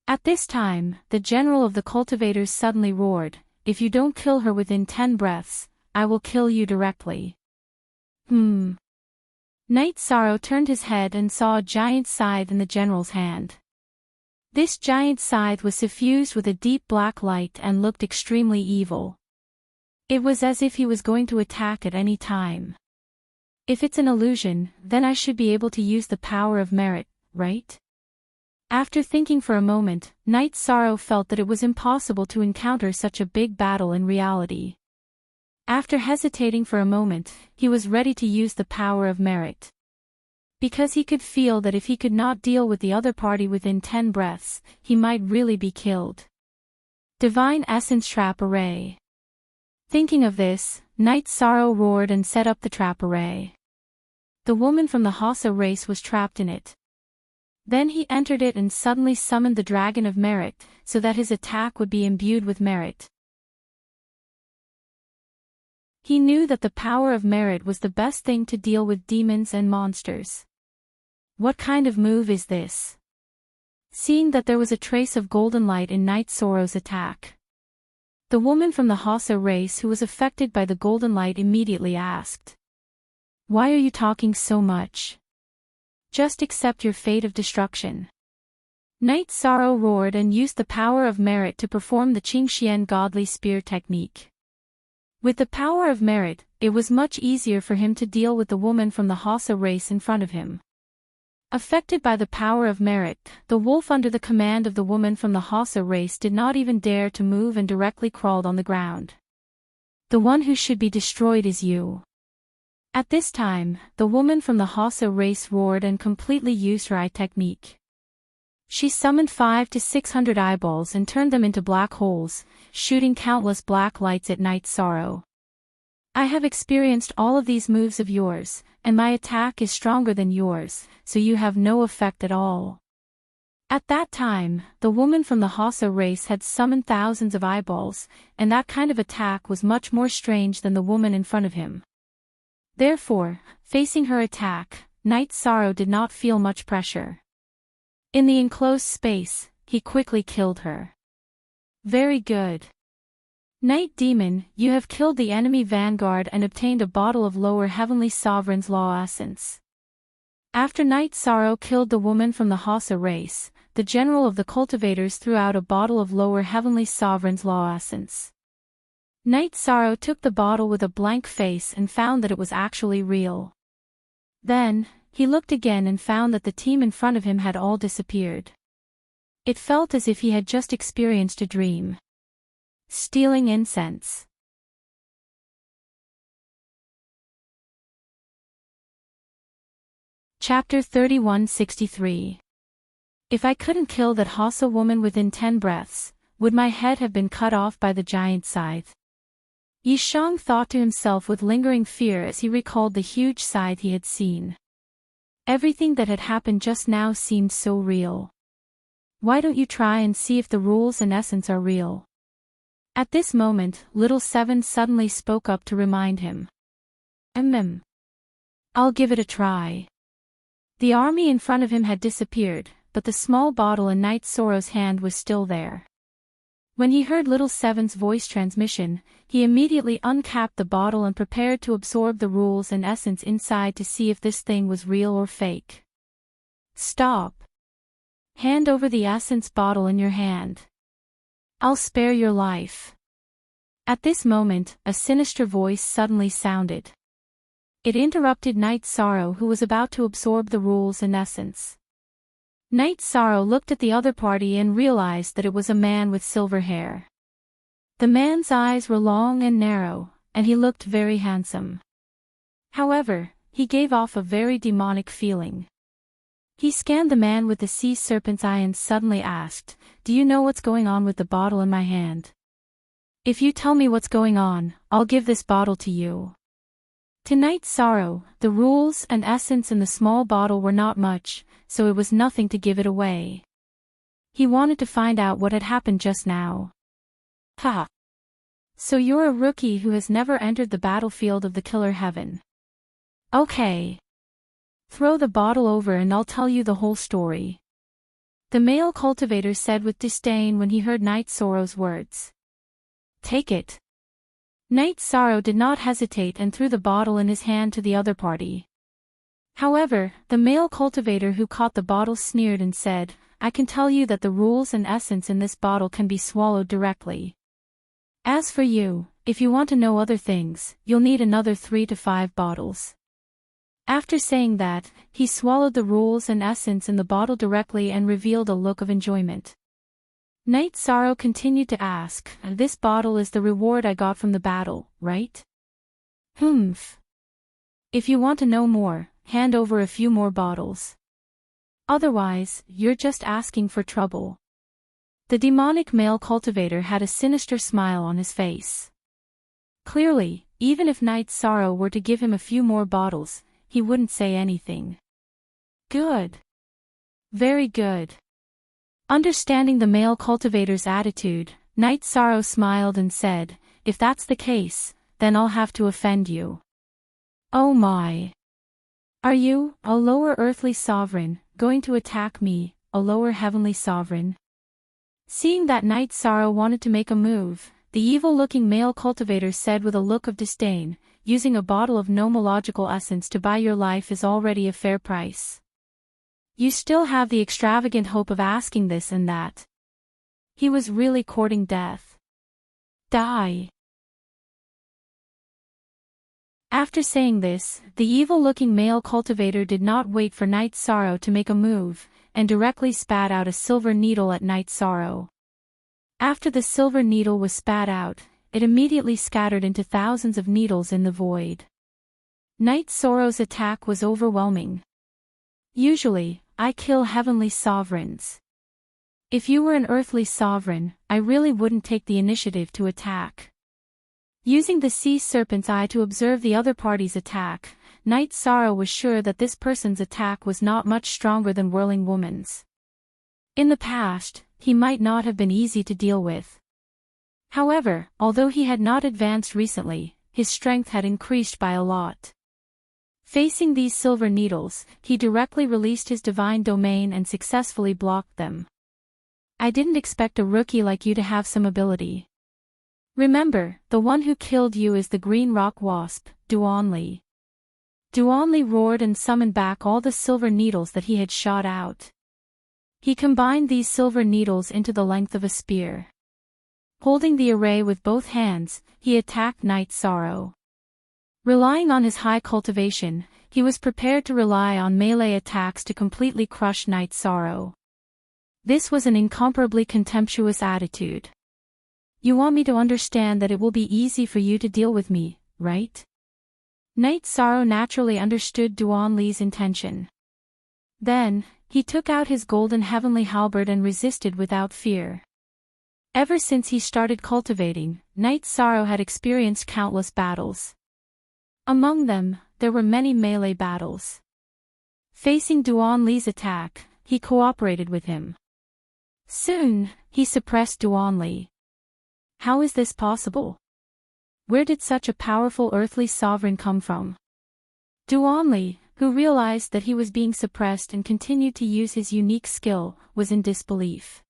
At this time, the general of the cultivators suddenly roared, "If you don't kill her within 10 breaths, I will kill you directly." Night Sorrow turned his head and saw a giant scythe in the general's hand. This giant scythe was suffused with a deep black light and looked extremely evil. It was as if he was going to attack at any time. If it's an illusion, then I should be able to use the power of merit, right? After thinking for a moment, Night Sorrow felt that it was impossible to encounter such a big battle in reality. After hesitating for a moment, he was ready to use the power of merit. Because he could feel that if he could not deal with the other party within 10 breaths, he might really be killed. Divine Essence Trap Array. Thinking of this, Night Sorrow roared and set up the trap array. The woman from the Hausa race was trapped in it. Then he entered it and suddenly summoned the Dragon of Merit, so that his attack would be imbued with merit. He knew that the power of merit was the best thing to deal with demons and monsters. What kind of move is this? Seeing that there was a trace of golden light in Night Sorrow's attack, the woman from the Hausa race who was affected by the golden light immediately asked, "Why are you talking so much? Just accept your fate of destruction." Night Sorrow roared and used the power of merit to perform the Qingxian godly spear technique. With the power of merit, it was much easier for him to deal with the woman from the Hausa race in front of him. Affected by the power of merit, the wolf under the command of the woman from the Hausa race did not even dare to move and directly crawled on the ground. "The one who should be destroyed is you." At this time, the woman from the Hausa race roared and completely used her eye technique. She summoned 500 to 600 eyeballs and turned them into black holes, shooting countless black lights at Night Sorrow. "I have experienced all of these moves of yours, and my attack is stronger than yours, so you have no effect at all." At that time, the woman from the Hausa race had summoned thousands of eyeballs, and that kind of attack was much more strange than the woman in front of him. Therefore, facing her attack, Night Sorrow did not feel much pressure. In the enclosed space, he quickly killed her. "Very good. Night Demon, you have killed the enemy vanguard and obtained a bottle of Lower Heavenly Sovereign's Law Essence." After Night Sorrow killed the woman from the Hausa race, the general of the cultivators threw out a bottle of Lower Heavenly Sovereign's Law Essence. Night Sorrow took the bottle with a blank face and found that it was actually real. Then, he looked again and found that the team in front of him had all disappeared. It felt as if he had just experienced a dream. Stealing incense. Chapter 3163. If I couldn't kill that Hausa woman within 10 breaths, would my head have been cut off by the giant scythe? Yishang thought to himself with lingering fear as he recalled the huge scythe he had seen. Everything that had happened just now seemed so real. Why don't you try and see if the rules and essence are real? At this moment, Little Seven suddenly spoke up to remind him. I'll give it a try." The army in front of him had disappeared, but the small bottle in Night Sorrow's hand was still there. When he heard Little Seven's voice transmission, he immediately uncapped the bottle and prepared to absorb the rules and essence inside to see if this thing was real or fake. Stop. Hand over the essence bottle in your hand. I'll spare your life. At this moment, a sinister voice suddenly sounded. It interrupted Night Sorrow, who was about to absorb the rules and essence. Night Sorrow looked at the other party and realized that it was a man with silver hair. The man's eyes were long and narrow, and he looked very handsome. However, he gave off a very demonic feeling. He scanned the man with the sea serpent's eye and suddenly asked, "Do you know what's going on with the bottle in my hand? If you tell me what's going on, I'll give this bottle to you." To Night Sorrow, the rules and essence in the small bottle were not much, so it was nothing to give it away. He wanted to find out what had happened just now. Ha! So you're a rookie who has never entered the battlefield of the killer heaven. Okay. Throw the bottle over and I'll tell you the whole story. The male cultivator said with disdain when he heard Night Sorrow's words. Take it. Night Sorrow did not hesitate and threw the bottle in his hand to the other party. However, the male cultivator who caught the bottle sneered and said, "I can tell you that the rules and essence in this bottle can be swallowed directly. As for you, if you want to know other things, you'll need another 3 to 5 bottles." After saying that, he swallowed the rules and essence in the bottle directly and revealed a look of enjoyment. Night Sorrow continued to ask, "This bottle is the reward I got from the battle, right?" "Humph. If you want to know more, hand over a few more bottles. Otherwise, you're just asking for trouble." The demonic male cultivator had a sinister smile on his face. Clearly, even if Night Sorrow were to give him a few more bottles, he wouldn't say anything. Good. Very good. Understanding the male cultivator's attitude, Night Sorrow smiled and said, "If that's the case, then I'll have to offend you." "Oh my. Are you, a lower earthly sovereign, going to attack me, a lower heavenly sovereign?" Seeing that Night Sorrow wanted to make a move, the evil-looking male cultivator said with a look of disdain, "Using a bottle of nomological essence to buy your life is already a fair price. You still have the extravagant hope of asking this and that." He was really courting death. Die. After saying this, the evil-looking male cultivator did not wait for Night Sorrow to make a move, and directly spat out a silver needle at Night Sorrow. After the silver needle was spat out, it immediately scattered into thousands of needles in the void. Night Sorrow's attack was overwhelming. Usually, I kill heavenly sovereigns. If you were an earthly sovereign, I really wouldn't take the initiative to attack. Using the sea serpent's eye to observe the other party's attack, Night Sorrow was sure that this person's attack was not much stronger than Whirling Woman's. In the past, he might not have been easy to deal with. However, although he had not advanced recently, his strength had increased by a lot. Facing these silver needles, he directly released his divine domain and successfully blocked them. "I didn't expect a rookie like you to have some ability. Remember, the one who killed you is the green rock wasp, Duanli." Duanli roared and summoned back all the silver needles that he had shot out. He combined these silver needles into the length of a spear. Holding the array with both hands, he attacked Night Sorrow. Relying on his high cultivation, he was prepared to rely on melee attacks to completely crush Night Sorrow. This was an incomparably contemptuous attitude. "You want me to understand that it will be easy for you to deal with me, right?" Night Sorrow naturally understood Duanli's intention. Then, he took out his golden heavenly halberd and resisted without fear. Ever since he started cultivating, Night Sorrow had experienced countless battles. Among them, there were many melee battles. Facing Duanli's attack, he cooperated with him. Soon, he suppressed Duanli. How is this possible? Where did such a powerful earthly sovereign come from? Duanli, who realized that he was being suppressed and continued to use his unique skill, was in disbelief.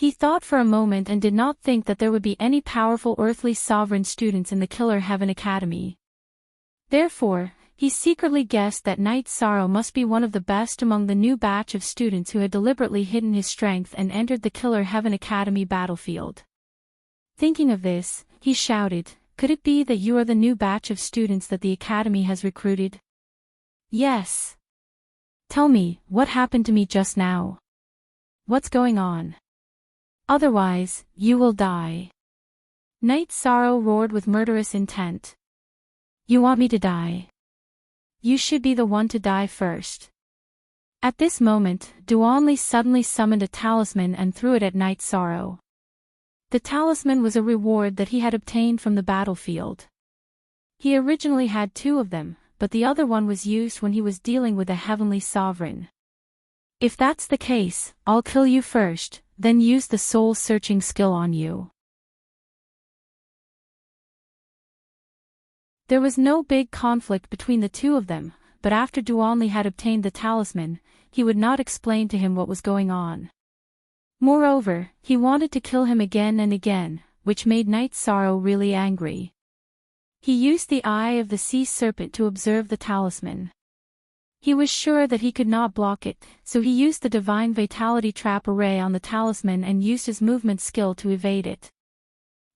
He thought for a moment and did not think that there would be any powerful earthly sovereign students in the Killer Heaven Academy. Therefore, he secretly guessed that Knight Sorrow must be one of the best among the new batch of students who had deliberately hidden his strength and entered the Killer Heaven Academy battlefield. Thinking of this, he shouted, "Could it be that you are the new batch of students that the Academy has recruited?" "Yes." "Tell me, what happened to me just now? What's going on? Otherwise, you will die." Knight Sorrow roared with murderous intent. "You want me to die? You should be the one to die first." At this moment, Duanli suddenly summoned a talisman and threw it at Knight Sorrow. The talisman was a reward that he had obtained from the battlefield. He originally had 2 of them, but the other one was used when he was dealing with a heavenly sovereign. "If that's the case, I'll kill you first, then use the soul-searching skill on you." There was no big conflict between the 2 of them, but after Duanli had obtained the talisman, he would not explain to him what was going on. Moreover, he wanted to kill him again and again, which made Knight Sorrow really angry. He used the eye of the sea serpent to observe the talisman. He was sure that he could not block it, so he used the divine vitality trap array on the talisman and used his movement skill to evade it.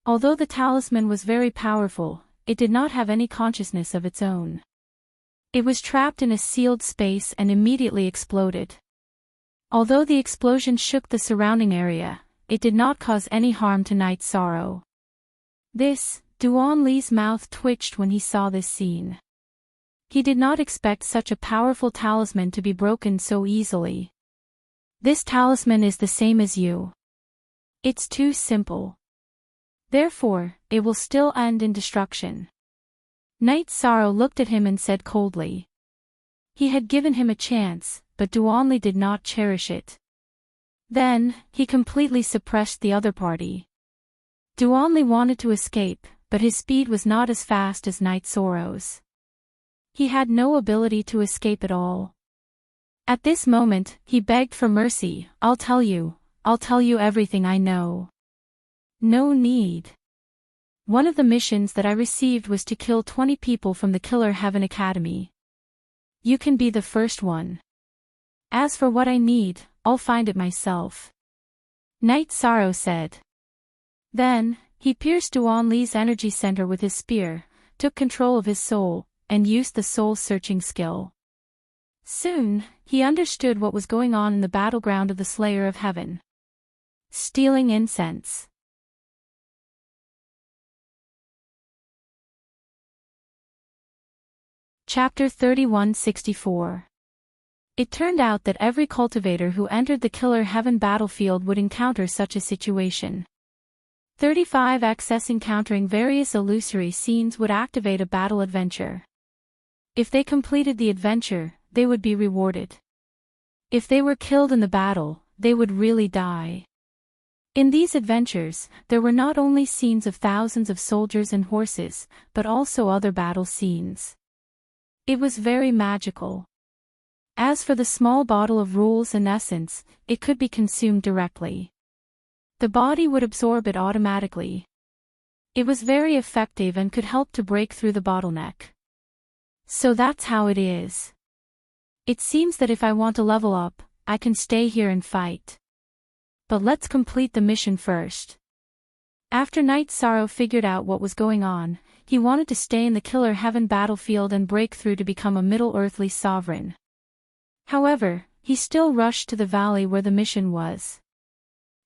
Although the talisman was very powerful, it did not have any consciousness of its own. It was trapped in a sealed space and immediately exploded. Although the explosion shook the surrounding area, it did not cause any harm to Knight Sorrow. Duanli's mouth twitched when he saw this scene. He did not expect such a powerful talisman to be broken so easily. "This talisman is the same as you. It's too simple. Therefore, it will still end in destruction." Knight Sorrow looked at him and said coldly. He had given him a chance, but Duanli did not cherish it. Then, he completely suppressed the other party. Duanli wanted to escape, but his speed was not as fast as Knight Sorrow's. He had no ability to escape at all. At this moment, he begged for mercy. I'll tell you everything I know." "No need. One of the missions that I received was to kill 20 people from the Killer Heaven Academy. You can be the first one. As for what I need, I'll find it myself," Knight Sorrow said. Then, he pierced Duanli's energy center with his spear, took control of his soul, and used the soul-searching skill. Soon, he understood what was going on in the battleground of the Slayer of Heaven. Stealing incense. Chapter 3164. It turned out that every cultivator who entered the Killer Heaven battlefield would encounter such a situation. 35x encountering various illusory scenes would activate a battle adventure. If they completed the adventure, they would be rewarded. If they were killed in the battle, they would really die. In these adventures, there were not only scenes of thousands of soldiers and horses, but also other battle scenes. It was very magical. As for the small bottle of rules and essence, it could be consumed directly. The body would absorb it automatically. It was very effective and could help to break through the bottleneck. So that's how it is. It seems that if I want to level up, I can stay here and fight. But let's complete the mission first. After Knight Sorrow figured out what was going on, he wanted to stay in the Killer Heaven battlefield and break through to become a Middle Earthly Sovereign. However, he still rushed to the valley where the mission was.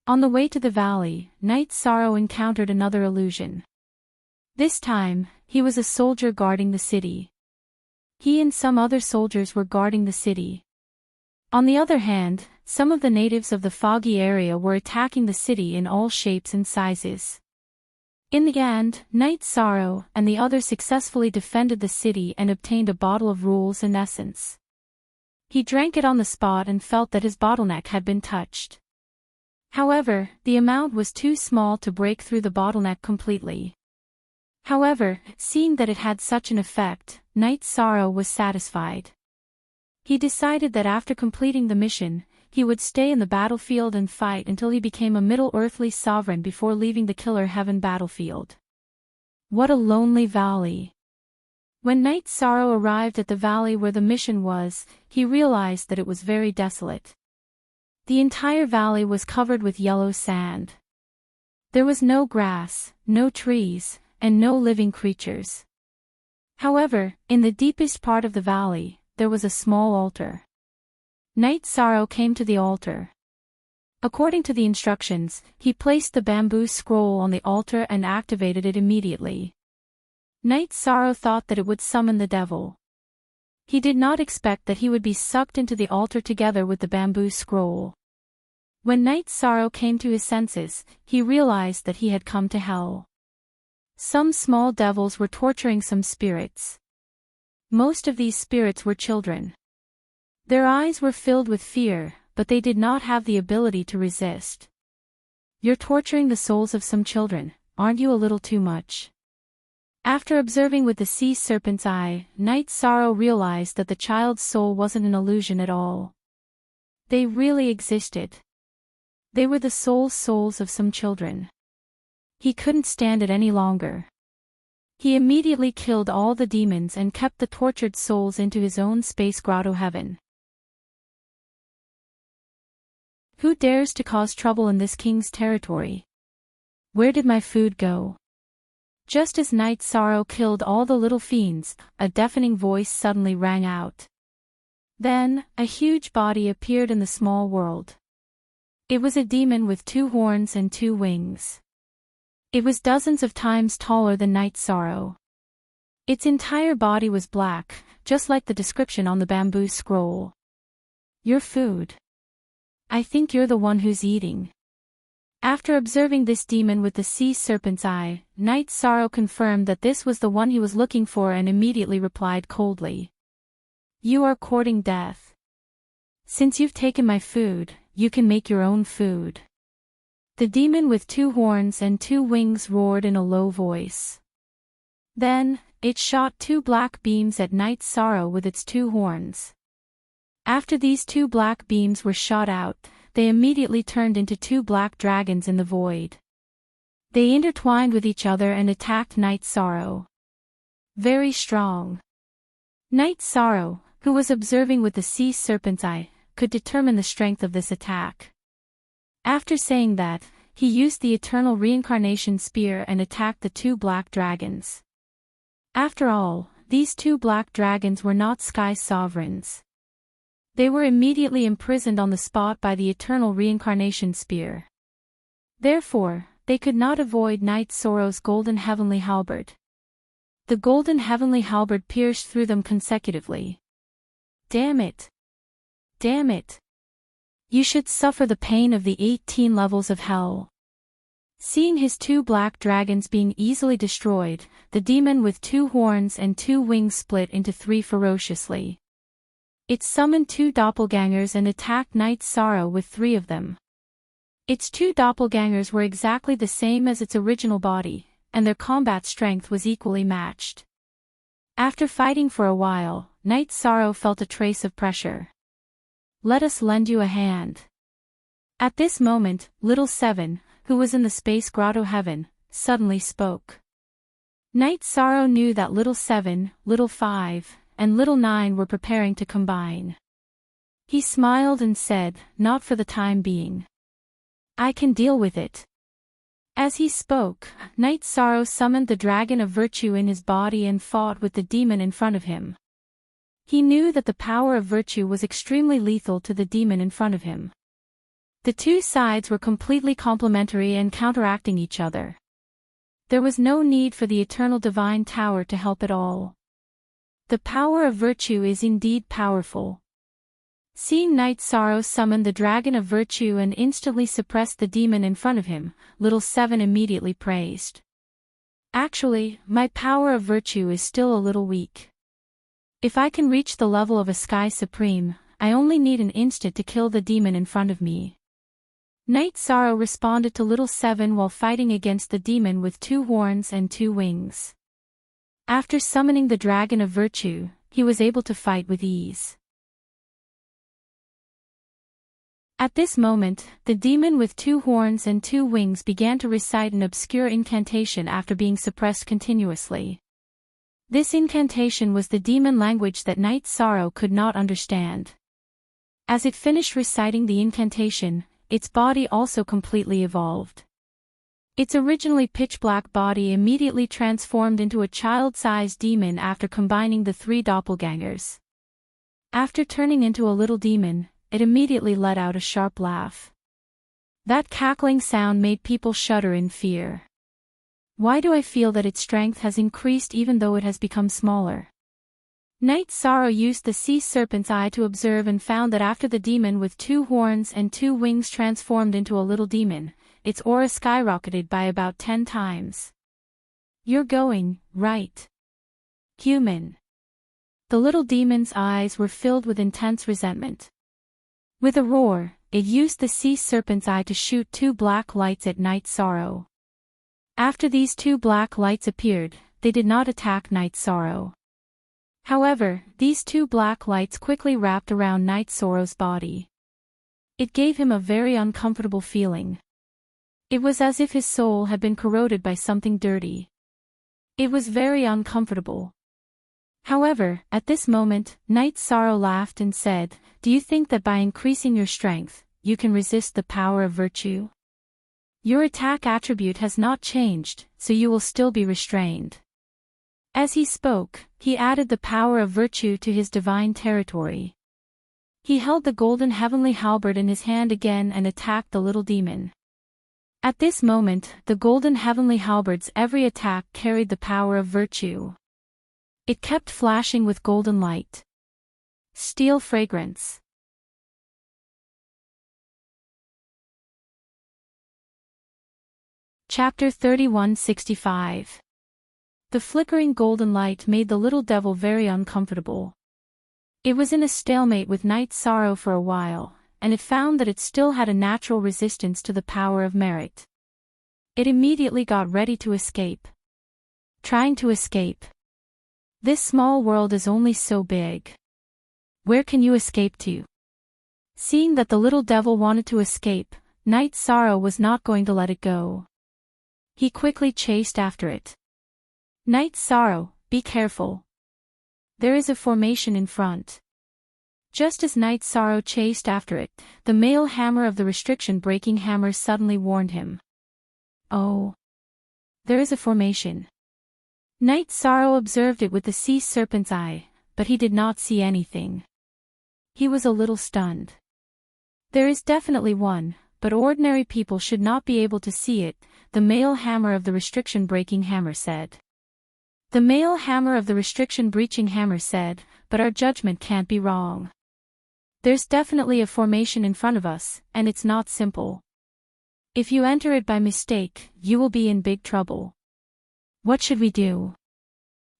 On the way to the valley, Knight Sorrow encountered another illusion. This time, he was a soldier guarding the city. He and some other soldiers were guarding the city. On the other hand, some of the natives of the foggy area were attacking the city in all shapes and sizes. In the end, Knight Sorrow and the others successfully defended the city and obtained a bottle of rules and essence. He drank it on the spot and felt that his bottleneck had been touched. However, the amount was too small to break through the bottleneck completely. However, seeing that it had such an effect, Knight Sorrow was satisfied. He decided that after completing the mission, he would stay in the battlefield and fight until he became a Middle-earthly sovereign before leaving the Killer Heaven battlefield. What a lonely valley. When Knight Sorrow arrived at the valley where the mission was, he realized that it was very desolate. The entire valley was covered with yellow sand. There was no grass, no trees, and no living creatures. However, in the deepest part of the valley, there was a small altar. Knight Sorrow came to the altar. According to the instructions, he placed the bamboo scroll on the altar and activated it immediately. Knight Sorrow thought that it would summon the devil. He did not expect that he would be sucked into the altar together with the bamboo scroll. When Knight Sorrow came to his senses, he realized that he had come to hell. Some small devils were torturing some spirits. Most of these spirits were children. Their eyes were filled with fear, but they did not have the ability to resist. "You're torturing the souls of some children, aren't you a little too much?" After observing with the sea serpent's eye, Knight Sorrow realized that the child's soul wasn't an illusion at all. They really existed. They were the souls of some children. He couldn't stand it any longer. He immediately killed all the demons and kept the tortured souls into his own space grotto heaven. Who dares to cause trouble in this king's territory? Where did my food go? Just as Knight Sorrow killed all the little fiends, a deafening voice suddenly rang out. Then, a huge body appeared in the small world. It was a demon with 2 horns and 2 wings. It was dozens of times taller than Knight Sorrow. Its entire body was black, just like the description on the bamboo scroll. "Your food. I think you're the one who's eating." After observing this demon with the sea serpent's eye, Knight Sorrow confirmed that this was the one he was looking for and immediately replied coldly. "You are courting death. Since you've taken my food, you can make your own food." The demon with 2 horns and 2 wings roared in a low voice. Then, it shot 2 black beams at Knight Sorrow with its 2 horns. After these 2 black beams were shot out, they immediately turned into 2 black dragons in the void. They intertwined with each other and attacked Knight Sorrow. Very strong. Knight Sorrow, who was observing with the sea serpent's eye, could determine the strength of this attack. After saying that, he used the eternal reincarnation spear and attacked the 2 black dragons. After all, these 2 black dragons were not sky sovereigns. They were immediately imprisoned on the spot by the eternal reincarnation spear. Therefore, they could not avoid Knight Sorrow's golden heavenly halberd. The golden heavenly halberd pierced through them consecutively. "Damn it! Damn it! You should suffer the pain of the 18 levels of hell." Seeing his 2 black dragons being easily destroyed, the demon with 2 horns and 2 wings split into 3 ferociously. It summoned 2 doppelgangers and attacked Knight Sorrow with 3 of them. Its 2 doppelgangers were exactly the same as its original body, and their combat strength was equally matched. After fighting for a while, Knight Sorrow felt a trace of pressure. "Let us lend you a hand." At this moment, Little 7, who was in the space grotto heaven, suddenly spoke. Knight Sorrow knew that Little 7, Little 5, and Little 9 were preparing to combine. He smiled and said, "Not for the time being. I can deal with it." As he spoke, Knight Sorrow summoned the Dragon of Virtue in his body and fought with the demon in front of him. He knew that the power of virtue was extremely lethal to the demon in front of him. The 2 sides were completely complementary and counteracting each other. There was no need for the eternal divine tower to help at all. The power of virtue is indeed powerful. Seeing Knight Sorrow summon the Dragon of Virtue and instantly suppress the demon in front of him, Little 7 immediately praised. "Actually, my power of virtue is still a little weak. If I can reach the level of a Sky Supreme, I only need an instant to kill the demon in front of me." Knight Sorrow responded to Little 7 while fighting against the demon with 2 horns and 2 wings. After summoning the Dragon of Virtue, he was able to fight with ease. At this moment, the demon with 2 horns and 2 wings began to recite an obscure incantation after being suppressed continuously. This incantation was the demon language that Night Sorrow could not understand. As it finished reciting the incantation, its body also completely evolved. Its originally pitch-black body immediately transformed into a child-sized demon after combining the 3 doppelgangers. After turning into a little demon, it immediately let out a sharp laugh. That cackling sound made people shudder in fear. Why do I feel that its strength has increased even though it has become smaller? Night Sorrow used the sea serpent's eye to observe and found that after the demon with 2 horns and 2 wings transformed into a little demon, its aura skyrocketed by about 10 times. You're going, right? Human. The little demon's eyes were filled with intense resentment. With a roar, it used the sea serpent's eye to shoot 2 black lights at Night Sorrow. After these 2 black lights appeared, they did not attack Night Sorrow. However, these 2 black lights quickly wrapped around Night Sorrow's body. It gave him a very uncomfortable feeling. It was as if his soul had been corroded by something dirty. It was very uncomfortable. However, at this moment, Night Sorrow laughed and said, "Do you think that by increasing your strength, you can resist the power of virtue? Your attack attribute has not changed, so you will still be restrained." As he spoke, he added the power of virtue to his divine territory. He held the golden heavenly halberd in his hand again and attacked the little demon. At this moment, the golden heavenly halberd's every attack carried the power of virtue. It kept flashing with golden light. Steel fragrance. Chapter 3165. The flickering golden light made the little devil very uncomfortable. It was in a stalemate with Night Sorrow for a while, and it found that it still had a natural resistance to the power of merit. It immediately got ready to escape. Trying to escape. This small world is only so big. Where can you escape to? Seeing that the little devil wanted to escape, Night Sorrow was not going to let it go. He quickly chased after it. Night Sorrow, be careful. There is a formation in front. Just as Night Sorrow chased after it, the male hammer of the restriction-breaking hammer suddenly warned him. Oh. There is a formation. Night Sorrow observed it with the sea serpent's eye, but he did not see anything. He was a little stunned. There is definitely one, but ordinary people should not be able to see it, the male hammer of the restriction-breaking hammer said. The male hammer of the restriction-breaching hammer said, but our judgment can't be wrong. There's definitely a formation in front of us, and it's not simple. If you enter it by mistake, you will be in big trouble. What should we do?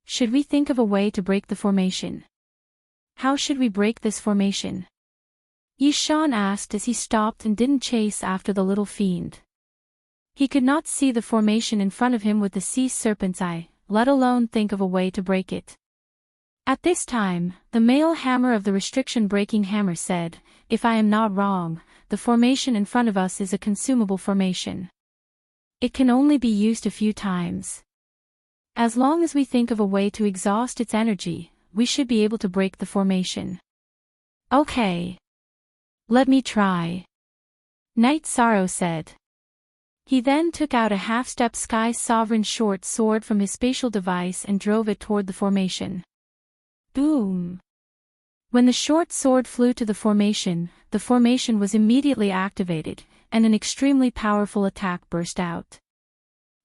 Should we think of a way to break the formation? How should we break this formation? Yishan asked as he stopped and didn't chase after the little fiend. He could not see the formation in front of him with the sea serpent's eye, let alone think of a way to break it. At this time, the male hammer of the restriction-breaking hammer said, if I am not wrong, the formation in front of us is a consumable formation. It can only be used a few times. As long as we think of a way to exhaust its energy, we should be able to break the formation. Okay. Let me try. Night Sorrow said. He then took out a half-step Sky Sovereign short sword from his spatial device and drove it toward the formation. Boom! When the short sword flew to the formation was immediately activated, and an extremely powerful attack burst out.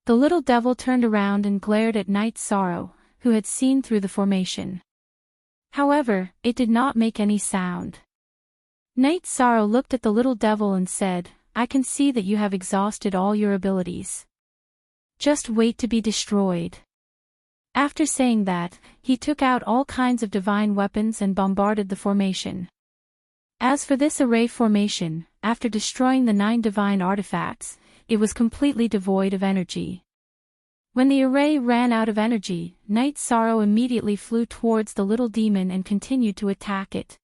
The little devil turned around and glared at Night Sorrow, who had seen through the formation. However, it did not make any sound. Night Sorrow looked at the little devil and said, I can see that you have exhausted all your abilities. Just wait to be destroyed. After saying that, he took out all kinds of divine weapons and bombarded the formation. As for this array formation, after destroying the 9 divine artifacts, it was completely devoid of energy. When the array ran out of energy, Night Sorrow immediately flew towards the little demon and continued to attack it.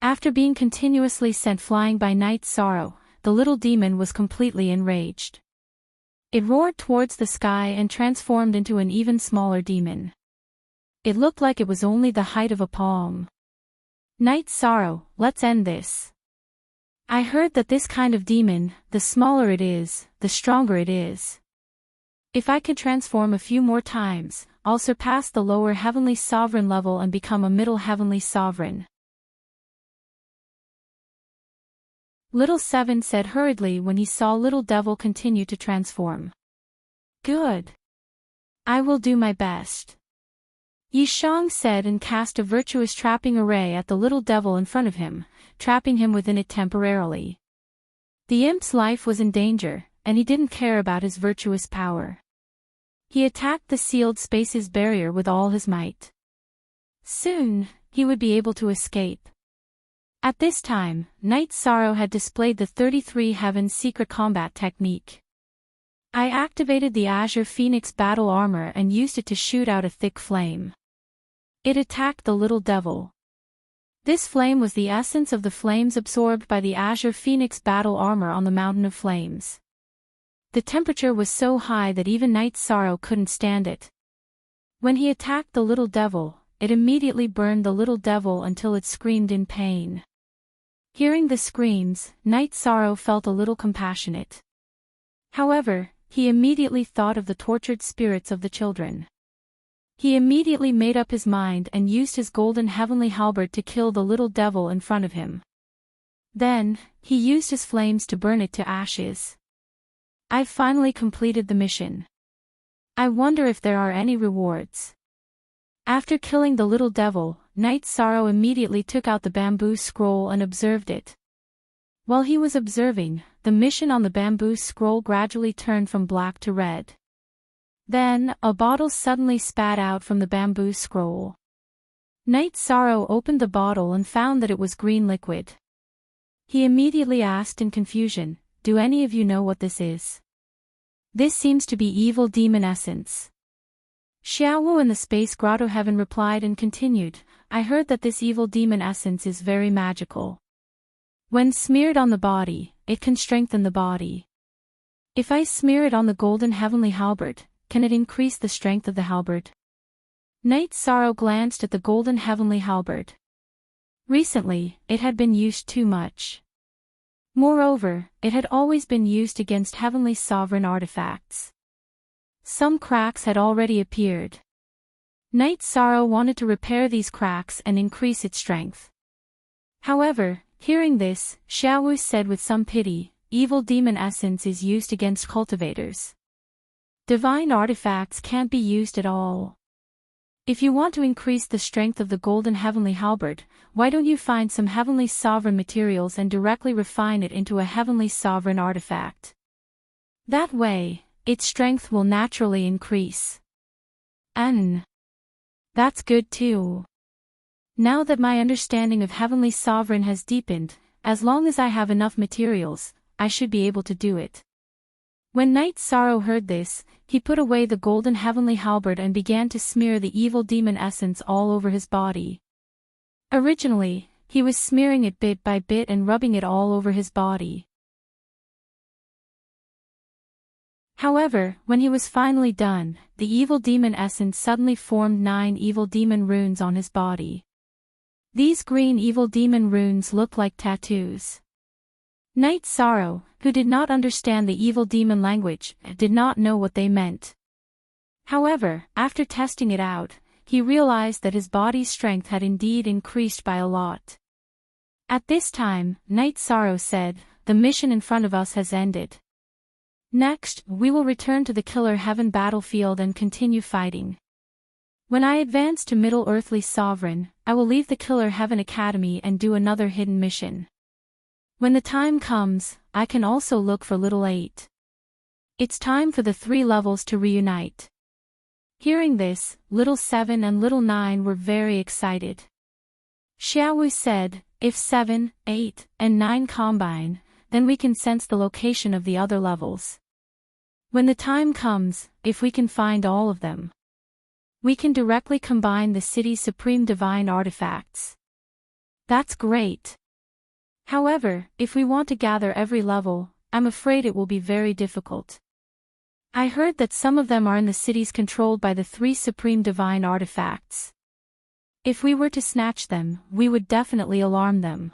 After being continuously sent flying by Night Sorrow, the little demon was completely enraged. It roared towards the sky and transformed into an even smaller demon. It looked like it was only the height of a palm. Night Sorrow, let's end this. I heard that this kind of demon, the smaller it is, the stronger it is. If I could transform a few more times, I'll surpass the lower heavenly sovereign level and become a middle heavenly sovereign. Little Seven said hurriedly when he saw Little Devil continue to transform. Good. I will do my best. Yishang said and cast a virtuous trapping array at the Little Devil in front of him, trapping him within it temporarily. The imp's life was in danger, and he didn't care about his virtuous power. He attacked the sealed space's barrier with all his might. Soon, he would be able to escape. At this time, Night Sorrow had displayed the 33 Heavens secret combat technique. I activated the Azure Phoenix battle armor and used it to shoot out a thick flame. It attacked the Little Devil. This flame was the essence of the flames absorbed by the Azure Phoenix battle armor on the Mountain of Flames. The temperature was so high that even Night Sorrow couldn't stand it. When he attacked the Little Devil, it immediately burned the Little Devil until it screamed in pain. Hearing the screams, Night Sorrow felt a little compassionate. However, he immediately thought of the tortured spirits of the children. He immediately made up his mind and used his golden heavenly halberd to kill the Little Devil in front of him. Then, he used his flames to burn it to ashes. I've finally completed the mission. I wonder if there are any rewards. After killing the Little Devil, Night Sorrow immediately took out the bamboo scroll and observed it. While he was observing, the mission on the bamboo scroll gradually turned from black to red. Then, a bottle suddenly spat out from the bamboo scroll. Night Sorrow opened the bottle and found that it was green liquid. He immediately asked in confusion, "Do any of you know what this is?" "This seems to be evil demon essence." Xiaowu in the Space Grotto Heaven replied and continued, "I heard that this evil demon essence is very magical. When smeared on the body, it can strengthen the body. If I smear it on the golden heavenly halberd, can it increase the strength of the halberd?" Night Sorrow glanced at the golden heavenly halberd. Recently, it had been used too much. Moreover, it had always been used against heavenly sovereign artifacts. Some cracks had already appeared. Night Sorrow wanted to repair these cracks and increase its strength. However, hearing this, Xiaowu said with some pity, "Evil demon essence is used against cultivators. Divine artifacts can't be used at all. If you want to increase the strength of the golden heavenly halberd, why don't you find some heavenly sovereign materials and directly refine it into a heavenly sovereign artifact? That way, its strength will naturally increase." That's good too. Now that my understanding of heavenly sovereign has deepened, as long as I have enough materials, I should be able to do it. When Night Sorrow heard this, he put away the golden heavenly halberd and began to smear the evil demon essence all over his body. Originally, he was smearing it bit by bit and rubbing it all over his body. However, when he was finally done, the evil demon essence suddenly formed 9 evil demon runes on his body. These green evil demon runes looked like tattoos. Night Sorrow, who did not understand the evil demon language, did not know what they meant. However, after testing it out, he realized that his body's strength had indeed increased by a lot. At this time, Night Sorrow said, "The mission in front of us has ended. Next, we will return to the Killer Heaven battlefield and continue fighting. When I advance to Middle Earthly Sovereign, I will leave the Killer Heaven Academy and do another hidden mission. When the time comes, I can also look for Little 8. It's time for the 3 levels to reunite." Hearing this, Little 7 and Little 9 were very excited. Xiaowu said, "If 7, 8, and 9 combine, then we can sense the location of the other levels. When the time comes, if we can find all of them, we can directly combine the city's supreme divine artifacts. That's great. However, if we want to gather every level, I'm afraid it will be very difficult. I heard that some of them are in the cities controlled by the 3 supreme divine artifacts. If we were to snatch them, we would definitely alarm them.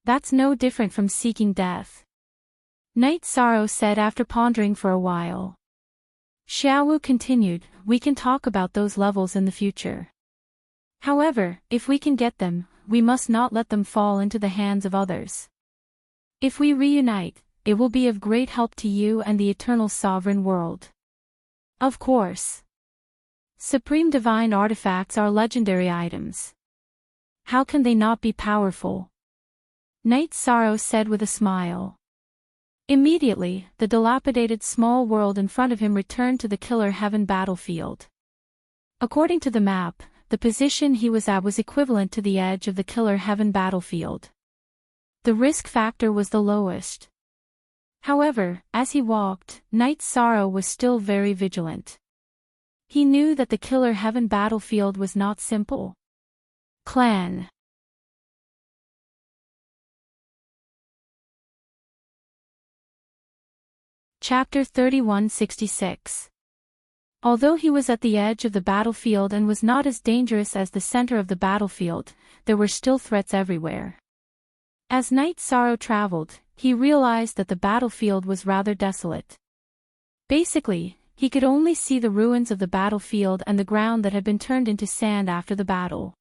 That's no different from seeking death. Night Sorrow said after pondering for a while. Xiaowu continued, we can talk about those levels in the future. However, if we can get them, we must not let them fall into the hands of others. If we reunite, it will be of great help to you and the eternal sovereign world. Of course. Supreme divine artifacts are legendary items. How can they not be powerful? Night Sorrow said with a smile. Immediately, the dilapidated small world in front of him returned to the Killer Heaven battlefield. According to the map, the position he was at was equivalent to the edge of the Killer Heaven battlefield. The risk factor was the lowest. However, as he walked, Night Sorrow was still very vigilant. He knew that the Killer Heaven battlefield was not simple. Clan. Chapter 3166. Although he was at the edge of the battlefield and was not as dangerous as the center of the battlefield, there were still threats everywhere. As Night Sorrow traveled, he realized that the battlefield was rather desolate. Basically, he could only see the ruins of the battlefield and the ground that had been turned into sand after the battle.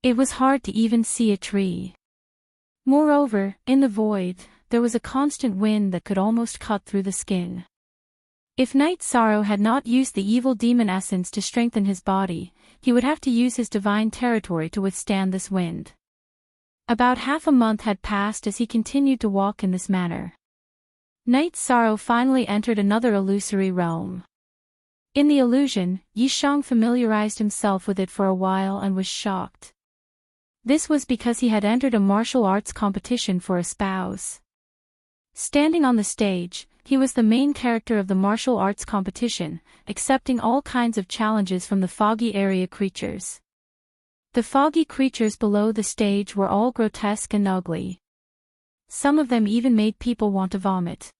It was hard to even see a tree. Moreover, in the void, there was a constant wind that could almost cut through the skin. If Night Sorrow had not used the evil demon essence to strengthen his body, he would have to use his divine territory to withstand this wind. About half a month had passed as he continued to walk in this manner. Night Sorrow finally entered another illusory realm. In the illusion, Yishang familiarized himself with it for a while and was shocked. This was because he had entered a martial arts competition for a spouse. Standing on the stage, he was the main character of the martial arts competition, accepting all kinds of challenges from the foggy area creatures. The foggy creatures below the stage were all grotesque and ugly. Some of them even made people want to vomit.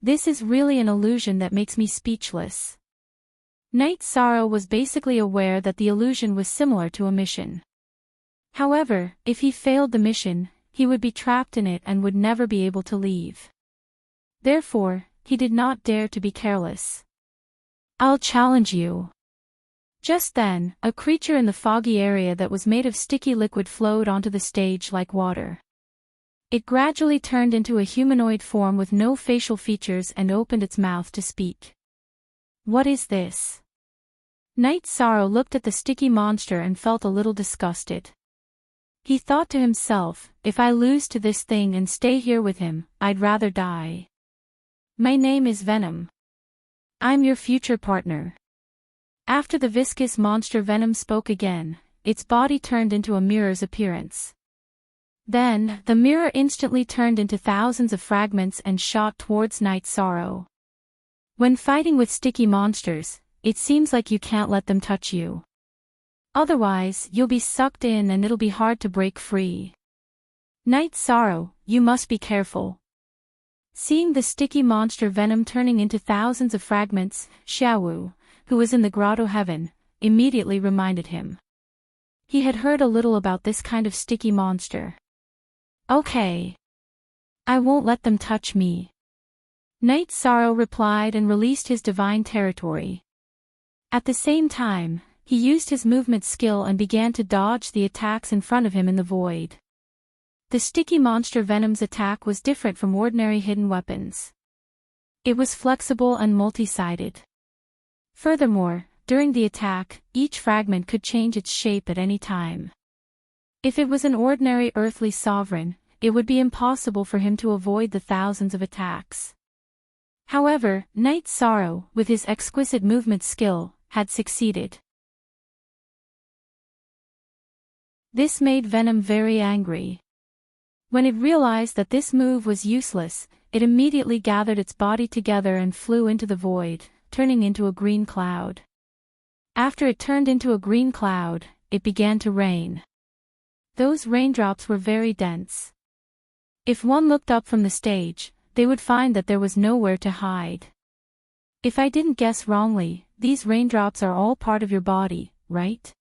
This is really an illusion that makes me speechless. Night Sorrow was basically aware that the illusion was similar to a mission. However, if he failed the mission, he would be trapped in it and would never be able to leave. Therefore, he did not dare to be careless. I'll challenge you. Just then, a creature in the foggy area that was made of sticky liquid flowed onto the stage like water. It gradually turned into a humanoid form with no facial features and opened its mouth to speak. What is this? Night Sorrow looked at the sticky monster and felt a little disgusted. He thought to himself, if I lose to this thing and stay here with him, I'd rather die. My name is Venom. I'm your future partner. After the viscous monster Venom spoke again, its body turned into a mirror's appearance. Then, the mirror instantly turned into thousands of fragments and shot towards Night Sorrow. When fighting with sticky monsters, it seems like you can't let them touch you. Otherwise, you'll be sucked in and it'll be hard to break free. Night Sorrow, you must be careful. Seeing the sticky monster Venom turning into thousands of fragments, Xiaowu, who was in the Grotto Heaven, immediately reminded him. He had heard a little about this kind of sticky monster. Okay. I won't let them touch me. Night Sorrow replied and released his divine territory. At the same time, he used his movement skill and began to dodge the attacks in front of him in the void. The sticky monster Venom's attack was different from ordinary hidden weapons. It was flexible and multi-sided. Furthermore, during the attack, each fragment could change its shape at any time. If it was an ordinary earthly sovereign, it would be impossible for him to avoid the thousands of attacks. However, Night Sorrow, with his exquisite movement skill, had succeeded. This made Venom very angry. When it realized that this move was useless, it immediately gathered its body together and flew into the void, turning into a green cloud. After it turned into a green cloud, it began to rain. Those raindrops were very dense. If one looked up from the stage, they would find that there was nowhere to hide. If I didn't guess wrongly, these raindrops are all part of your body, right?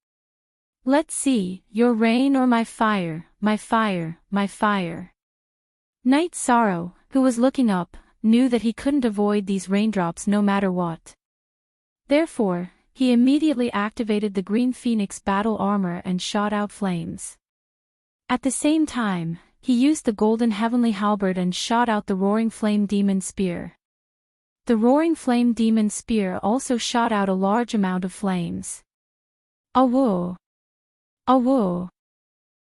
Let's see, your rain or my fire, my fire, my fire. Night Sorrow, who was looking up, knew that he couldn't avoid these raindrops no matter what. Therefore, he immediately activated the Green Phoenix battle armor and shot out flames. At the same time, he used the Golden Heavenly Halberd and shot out the Roaring Flame Demon Spear. The Roaring Flame Demon Spear also shot out a large amount of flames. Awoo! Awoo!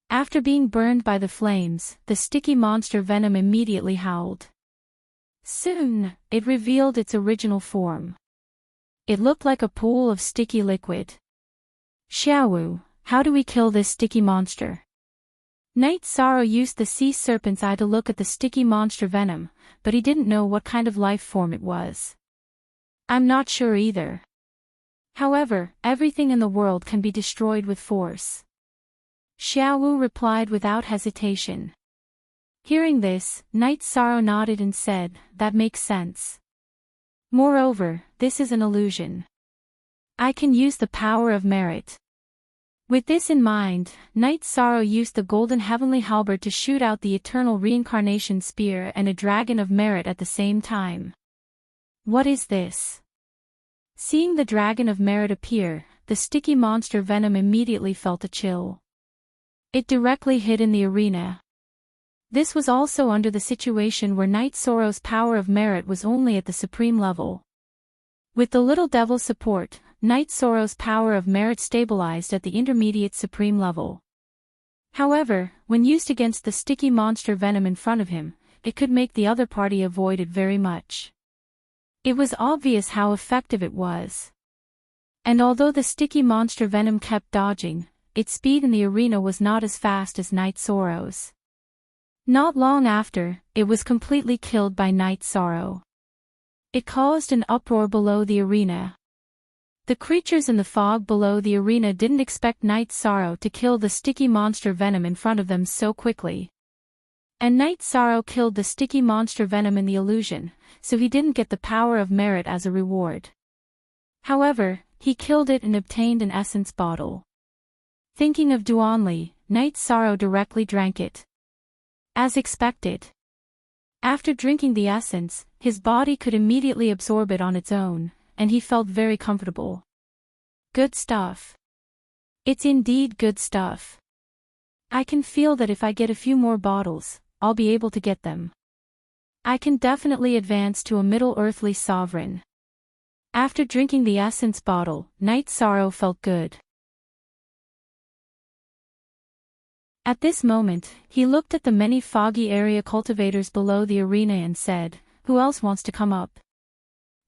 After being burned by the flames, the sticky monster venom immediately howled. Soon, it revealed its original form. It looked like a pool of sticky liquid. Xiaowu, how do we kill this sticky monster? Night Sorrow used the sea serpent's eye to look at the sticky monster venom, but he didn't know what kind of life form it was. I'm not sure either. However, everything in the world can be destroyed with force. Xiaowu replied without hesitation. Hearing this, Night Sorrow nodded and said, that makes sense. Moreover, this is an illusion. I can use the power of merit. With this in mind, Night Sorrow used the Golden Heavenly Halberd to shoot out the Eternal Reincarnation Spear and a Dragon of Merit at the same time. What is this? Seeing the Dragon of Merit appear, the sticky monster venom immediately felt a chill. It directly hid in the arena. This was also under the situation where Night Sorrow's power of merit was only at the supreme level. With the Little Devil's support, Night Sorrow's power of merit stabilized at the intermediate supreme level. However, when used against the sticky monster venom in front of him, it could make the other party avoid it very much. It was obvious how effective it was. And although the sticky monster venom kept dodging, its speed in the arena was not as fast as Night Sorrow's. Not long after, it was completely killed by Night Sorrow. It caused an uproar below the arena. The creatures in the fog below the arena didn't expect Night Sorrow to kill the sticky monster venom in front of them so quickly. And Night Sorrow killed the sticky monster venom in the illusion, so he didn't get the power of merit as a reward. However, he killed it and obtained an essence bottle. Thinking of Duanli, Night Sorrow directly drank it. As expected. After drinking the essence, his body could immediately absorb it on its own, and he felt very comfortable. Good stuff. It's indeed good stuff. I can feel that if I get a few more bottles, I'll be able to get them. I can definitely advance to a Middle Earthly Sovereign. After drinking the essence bottle, Night Sorrow felt good. At this moment, he looked at the many foggy area cultivators below the arena and said, who else wants to come up?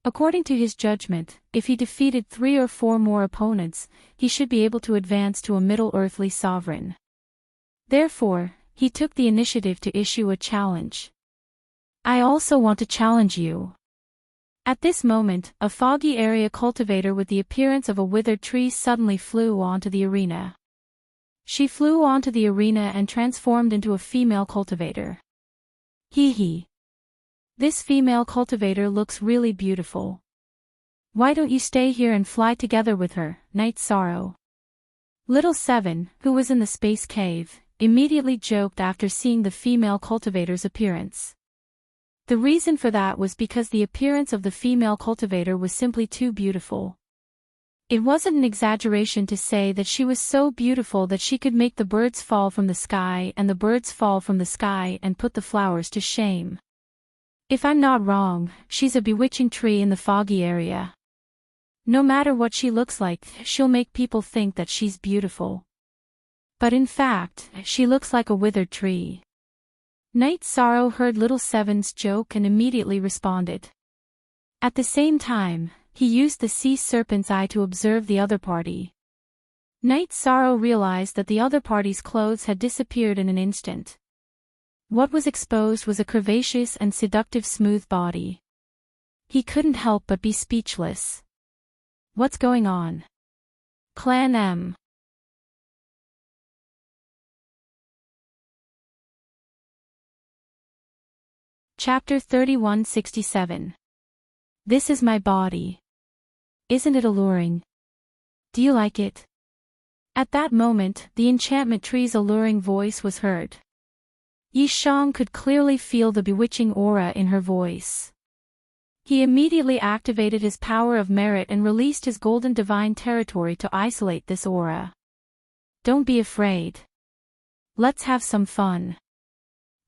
According to his judgment, if he defeated 3 or 4 more opponents, he should be able to advance to a Middle Earthly Sovereign. Therefore, he took the initiative to issue a challenge. I also want to challenge you. At this moment, a foggy area cultivator with the appearance of a withered tree suddenly flew onto the arena. She flew onto the arena and transformed into a female cultivator. Hee hee. This female cultivator looks really beautiful. Why don't you stay here and fly together with her, Night Sorrow? Little Seven, who was in the space cave, immediately joked after seeing the female cultivator's appearance. The reason for that was because the appearance of the female cultivator was simply too beautiful. It wasn't an exaggeration to say that she was so beautiful that she could make the birds fall from the sky and the birds fall from the sky and put the flowers to shame. If I'm not wrong, she's a bewitching tree in the foggy area. No matter what she looks like, she'll make people think that she's beautiful. But in fact, she looks like a withered tree. Night Sorrow heard Little Seven's joke and immediately responded. At the same time, he used the sea serpent's eye to observe the other party. Night Sorrow realized that the other party's clothes had disappeared in an instant. What was exposed was a curvaceous and seductive smooth body. He couldn't help but be speechless. What's going on? Clan M. Chapter 3167. This is my body. Isn't it alluring? Do you like it? At that moment, the enchantment tree's alluring voice was heard. Yishang could clearly feel the bewitching aura in her voice. He immediately activated his power of merit and released his golden divine territory to isolate this aura. Don't be afraid. Let's have some fun.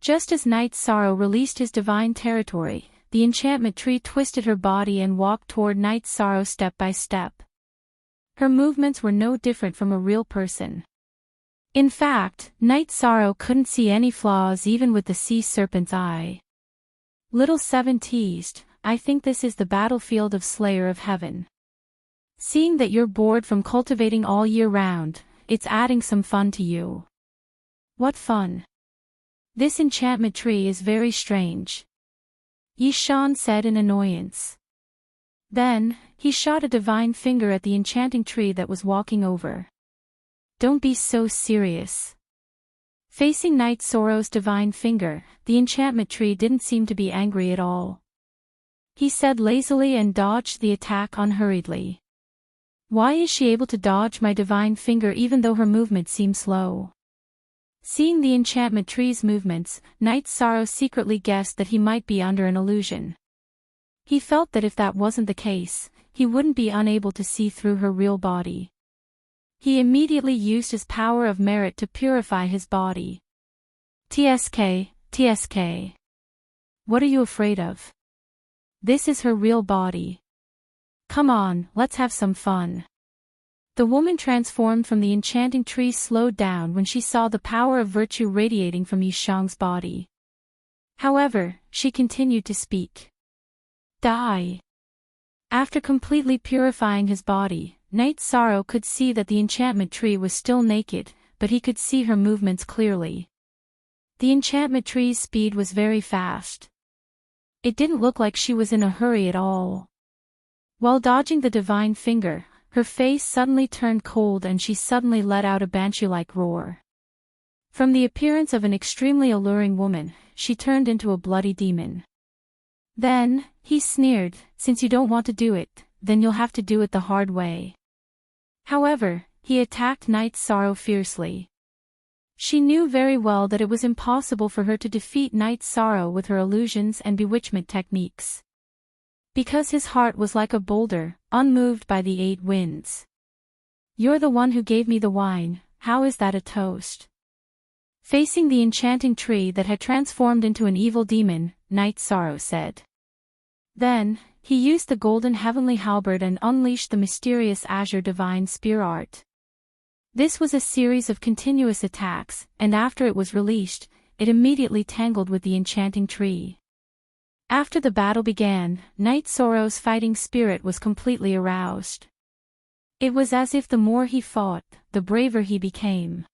Just as Night Sorrow released his divine territory, the enchantment tree twisted her body and walked toward Night Sorrow step by step. Her movements were no different from a real person. In fact, Night Sorrow couldn't see any flaws even with the sea serpent's eye. Little Seven teased, I think this is the battlefield of Slayer of Heaven. Seeing that you're bored from cultivating all year round, it's adding some fun to you. What fun? This enchantment tree is very strange. Yishan said in annoyance. Then, he shot a divine finger at the enchanting tree that was walking over. Don't be so serious. Facing Night Sorrow's divine finger, the enchantment tree didn't seem to be angry at all. He said lazily and dodged the attack unhurriedly. Why is she able to dodge my divine finger even though her movements seem slow? Seeing the enchantment tree's movements, Night Sorrow secretly guessed that he might be under an illusion. He felt that if that wasn't the case, he wouldn't be unable to see through her real body. He immediately used his power of merit to purify his body. TSK, TSK. What are you afraid of? This is her real body. Come on, let's have some fun. The woman transformed from the enchanting tree slowed down when she saw the power of virtue radiating from Yishang's body. However, she continued to speak. Die. After completely purifying his body, Night Sorrow could see that the enchantment tree was still naked, but he could see her movements clearly. The enchantment tree's speed was very fast. It didn't look like she was in a hurry at all. While dodging the divine finger, her face suddenly turned cold and she suddenly let out a banshee-like roar. From the appearance of an extremely alluring woman, she turned into a bloody demon. Then, he sneered, since you don't want to do it, then you'll have to do it the hard way. However, he attacked Night Sorrow fiercely. She knew very well that it was impossible for her to defeat Night Sorrow with her illusions and bewitchment techniques. Because his heart was like a boulder, unmoved by the 8 winds. You're the one who gave me the wine, how is that a toast? Facing the enchanting tree that had transformed into an evil demon, Night Sorrow said. Then, he used the golden heavenly halberd and unleashed the mysterious azure divine spear art. This was a series of continuous attacks, and after it was released, it immediately tangled with the enchanting tree. After the battle began, Night Sorrow's fighting spirit was completely aroused. It was as if the more he fought, the braver he became.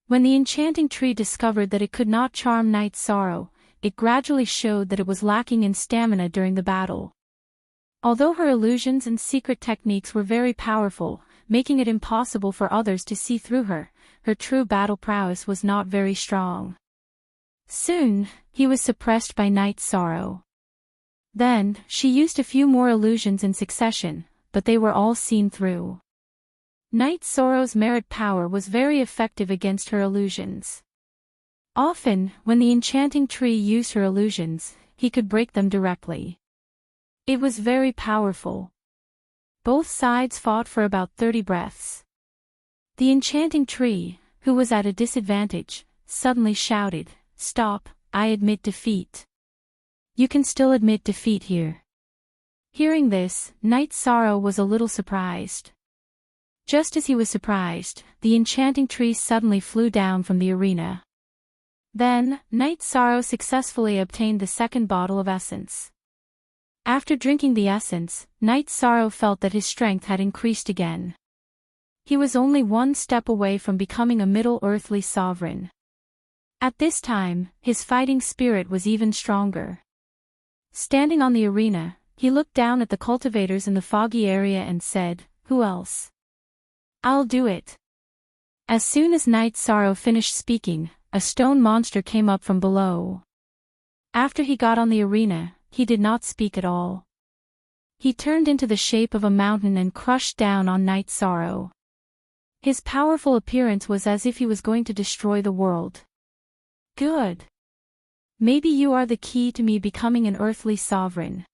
When the enchanting tree discovered that it could not charm Night Sorrow, it gradually showed that it was lacking in stamina during the battle. Although her illusions and secret techniques were very powerful, making it impossible for others to see through her, her true battle prowess was not very strong. Soon, he was suppressed by Night Sorrow. Then, she used a few more illusions in succession, but they were all seen through. Night Sorrow's merit power was very effective against her illusions. Often, when the enchanting tree used her illusions, he could break them directly. It was very powerful. Both sides fought for about 30 breaths. The enchanting tree, who was at a disadvantage, suddenly shouted, "Stop, I admit defeat." You can still admit defeat here. Hearing this, Night Sorrow was a little surprised. Just as he was surprised, the enchanting tree suddenly flew down from the arena. Then, Night Sorrow successfully obtained the second bottle of essence. After drinking the essence, Night Sorrow felt that his strength had increased again. He was only one step away from becoming a Middle Earthly sovereign. At this time, his fighting spirit was even stronger. Standing on the arena, he looked down at the cultivators in the foggy area and said, "Who else? I'll do it." As soon as Night Sorrow finished speaking, a stone monster came up from below. After he got on the arena, he did not speak at all. He turned into the shape of a mountain and crushed down on Night Sorrow. His powerful appearance was as if he was going to destroy the world. Good. Maybe you are the key to me becoming an earthly sovereign.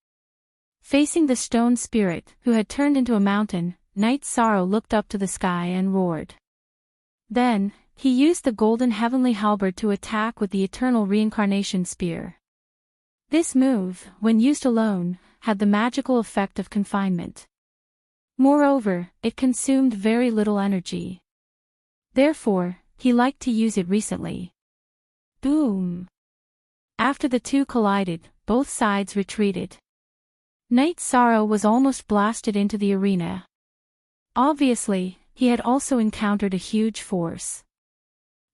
Facing the stone spirit, who had turned into a mountain, Night Sorrow looked up to the sky and roared. Then, he used the golden heavenly halberd to attack with the eternal reincarnation spear. This move, when used alone, had the magical effect of confinement. Moreover, it consumed very little energy. Therefore, he liked to use it recently. Boom! After the two collided, both sides retreated. Night Sorrow was almost blasted into the arena. Obviously, he had also encountered a huge force.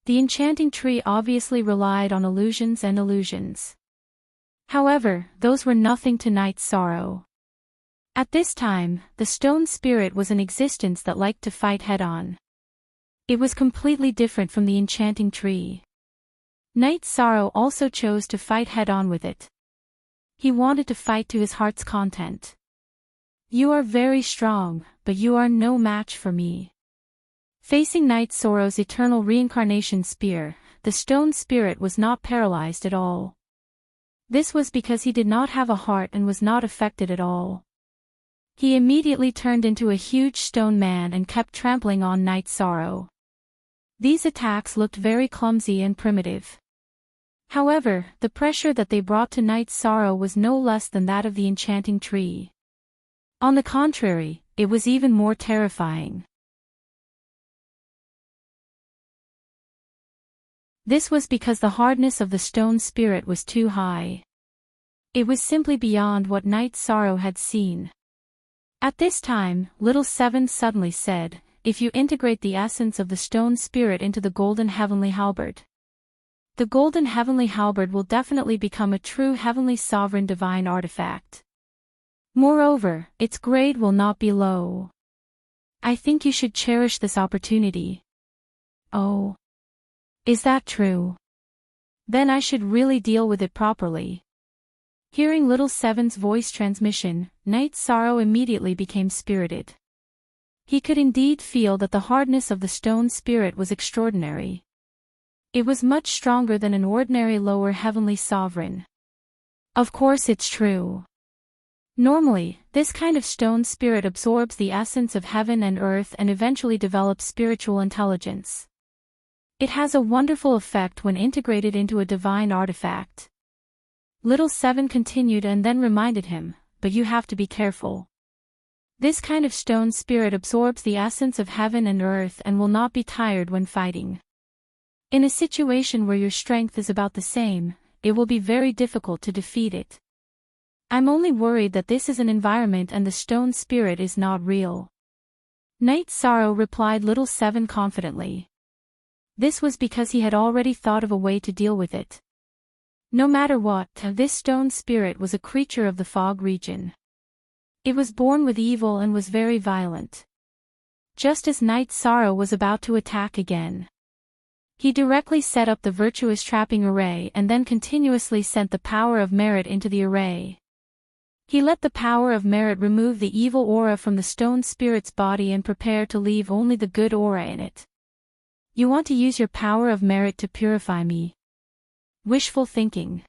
The enchanting tree obviously relied on illusions and illusions. However, those were nothing to Night Sorrow. At this time, the stone spirit was an existence that liked to fight head-on. It was completely different from the enchanting tree. Night Sorrow also chose to fight head-on with it. He wanted to fight to his heart's content. You are very strong, but you are no match for me. Facing Night Sorrow's eternal reincarnation spear, the stone spirit was not paralyzed at all. This was because he did not have a heart and was not affected at all. He immediately turned into a huge stone man and kept trampling on Night Sorrow. These attacks looked very clumsy and primitive. However, the pressure that they brought to Night Sorrow was no less than that of the enchanting tree. On the contrary, it was even more terrifying. This was because the hardness of the stone spirit was too high. It was simply beyond what Night Sorrow had seen. At this time, Little Seven suddenly said, "If you integrate the essence of the stone spirit into the golden heavenly halberd, the golden heavenly halberd will definitely become a true heavenly sovereign divine artifact. Moreover, its grade will not be low. I think you should cherish this opportunity." Oh. Is that true? Then I should really deal with it properly. Hearing Little Seven's voice transmission, Night Sorrow immediately became spirited. He could indeed feel that the hardness of the stone spirit was extraordinary. It was much stronger than an ordinary lower heavenly sovereign. Of course it's true. Normally, this kind of stone spirit absorbs the essence of heaven and earth and eventually develops spiritual intelligence. It has a wonderful effect when integrated into a divine artifact. Little Seven continued and then reminded him, "But you have to be careful. This kind of stone spirit absorbs the essence of heaven and earth and will not be tired when fighting. In a situation where your strength is about the same, it will be very difficult to defeat it. I'm only worried that this is an environment and the stone spirit is not real." Night Sorrow replied Little Seven confidently. This was because he had already thought of a way to deal with it. No matter what, this stone spirit was a creature of the fog region. It was born with evil and was very violent. Just as Night Sorrow was about to attack again, he directly set up the virtuous trapping array and then continuously sent the power of merit into the array. He let the power of merit remove the evil aura from the stone spirit's body and prepare to leave only the good aura in it. You want to use your power of merit to purify me. Wishful thinking.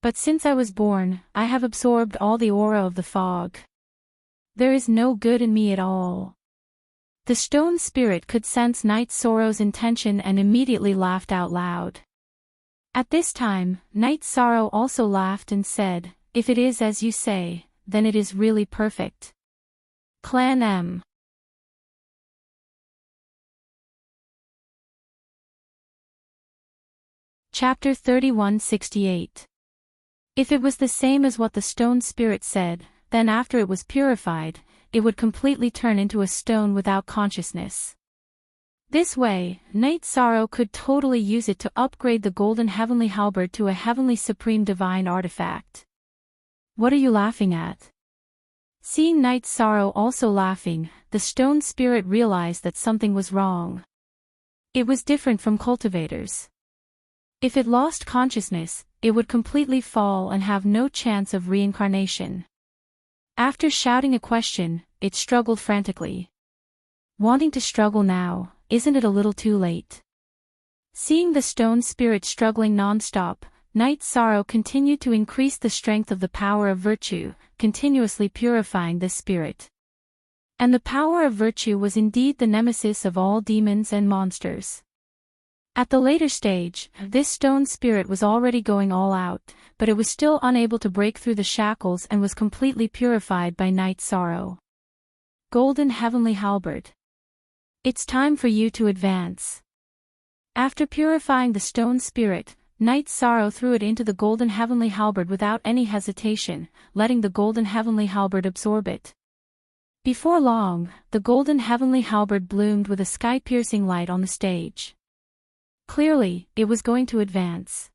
But since I was born, I have absorbed all the aura of the fog. There is no good in me at all. The stone spirit could sense Night Sorrow's intention and immediately laughed out loud. At this time, Night Sorrow also laughed and said, "If it is as you say, then it is really perfect." Clan M. Chapter 3168. If it was the same as what the stone spirit said, then after it was purified, it would completely turn into a stone without consciousness. This way, Night Sorrow could totally use it to upgrade the golden heavenly halberd to a heavenly supreme divine artifact. What are you laughing at? Seeing Night Sorrow also laughing, the stone spirit realized that something was wrong. It was different from cultivators. If it lost consciousness, it would completely fall and have no chance of reincarnation. After shouting a question, it struggled frantically. Wanting to struggle now, isn't it a little too late? Seeing the stone spirit struggling non-stop, Night Sorrow continued to increase the strength of the power of virtue, continuously purifying this spirit. And the power of virtue was indeed the nemesis of all demons and monsters. At the later stage, this stone spirit was already going all out, but it was still unable to break through the shackles and was completely purified by Night Sorrow. Golden Heavenly Halberd. It's time for you to advance. After purifying the stone spirit, Night Sorrow threw it into the Golden Heavenly Halberd without any hesitation, letting the Golden Heavenly Halberd absorb it. Before long, the Golden Heavenly Halberd bloomed with a sky-piercing light on the stage. Clearly, it was going to advance.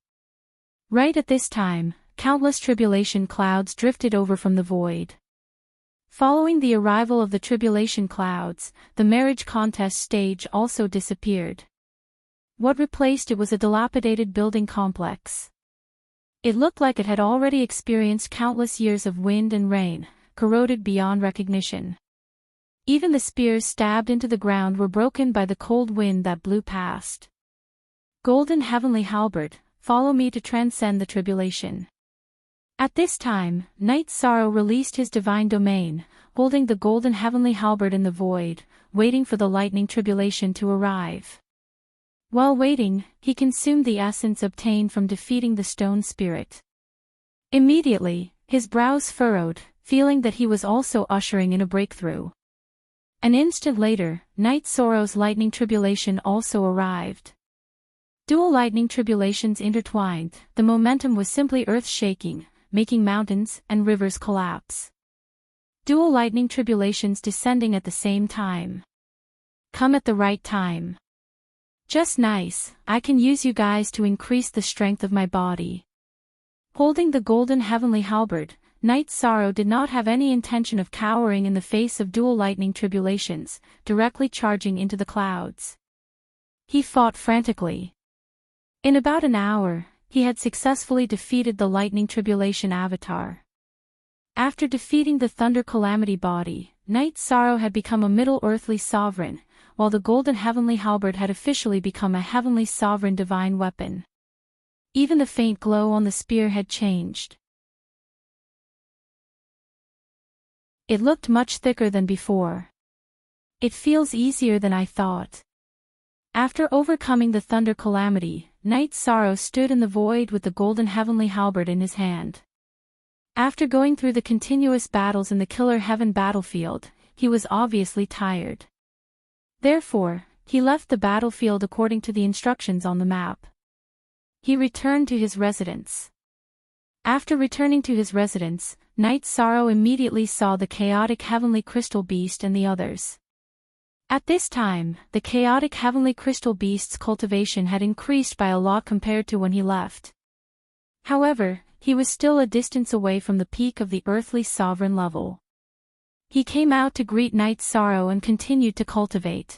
Right at this time, countless tribulation clouds drifted over from the void. Following the arrival of the tribulation clouds, the marriage contest stage also disappeared. What replaced it was a dilapidated building complex. It looked like it had already experienced countless years of wind and rain, corroded beyond recognition. Even the spears stabbed into the ground were broken by the cold wind that blew past. Golden Heavenly Halberd, follow me to transcend the tribulation. At this time, Night Sorrow released his divine domain, holding the Golden Heavenly Halberd in the void, waiting for the lightning tribulation to arrive. While waiting, he consumed the essence obtained from defeating the stone spirit. Immediately, his brows furrowed, feeling that he was also ushering in a breakthrough. An instant later, Night Sorrow's lightning tribulation also arrived. Dual lightning tribulations intertwined, the momentum was simply earth-shaking, making mountains and rivers collapse. Dual lightning tribulations descending at the same time. Come at the right time. Just nice, I can use you guys to increase the strength of my body. Holding the Golden Heavenly Halberd, Night Sorrow did not have any intention of cowering in the face of dual lightning tribulations, directly charging into the clouds. He fought frantically. In about an hour, he had successfully defeated the lightning tribulation avatar. After defeating the thunder calamity body, Night Sorrow had become a middle earthly sovereign, while the Golden Heavenly Halberd had officially become a heavenly sovereign divine weapon. Even the faint glow on the spear had changed. It looked much thicker than before. It feels easier than I thought. After overcoming the thunder calamity, Night Sorrow stood in the void with the Golden Heavenly Halberd in his hand. After going through the continuous battles in the Killer Heaven battlefield, he was obviously tired. Therefore, he left the battlefield according to the instructions on the map. He returned to his residence. After returning to his residence, Night Sorrow immediately saw the chaotic heavenly crystal beast and the others. At this time, the chaotic heavenly crystal beast's cultivation had increased by a lot compared to when he left. However, he was still a distance away from the peak of the earthly sovereign level. He came out to greet Night Sorrow and continued to cultivate.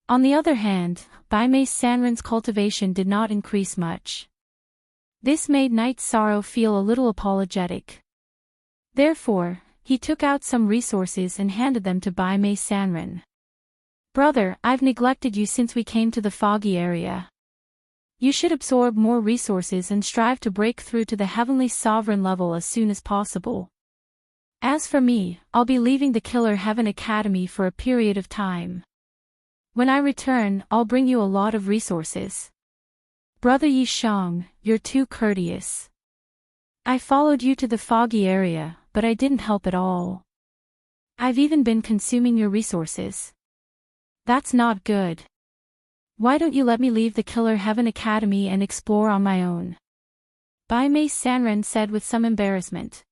On the other hand, Baimei Sanren's cultivation did not increase much. This made Night Sorrow feel a little apologetic. Therefore, he took out some resources and handed them to Baimei Sanren. Brother, I've neglected you since we came to the foggy area. You should absorb more resources and strive to break through to the heavenly sovereign level as soon as possible. As for me, I'll be leaving the Killer Heaven Academy for a period of time. When I return, I'll bring you a lot of resources. Brother Yi Shang, you're too courteous. I followed you to the foggy area, but I didn't help at all. I've even been consuming your resources. That's not good. Why don't you let me leave the Killer Heaven Academy and explore on my own? Baimei Sanren said with some embarrassment.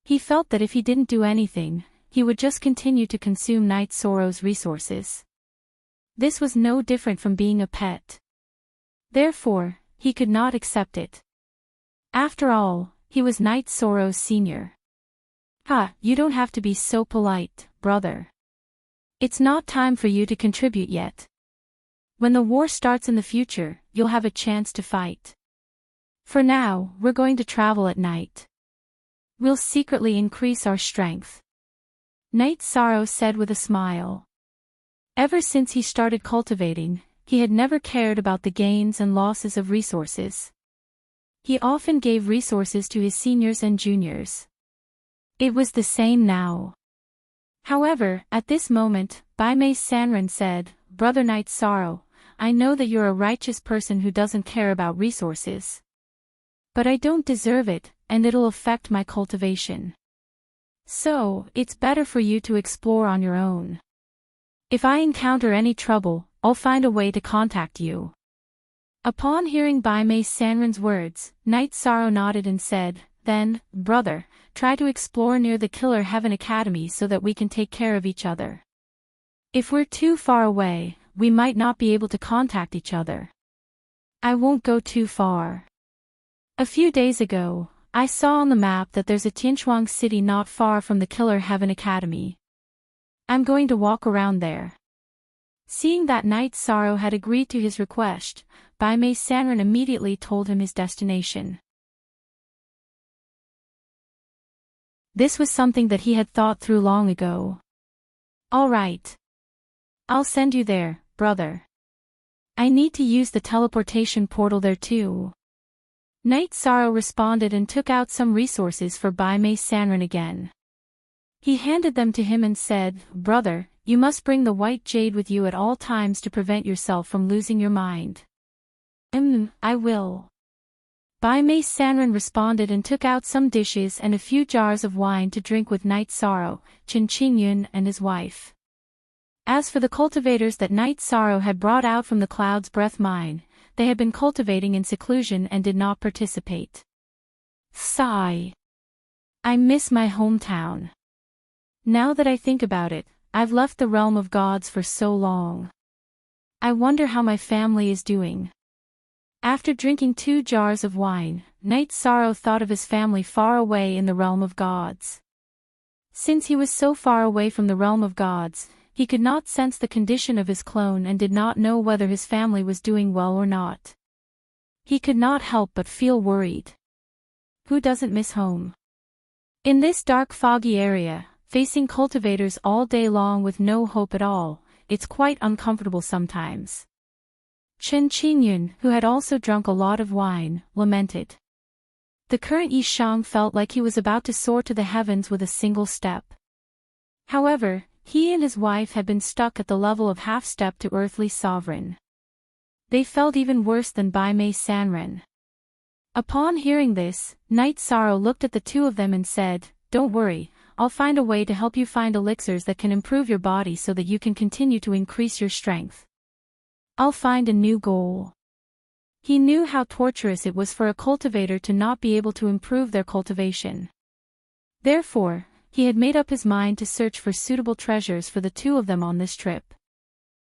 He felt that if he didn't do anything, he would just continue to consume Night Sorrow's resources. This was no different from being a pet. Therefore, he could not accept it. After all, he was Night Sorrow's senior. You don't have to be so polite, brother. It's not time for you to contribute yet. When the war starts in the future, you'll have a chance to fight. For now, we're going to travel at night. We'll secretly increase our strength. Knight Sorrow said with a smile. Ever since he started cultivating, he had never cared about the gains and losses of resources. He often gave resources to his seniors and juniors. It was the same now. However, at this moment, Baimei Sanren said, "Brother Knight Sorrow, I know that you're a righteous person who doesn't care about resources. But I don't deserve it, and it'll affect my cultivation. So, it's better for you to explore on your own. If I encounter any trouble, I'll find a way to contact you." Upon hearing Baimei Sanren's words, Knight Sorrow nodded and said, "Then, brother, try to explore near the Killer Heaven Academy so that we can take care of each other. If we're too far away, we might not be able to contact each other. I won't go too far. A few days ago, I saw on the map that there's a Tianchuang city not far from the Killer Heaven Academy. I'm going to walk around there." Seeing that Knight Sorrow had agreed to his request, Baimei Sanren immediately told him his destination. This was something that he had thought through long ago. "All right. I'll send you there, brother. I need to use the teleportation portal there too." Knight Sorrow responded and took out some resources for Baimei Sanren again. He handed them to him and said, "Brother, you must bring the white jade with you at all times to prevent yourself from losing your mind." I will." Baimei Sanren responded and took out some dishes and a few jars of wine to drink with Knight Sorrow, Chen Qingyun and his wife. As for the cultivators that Knight Sorrow had brought out from the Cloud's Breath mine, they had been cultivating in seclusion and did not participate. Sigh. I miss my hometown. Now that I think about it, I've left the realm of gods for so long. I wonder how my family is doing. After drinking 2 jars of wine, Knight Sorrow thought of his family far away in the realm of gods. Since he was so far away from the realm of gods, he could not sense the condition of his clone and did not know whether his family was doing well or not. He could not help but feel worried. Who doesn't miss home? In this dark foggy area, facing cultivators all day long with no hope at all, it's quite uncomfortable sometimes. Chen Qingyun, who had also drunk a lot of wine, lamented. The current Yishang felt like he was about to soar to the heavens with a single step. However, he and his wife had been stuck at the level of half-step to earthly sovereign. They felt even worse than Baimei Sanren. Upon hearing this, Knight Sorrow looked at the two of them and said, "Don't worry, I'll find a way to help you find elixirs that can improve your body so that you can continue to increase your strength. I'll find a new goal." He knew how torturous it was for a cultivator to not be able to improve their cultivation. Therefore, he had made up his mind to search for suitable treasures for the two of them on this trip.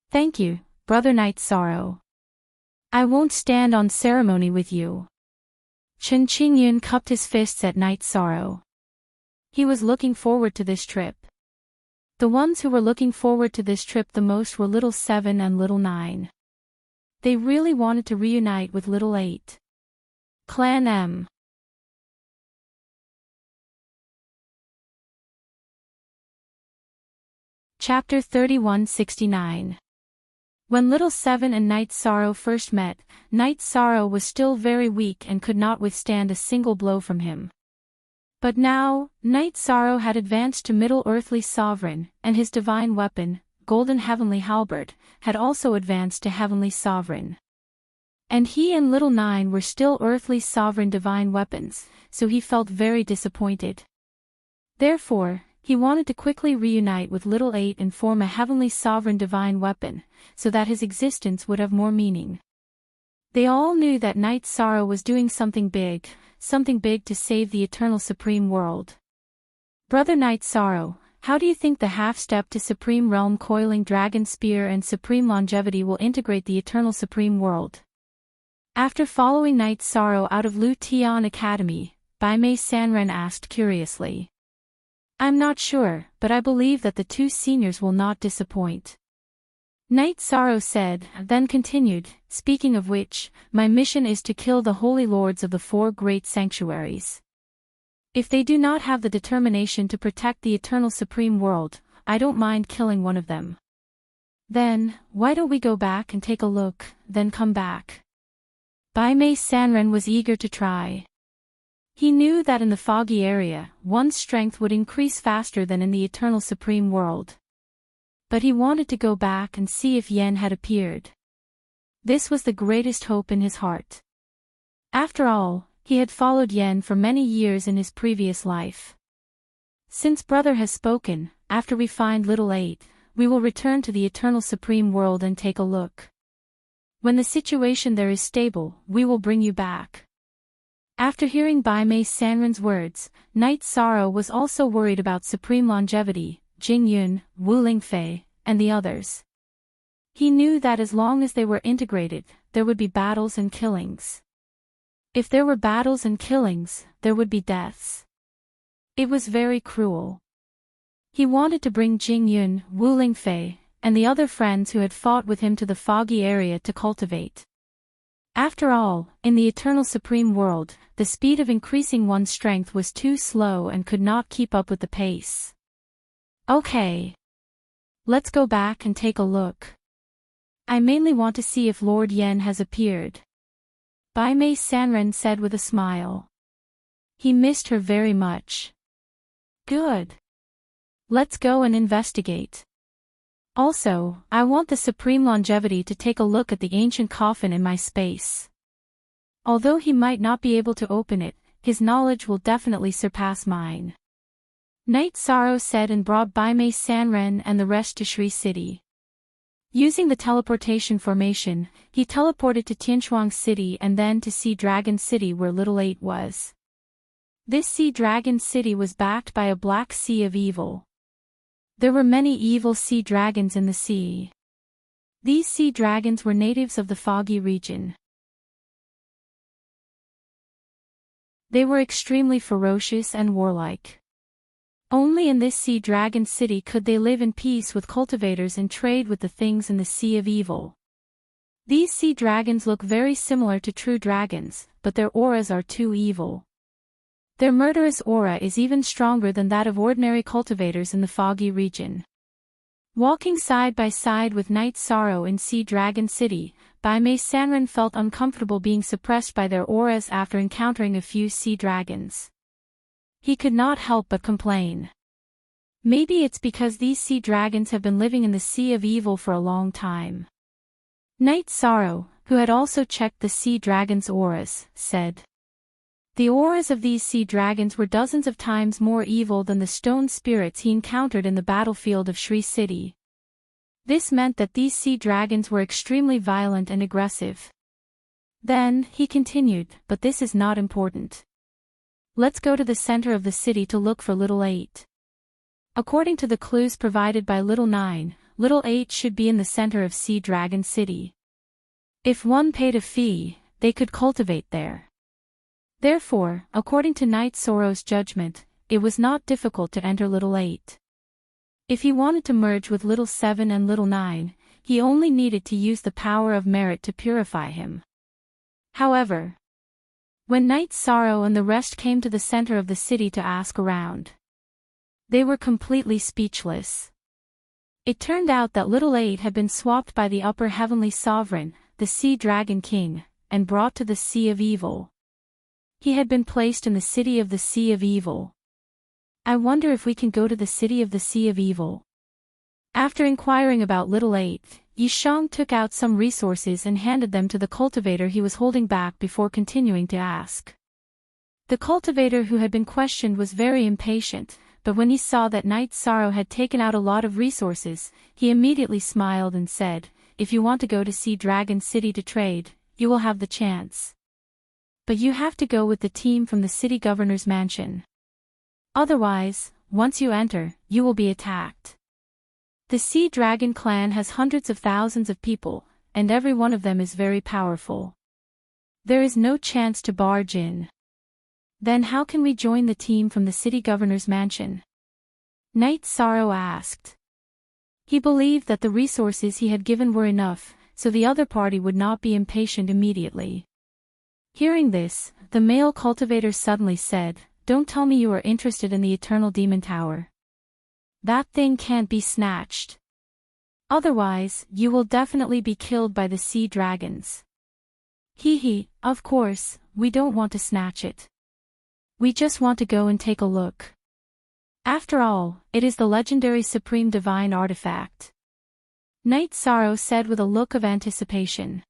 "Thank you, Brother Knight Sorrow. I won't stand on ceremony with you." Chen Qingyun cupped his fists at Knight Sorrow. He was looking forward to this trip. The ones who were looking forward to this trip the most were Little 7 and Little 9. They really wanted to reunite with Little 8. Clan M. Chapter 3169. When Little 7 and Knight Sorrow first met, Knight Sorrow was still very weak and could not withstand a single blow from him. But now, Knight Sorrow had advanced to Middle Earthly Sovereign, and his divine weapon, Golden Heavenly Halberd, had also advanced to Heavenly Sovereign. And he and Little 9 were still Earthly Sovereign divine weapons, so he felt very disappointed. Therefore, he wanted to quickly reunite with Little 8 and form a Heavenly Sovereign divine weapon, so that his existence would have more meaning. They all knew that Knight Sorrow was doing something big to save the Eternal Supreme World. Brother Knight Sorrow, how do you think the half-step to Supreme Realm Coiling Dragon Spear and Supreme Longevity will integrate the Eternal Supreme World? After following Knight Sorrow out of Lu Tian Academy, Baimei Sanren asked curiously. "I'm not sure, but I believe that the two seniors will not disappoint." Knight Sorrow said, then continued, speaking of which, my mission is to kill the holy lords of the 4 great sanctuaries. If they do not have the determination to protect the eternal supreme world, I don't mind killing one of them. Then, why don't we go back and take a look, then come back? Bai Mei Sanren was eager to try. He knew that in the foggy area, one's strength would increase faster than in the eternal supreme world. But he wanted to go back and see if Yen had appeared. This was the greatest hope in his heart. After all, he had followed Yen for many years in his previous life. Since brother has spoken, after we find little 8, we will return to the eternal supreme world and take a look. When the situation there is stable, we will bring you back. After hearing Bai Mei Sanren's words, Knight Sorrow was also worried about supreme longevity, Jing Yun, Wu Lingfei, and the others. He knew that as long as they were integrated, there would be battles and killings. If there were battles and killings, there would be deaths. It was very cruel. He wanted to bring Jing Yun, Wu Lingfei, and the other friends who had fought with him to the foggy area to cultivate. After all, in the eternal supreme world, the speed of increasing one's strength was too slow and could not keep up with the pace. Okay. Let's go back and take a look. I mainly want to see if Lord Yen has appeared. Bai Mei Sanren said with a smile. He missed her very much. Good. Let's go and investigate. Also, I want the Supreme Longevity to take a look at the ancient coffin in my space. Although he might not be able to open it, his knowledge will definitely surpass mine. Knight Sorrow said and brought Bai Mei Sanren and the rest to Shri City. Using the teleportation formation, he teleported to Tianchuang City and then to Sea Dragon City where Little 8 was. This Sea Dragon City was backed by a black sea of evil. There were many evil sea dragons in the sea. These sea dragons were natives of the foggy region. They were extremely ferocious and warlike. Only in this Sea Dragon City could they live in peace with cultivators and trade with the things in the Sea of Evil. These sea dragons look very similar to true dragons, but their auras are too evil. Their murderous aura is even stronger than that of ordinary cultivators in the foggy region. Walking side by side with Knight Sorrow in Sea Dragon City, Bai Mei Sanren felt uncomfortable being suppressed by their auras after encountering a few sea dragons. He could not help but complain. Maybe it's because these sea dragons have been living in the Sea of Evil for a long time. Knight Sorrow, who had also checked the sea dragons' auras, said. The auras of these sea dragons were dozens of times more evil than the stone spirits he encountered in the battlefield of Shri City. This meant that these sea dragons were extremely violent and aggressive. Then, he continued, but this is not important. Let's go to the center of the city to look for Little 8. According to the clues provided by Little 9, Little 8 should be in the center of Sea Dragon City. If one paid a fee, they could cultivate there. Therefore, according to Knight Sorrow's judgment, it was not difficult to enter Little 8. If he wanted to merge with Little 7 and Little 9, he only needed to use the power of merit to purify him. However, when Knight Sorrow and the rest came to the center of the city to ask around, they were completely speechless. It turned out that Little 8 had been swapped by the upper heavenly sovereign, the Sea Dragon King, and brought to the Sea of Evil. He had been placed in the city of the Sea of Evil. I wonder if we can go to the city of the Sea of Evil. After inquiring about Little 8, Yishang took out some resources and handed them to the cultivator he was holding back before continuing to ask. The cultivator who had been questioned was very impatient, but when he saw that Knight Sorrow had taken out a lot of resources, he immediately smiled and said, if you want to go to Sea Dragon City to trade, you will have the chance. But you have to go with the team from the city governor's mansion. Otherwise, once you enter, you will be attacked. The Sea Dragon clan has hundreds of thousands of people, and every one of them is very powerful. There is no chance to barge in. Then how can we join the team from the city governor's mansion? Knight Sorrow asked. He believed that the resources he had given were enough, so the other party would not be impatient immediately. Hearing this, the male cultivator suddenly said, "Don't tell me you are interested in the Eternal Demon Tower. That thing can't be snatched. Otherwise, you will definitely be killed by the sea dragons." Hee, of course, we don't want to snatch it. We just want to go and take a look. After all, it is the legendary Supreme Divine Artifact. Night Sorrow said with a look of anticipation.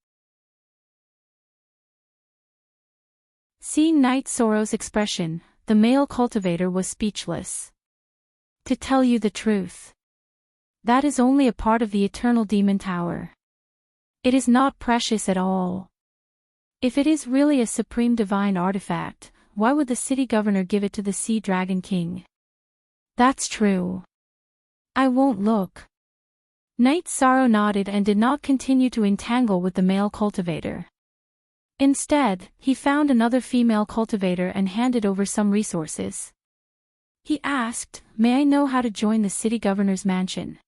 Seeing Night Sorrow's expression, the male cultivator was speechless. To tell you the truth, that is only a part of the Eternal Demon Tower. It is not precious at all. If it is really a Supreme Divine Artifact, why would the city governor give it to the Sea Dragon King? That's true. I won't look. Night Sorrow nodded and did not continue to entangle with the male cultivator. Instead, he found another female cultivator and handed over some resources. He asked, "May I know how to join the city governor's mansion?"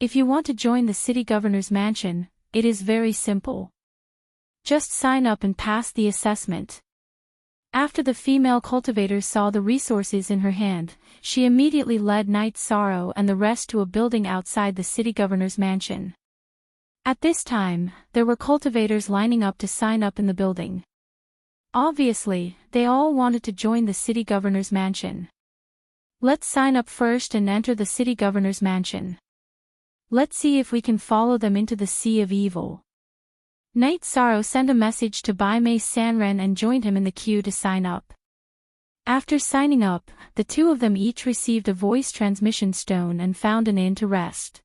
If you want to join the city governor's mansion, it is very simple. Just sign up and pass the assessment. After the female cultivator saw the resources in her hand, she immediately led Night Sorrow and the rest to a building outside the city governor's mansion. At this time, there were cultivators lining up to sign up in the building. Obviously, they all wanted to join the city governor's mansion. Let's sign up first and enter the city governor's mansion. Let's see if we can follow them into the Sea of Evil. Night Sorrow sent a message to Bai Mei Sanren and joined him in the queue to sign up. After signing up, the two of them each received a voice transmission stone and found an inn to rest.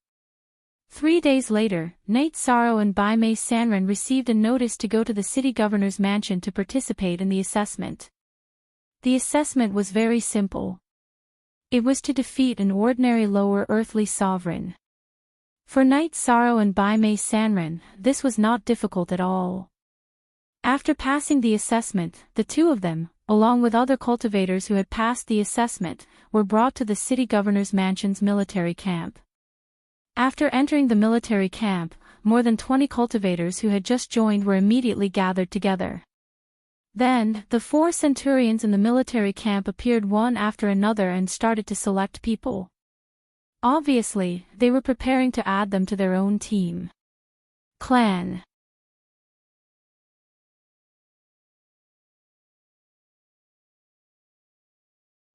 3 days later, Night Sorrow and Bai Mei Sanren received a notice to go to the city governor's mansion to participate in the assessment. The assessment was very simple. It was to defeat an ordinary lower earthly sovereign. For Night Sorrow and Bai Mei Sanren, this was not difficult at all. After passing the assessment, the two of them, along with other cultivators who had passed the assessment, were brought to the city governor's mansion's military camp. After entering the military camp, more than 20 cultivators who had just joined were immediately gathered together. Then, the 4 centurions in the military camp appeared one after another and started to select people. Obviously, they were preparing to add them to their own team. Clan.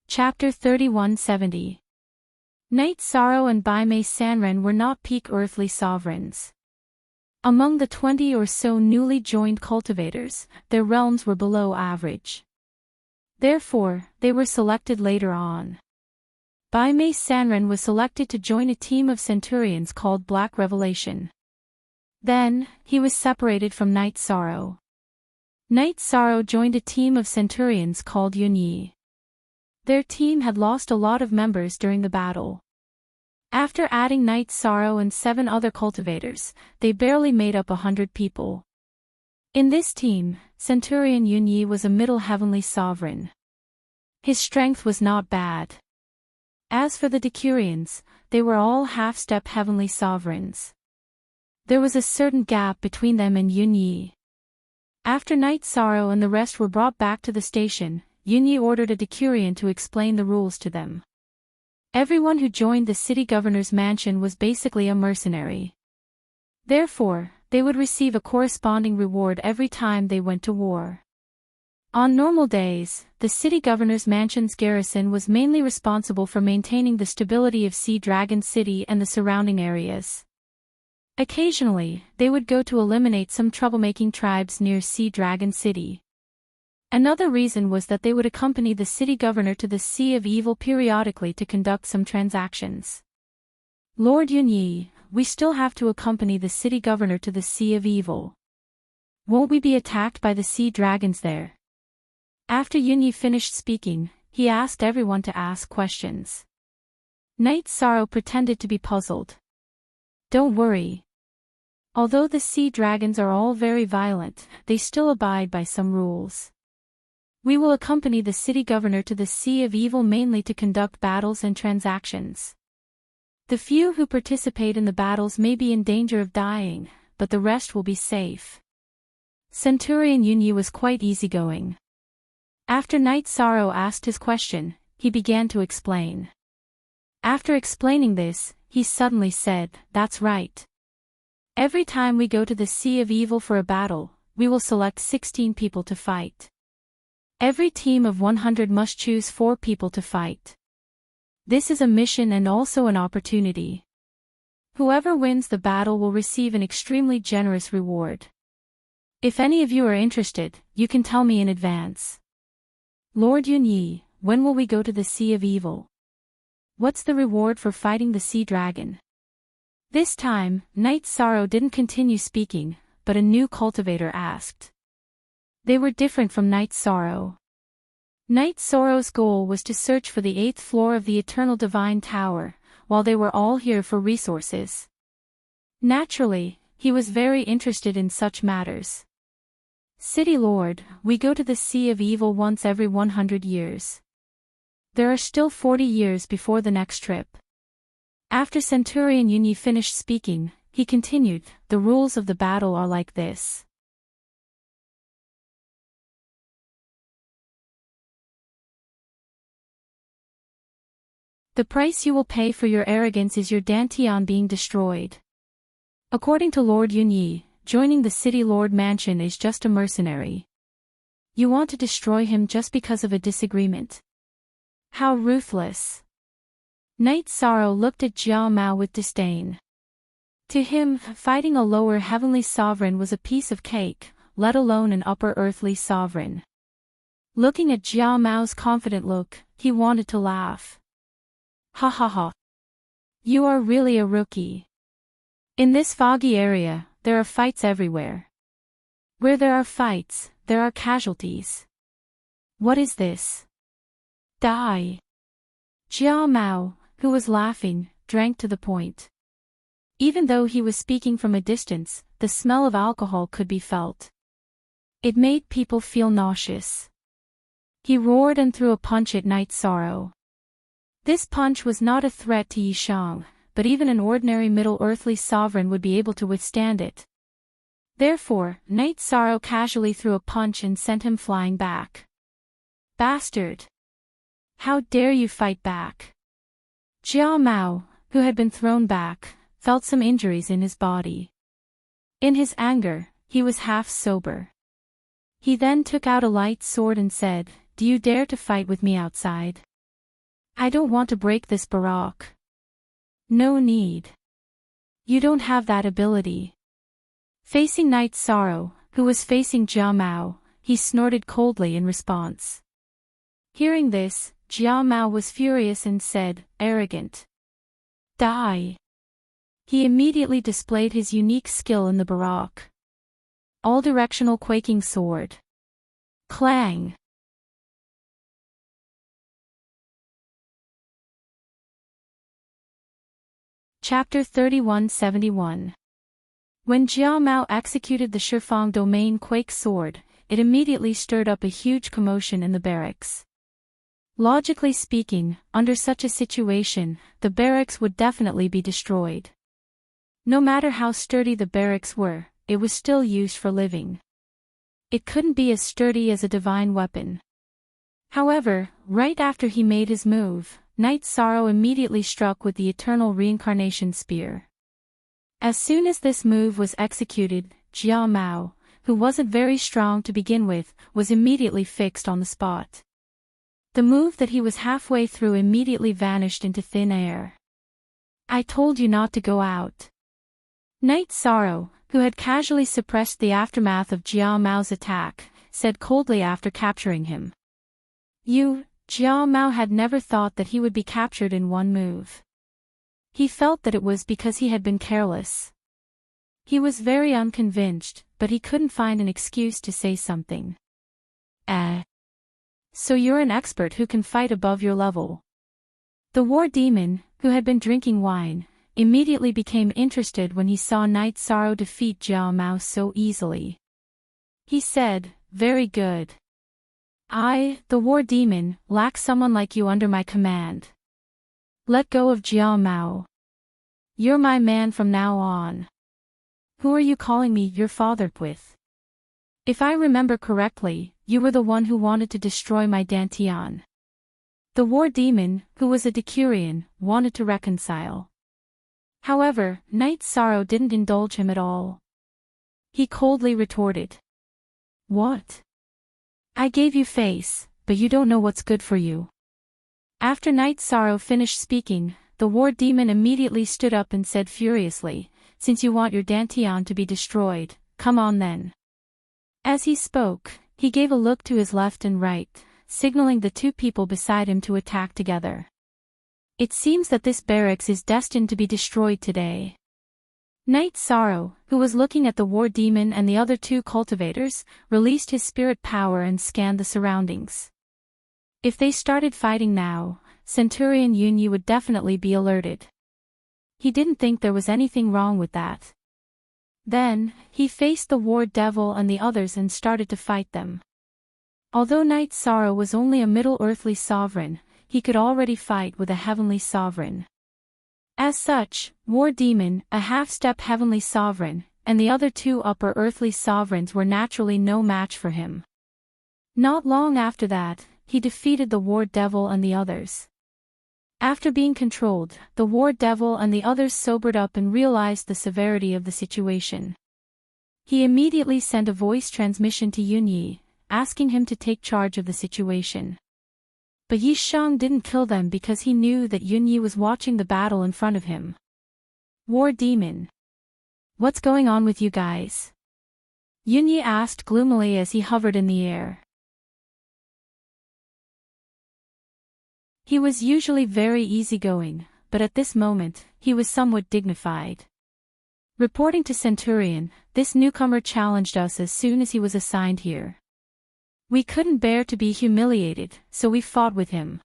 Chapter 3170. Night Sorrow and Bai Mei Sanren were not peak earthly sovereigns. Among the 20 or so newly joined cultivators, their realms were below average. Therefore, they were selected later on. Bai Mei Sanren was selected to join a team of centurions called Black Revelation. Then, he was separated from Night Sorrow. Night Sorrow joined a team of centurions called Yunyi. Their team had lost a lot of members during the battle. After adding Night Sorrow and 7 other cultivators, they barely made up 100 people. In this team, Centurion Yunyi was a middle heavenly sovereign. His strength was not bad. As for the Decurions, they were all half-step heavenly sovereigns. There was a certain gap between them and Yunyi. After Night Sorrow and the rest were brought back to the station, Yunyi ordered a Decurion to explain the rules to them. Everyone who joined the city governor's mansion was basically a mercenary. Therefore, they would receive a corresponding reward every time they went to war. On normal days, the city governor's mansion's garrison was mainly responsible for maintaining the stability of Sea Dragon City and the surrounding areas. Occasionally, they would go to eliminate some troublemaking tribes near Sea Dragon City. Another reason was that they would accompany the city governor to the Sea of Evil periodically to conduct some transactions. Lord Yunyi, we still have to accompany the city governor to the Sea of Evil. Won't we be attacked by the sea dragons there? After Yunyi finished speaking, he asked everyone to ask questions. Night Sorrow pretended to be puzzled. Don't worry. Although the sea dragons are all very violent, they still abide by some rules. We will accompany the city governor to the Sea of Evil mainly to conduct battles and transactions. The few who participate in the battles may be in danger of dying, but the rest will be safe. Centurion Yunyi was quite easygoing. After Knight Sorrow asked his question, he began to explain. After explaining this, he suddenly said, "That's right. Every time we go to the Sea of Evil for a battle, we will select 16 people to fight. Every team of 100 must choose 4 people to fight. This is a mission and also an opportunity. Whoever wins the battle will receive an extremely generous reward. If any of you are interested, you can tell me in advance." "Lord Yunyi, when will we go to the Sea of Evil? What's the reward for fighting the sea dragon?" This time, Knight Sorrow didn't continue speaking, but a new cultivator asked. They were different from Knight Sorrow. Knight Sorrow's goal was to search for the 8th floor of the Eternal Divine Tower, while they were all here for resources. Naturally, he was very interested in such matters. "City Lord, we go to the Sea of Evil once every 100 years. There are still 40 years before the next trip." After Centurion Yunyi finished speaking, he continued, "The rules of the battle are like this. The price you will pay for your arrogance is your Dantian being destroyed. According to Lord Yunyi, joining the City Lord Mansion is just a mercenary. You want to destroy him just because of a disagreement. How ruthless." Knight Sorrow looked at Jiao Mao with disdain. To him, fighting a lower heavenly sovereign was a piece of cake, let alone an upper earthly sovereign. Looking at Jiao Mao's confident look, he wanted to laugh. "Ha ha ha. You are really a rookie. In this foggy area, there are fights everywhere. Where there are fights, there are casualties. What is this? Die." Jiao Mao, who was laughing, drank to the point. Even though he was speaking from a distance, the smell of alcohol could be felt. It made people feel nauseous. He roared and threw a punch at Knight Sorrow. This punch was not a threat to Yishang, but even an ordinary Middle Earthly sovereign would be able to withstand it. Therefore, Knight Sorrow casually threw a punch and sent him flying back. "Bastard! How dare you fight back?" Jiao Mao, who had been thrown back, felt some injuries in his body. In his anger, he was half sober. He then took out a light sword and said, "Do you dare to fight with me outside? I don't want to break this barack." "No need. You don't have that ability." Facing Knight Sorrow, who was facing Jiao Mao, he snorted coldly in response. Hearing this, Jiao Mao was furious and said, "Arrogant. Die." He immediately displayed his unique skill in the barack. All-directional quaking sword. Clang! Chapter 3171. When Jiao Mao executed the Shifang Domain Quake Sword, it immediately stirred up a huge commotion in the barracks. Logically speaking, under such a situation, the barracks would definitely be destroyed. No matter how sturdy the barracks were, it was still used for living. It couldn't be as sturdy as a divine weapon. However, right after he made his move, Knight Sorrow immediately struck with the Eternal Reincarnation Spear. As soon as this move was executed, Jiao Mao, who wasn't very strong to begin with, was immediately fixed on the spot. The move that he was halfway through immediately vanished into thin air. "I told you not to go out." Knight Sorrow, who had casually suppressed the aftermath of Jiao Mao's attack, said coldly after capturing him. Jiao Mao had never thought that he would be captured in one move. He felt that it was because he had been careless. He was very unconvinced, but he couldn't find an excuse to say something. So you're an expert who can fight above your level." The war demon, who had been drinking wine, immediately became interested when he saw Knight Sorrow defeat Jiao Mao so easily. He said, "Very good. I, the war demon, lack someone like you under my command. Let go of Jiao Mao." You're my man from now on. Who are you calling me your father with? If I remember correctly, you were the one who wanted to destroy my Dantian. The war demon, who was a Decurion, wanted to reconcile. However, Knight Sorrow didn't indulge him at all. He coldly retorted. What? I gave you face, but you don't know what's good for you. After Knight Sorrow finished speaking, the war demon immediately stood up and said furiously, Since you want your Dantian to be destroyed, come on then. As he spoke, he gave a look to his left and right, signaling the two people beside him to attack together. It seems that this barracks is destined to be destroyed today. Knight Sorrow, who was looking at the war demon and the other two cultivators, released his spirit power and scanned the surroundings. If they started fighting now, Centurion Yunyi would definitely be alerted. He didn't think there was anything wrong with that. Then, he faced the war devil and the others and started to fight them. Although Knight Sorrow was only a middle earthly sovereign, he could already fight with a heavenly sovereign. As such, War Demon, a half-step heavenly sovereign, and the other two upper earthly sovereigns were naturally no match for him. Not long after that, he defeated the war devil and the others. After being controlled, the war devil and the others sobered up and realized the severity of the situation. He immediately sent a voice transmission to Yunyi, asking him to take charge of the situation. But Yi Shang didn't kill them because he knew that Yunyi was watching the battle in front of him. War Demon. What's going on with you guys? Yunyi asked gloomily as he hovered in the air. He was usually very easygoing, but at this moment, he was somewhat dignified. Reporting to Centurion, this newcomer challenged us as soon as he was assigned here. We couldn't bear to be humiliated, so we fought with him.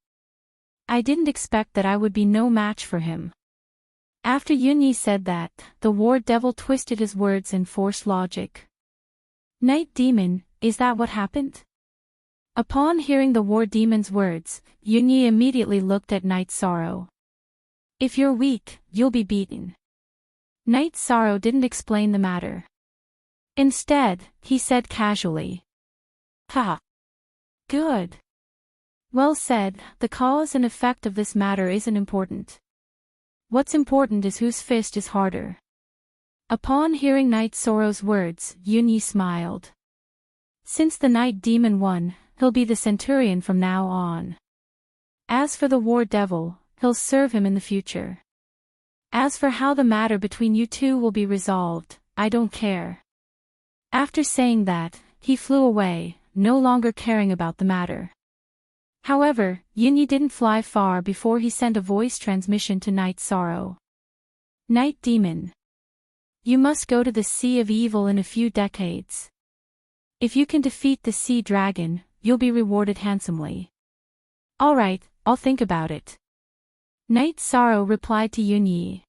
I didn't expect that I would be no match for him. After Yunyi said that, the war devil twisted his words and forced logic. Night Demon, is that what happened? Upon hearing the war demon's words, Yunyi immediately looked at Knight Sorrow. If you're weak, you'll be beaten. Knight Sorrow didn't explain the matter. Instead, he said casually. Ha! Good. Well said, the cause and effect of this matter isn't important. What's important is whose fist is harder. Upon hearing Knight Sorrow's words, Yunyi smiled. Since the Night Demon won, he'll be the Centurion from now on. As for the War Devil, he'll serve him in the future. As for how the matter between you two will be resolved, I don't care. After saying that, he flew away, no longer caring about the matter. However, Yunyi didn't fly far before he sent a voice transmission to Knight Sorrow. Night Demon. You must go to the Sea of Evil in a few decades. If you can defeat the Sea Dragon, you'll be rewarded handsomely. Alright, I'll think about it. Knight Sorrow replied to Yunyi.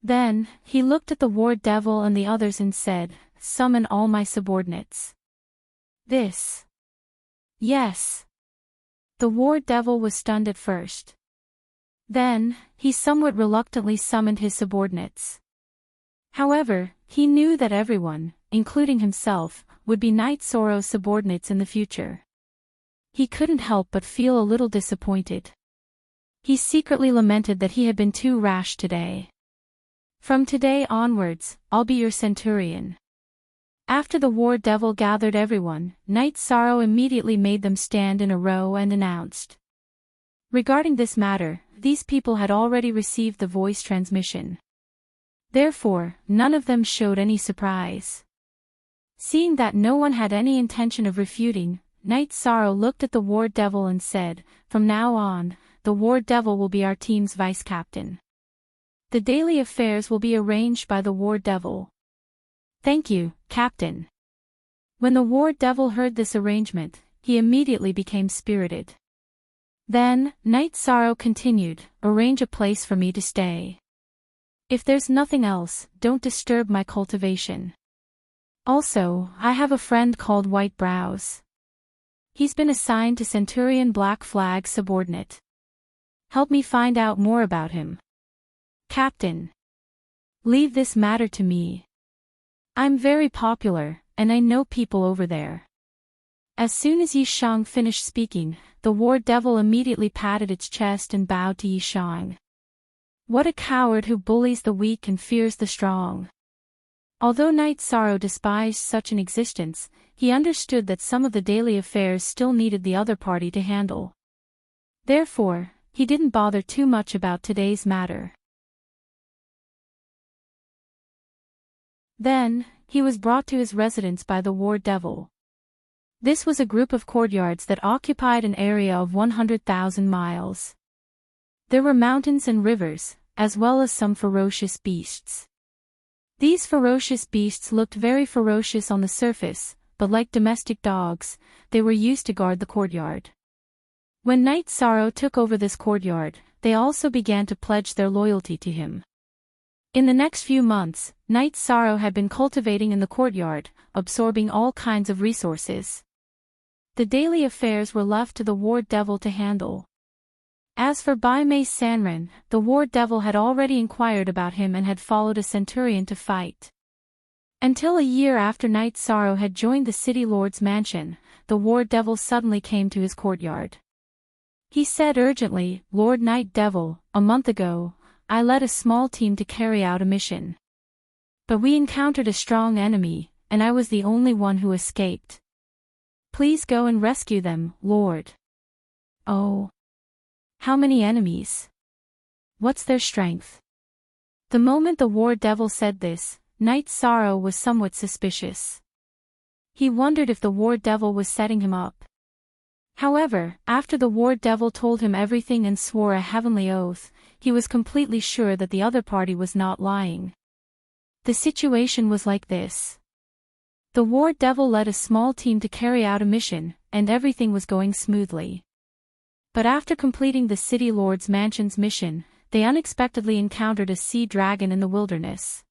Then, he looked at the War Devil and the others and said, Summon all my subordinates. This. Yes. The War Devil was stunned at first. Then, he somewhat reluctantly summoned his subordinates. However, he knew that everyone, including himself, would be Knight Sorrow's subordinates in the future. He couldn't help but feel a little disappointed. He secretly lamented that he had been too rash today. From today onwards, I'll be your Centurion. After the War Devil gathered everyone, Knight Sorrow immediately made them stand in a row and announced. Regarding this matter, these people had already received the voice transmission. Therefore, none of them showed any surprise. Seeing that no one had any intention of refuting, Knight Sorrow looked at the War Devil and said, From now on, the War Devil will be our team's vice-captain. The daily affairs will be arranged by the War Devil. Thank you, Captain. When the War Devil heard this arrangement, he immediately became spirited. Then, Knight Sorrow continued, Arrange a place for me to stay. If there's nothing else, don't disturb my cultivation. Also, I have a friend called White Brows. He's been assigned to Centurion Black Flag subordinate. Help me find out more about him. Captain. Leave this matter to me. I'm very popular, and I know people over there. As soon as Yi Shang finished speaking, the war devil immediately patted its chest and bowed to Yi Shang. What a coward who bullies the weak and fears the strong. Although Night Sorrow despised such an existence, he understood that some of the daily affairs still needed the other party to handle. Therefore, he didn't bother too much about today's matter. Then, he was brought to his residence by the war devil. This was a group of courtyards that occupied an area of 100,000 miles. There were mountains and rivers, as well as some ferocious beasts. These ferocious beasts looked very ferocious on the surface, but like domestic dogs, they were used to guard the courtyard. When Night Sorrow took over this courtyard, they also began to pledge their loyalty to him. In the next few months, Night Sorrow had been cultivating in the courtyard, absorbing all kinds of resources. The daily affairs were left to the war devil to handle. As for Bai Mei Sanren, the war devil had already inquired about him and had followed a centurion to fight. Until a year after Night Sorrow had joined the city lord's mansion, the war devil suddenly came to his courtyard. He said urgently, "Lord Night Devil, a month ago, I led a small team to carry out a mission. But we encountered a strong enemy, and I was the only one who escaped. Please go and rescue them, Lord." "Oh. How many enemies? What's their strength?" The moment the war devil said this, Night Sorrow was somewhat suspicious. He wondered if the war devil was setting him up. However, after the war devil told him everything and swore a heavenly oath, he was completely sure that the other party was not lying. The situation was like this. The war devil led a small team to carry out a mission, and everything was going smoothly. But after completing the city lord's mansion's mission, they unexpectedly encountered a sea dragon in the wilderness.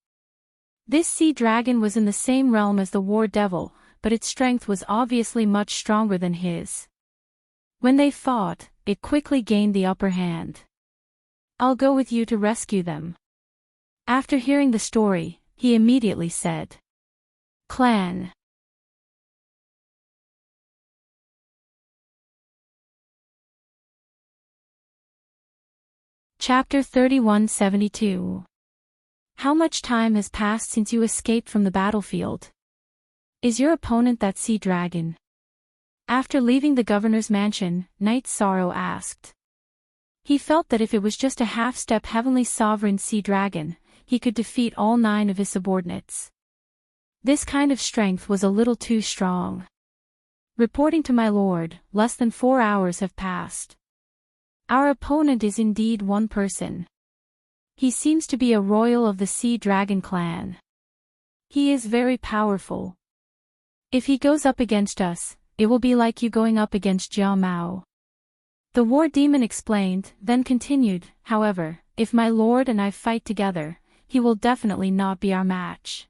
This sea dragon was in the same realm as the war devil, but its strength was obviously much stronger than his. When they fought, it quickly gained the upper hand. "I'll go with you to rescue them." After hearing the story, he immediately said, "Clan." Chapter 3172. How much time has passed since you escaped from the battlefield? Is your opponent that sea dragon? After leaving the governor's mansion, Night Sorrow asked. He felt that if it was just a half-step heavenly sovereign sea dragon, he could defeat all 9 of his subordinates. This kind of strength was a little too strong. "Reporting to my lord, less than 4 hours have passed. Our opponent is indeed one person. He seems to be a royal of the Sea Dragon clan. He is very powerful. If he goes up against us, it will be like you going up against Jia Mao." The war demon explained, then continued, "However, if my lord and I fight together, he will definitely not be our match."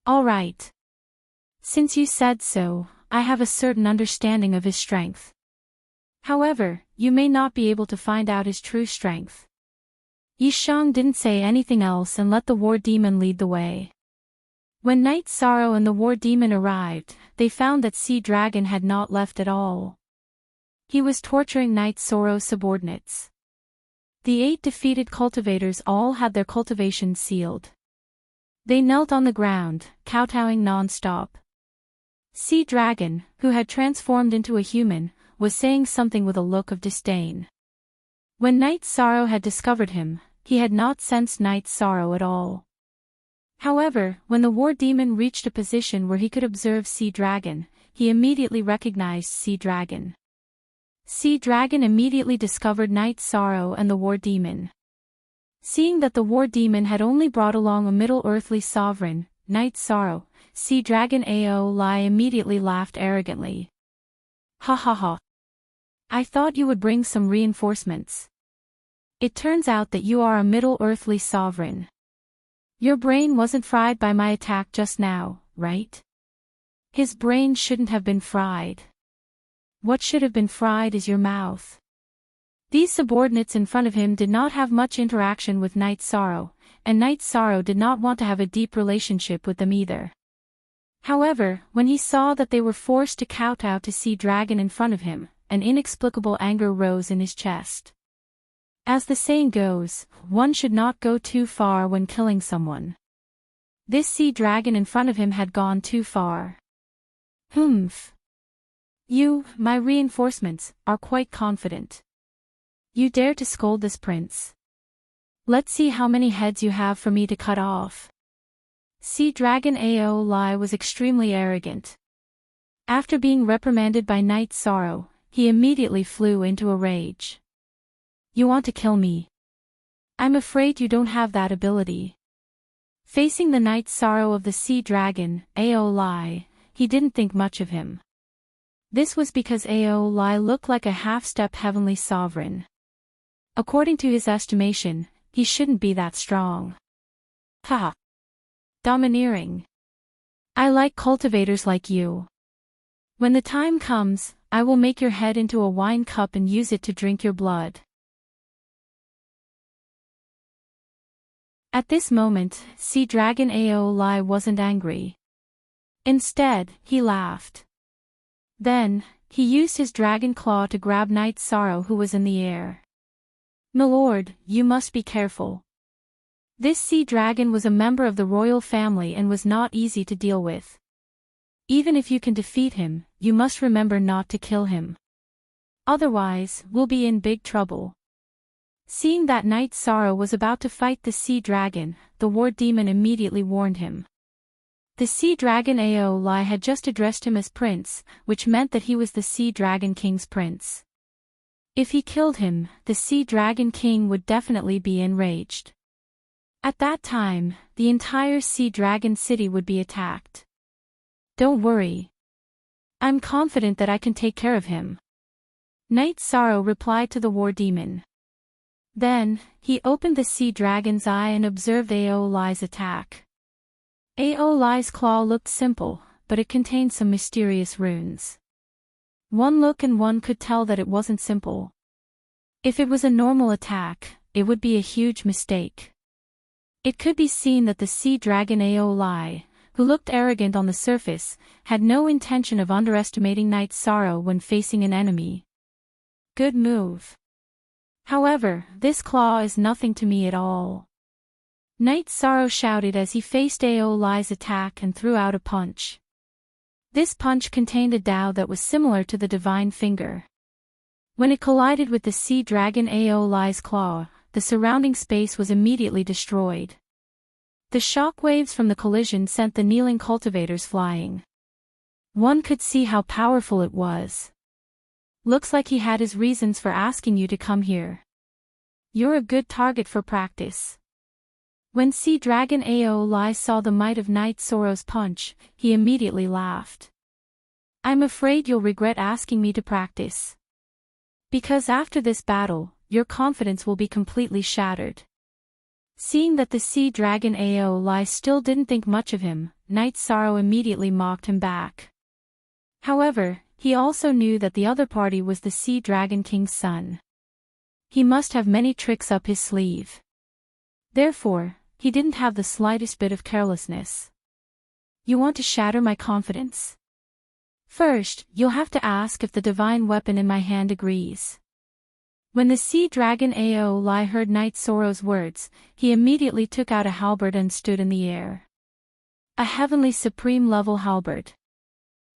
"All right. Since you said so, I have a certain understanding of his strength. However, you may not be able to find out his true strength." Yi Shang didn't say anything else and let the war demon lead the way. When Night Sorrow and the war demon arrived, they found that Sea Dragon had not left at all. He was torturing Night Sorrow's subordinates. The 8 defeated cultivators all had their cultivation sealed. They knelt on the ground, kowtowing non-stop. Sea Dragon, who had transformed into a human, was saying something with a look of disdain. When Night Sorrow had discovered him, he had not sensed Night Sorrow at all. However, when the war demon reached a position where he could observe Sea Dragon, he immediately recognized Sea Dragon. Sea Dragon immediately discovered Night Sorrow and the war demon. Seeing that the war demon had only brought along a middle earthly sovereign, Night Sorrow, Sea Dragon Ao Lai immediately laughed arrogantly. "Ha ha ha. I thought you would bring some reinforcements. It turns out that you are a middle earthly sovereign. Your brain wasn't fried by my attack just now, right?" His brain shouldn't have been fried. What should have been fried is your mouth. These subordinates in front of him did not have much interaction with Night Sorrow, and Night Sorrow did not want to have a deep relationship with them either. However, when he saw that they were forced to kowtow to Sea Dragon in front of him, an inexplicable anger rose in his chest. As the saying goes, one should not go too far when killing someone. This Sea Dragon in front of him had gone too far. Humph. You, my reinforcements, are quite confident. You dare to scold this prince? Let's see how many heads you have for me to cut off. Sea Dragon Aoi was extremely arrogant. After being reprimanded by Night Sorrow, he immediately flew into a rage. You want to kill me? I'm afraid you don't have that ability. Facing the Night Sorrow of the Sea Dragon, Aoi, he didn't think much of him. This was because Aoi looked like a half-step heavenly sovereign. According to his estimation, he shouldn't be that strong. Haha. Domineering. I like cultivators like you. When the time comes, I will make your head into a wine cup and use it to drink your blood. At this moment, Sea Dragon Aoi wasn't angry. Instead, he laughed. Then, he used his dragon claw to grab Night Sorrow who was in the air. "Milord, you must be careful. This sea dragon was a member of the royal family and was not easy to deal with. Even if you can defeat him, you must remember not to kill him. Otherwise, we'll be in big trouble." Seeing that Night Sorrow was about to fight the sea dragon, the war demon immediately warned him. The sea dragon Aoi had just addressed him as prince, which meant that he was the Sea Dragon King's prince. If he killed him, the Sea Dragon King would definitely be enraged. At that time, the entire Sea Dragon City would be attacked. "Don't worry. I'm confident that I can take care of him," Night Sorrow replied to the war demon. Then, he opened the sea dragon's eye and observed Aoi's attack. Aoi's claw looked simple, but it contained some mysterious runes. One look and one could tell that it wasn't simple. If it was a normal attack, it would be a huge mistake. It could be seen that the sea dragon Aoi, who looked arrogant on the surface, had no intention of underestimating Night Sorrow when facing an enemy. Good move. However, this claw is nothing to me at all. Night Sorrow shouted as he faced Aoi's attack and threw out a punch. This punch contained a Dao that was similar to the Divine Finger. When it collided with the sea dragon Aoi's claw, the surrounding space was immediately destroyed. The shock waves from the collision sent the kneeling cultivators flying. One could see how powerful it was. Looks like he had his reasons for asking you to come here. You're a good target for practice. When Sea Dragon Aoi saw the might of Night Sorrow's punch, he immediately laughed. "I'm afraid you'll regret asking me to practice. Because after this battle, your confidence will be completely shattered." Seeing that the Sea Dragon Aoi still didn't think much of him, Night Sorrow immediately mocked him back. However, he also knew that the other party was the Sea Dragon King's son. He must have many tricks up his sleeve. Therefore, he didn't have the slightest bit of carelessness. "You want to shatter my confidence? First, you'll have to ask if the divine weapon in my hand agrees." When the Sea Dragon Aoi heard Night Sorrow's words, he immediately took out a halberd and stood in the air. A heavenly supreme level halberd.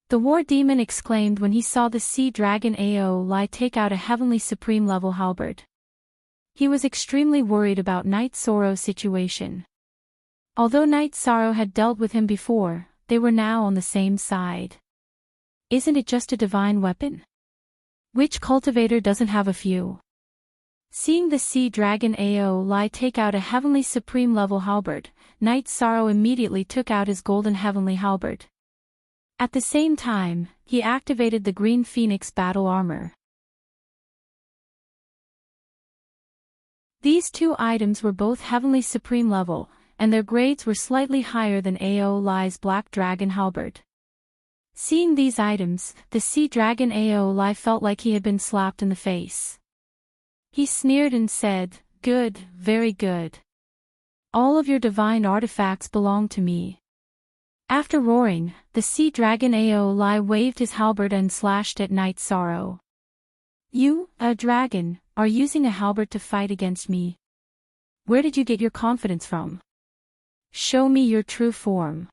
The war demon exclaimed when he saw the Sea Dragon Aoi take out a heavenly supreme level halberd. He was extremely worried about Night Sorrow's situation. Although Night Sorrow had dealt with him before, they were now on the same side. Isn't it just a divine weapon? Which cultivator doesn't have a few? Seeing the Sea Dragon Aoi take out a heavenly supreme level halberd, Night Sorrow immediately took out his golden heavenly halberd. At the same time, he activated the Green Phoenix battle armor. These two items were both heavenly supreme level, and their grades were slightly higher than Aoi's Black Dragon halberd. Seeing these items, the Sea Dragon Aoi felt like he had been slapped in the face. He sneered and said, "Good, very good. All of your divine artifacts belong to me." After roaring, the sea dragon Aeoli waved his halberd and slashed at Night Sorrow. "You, a dragon, are using a halberd to fight against me? Where did you get your confidence from? Show me your true form."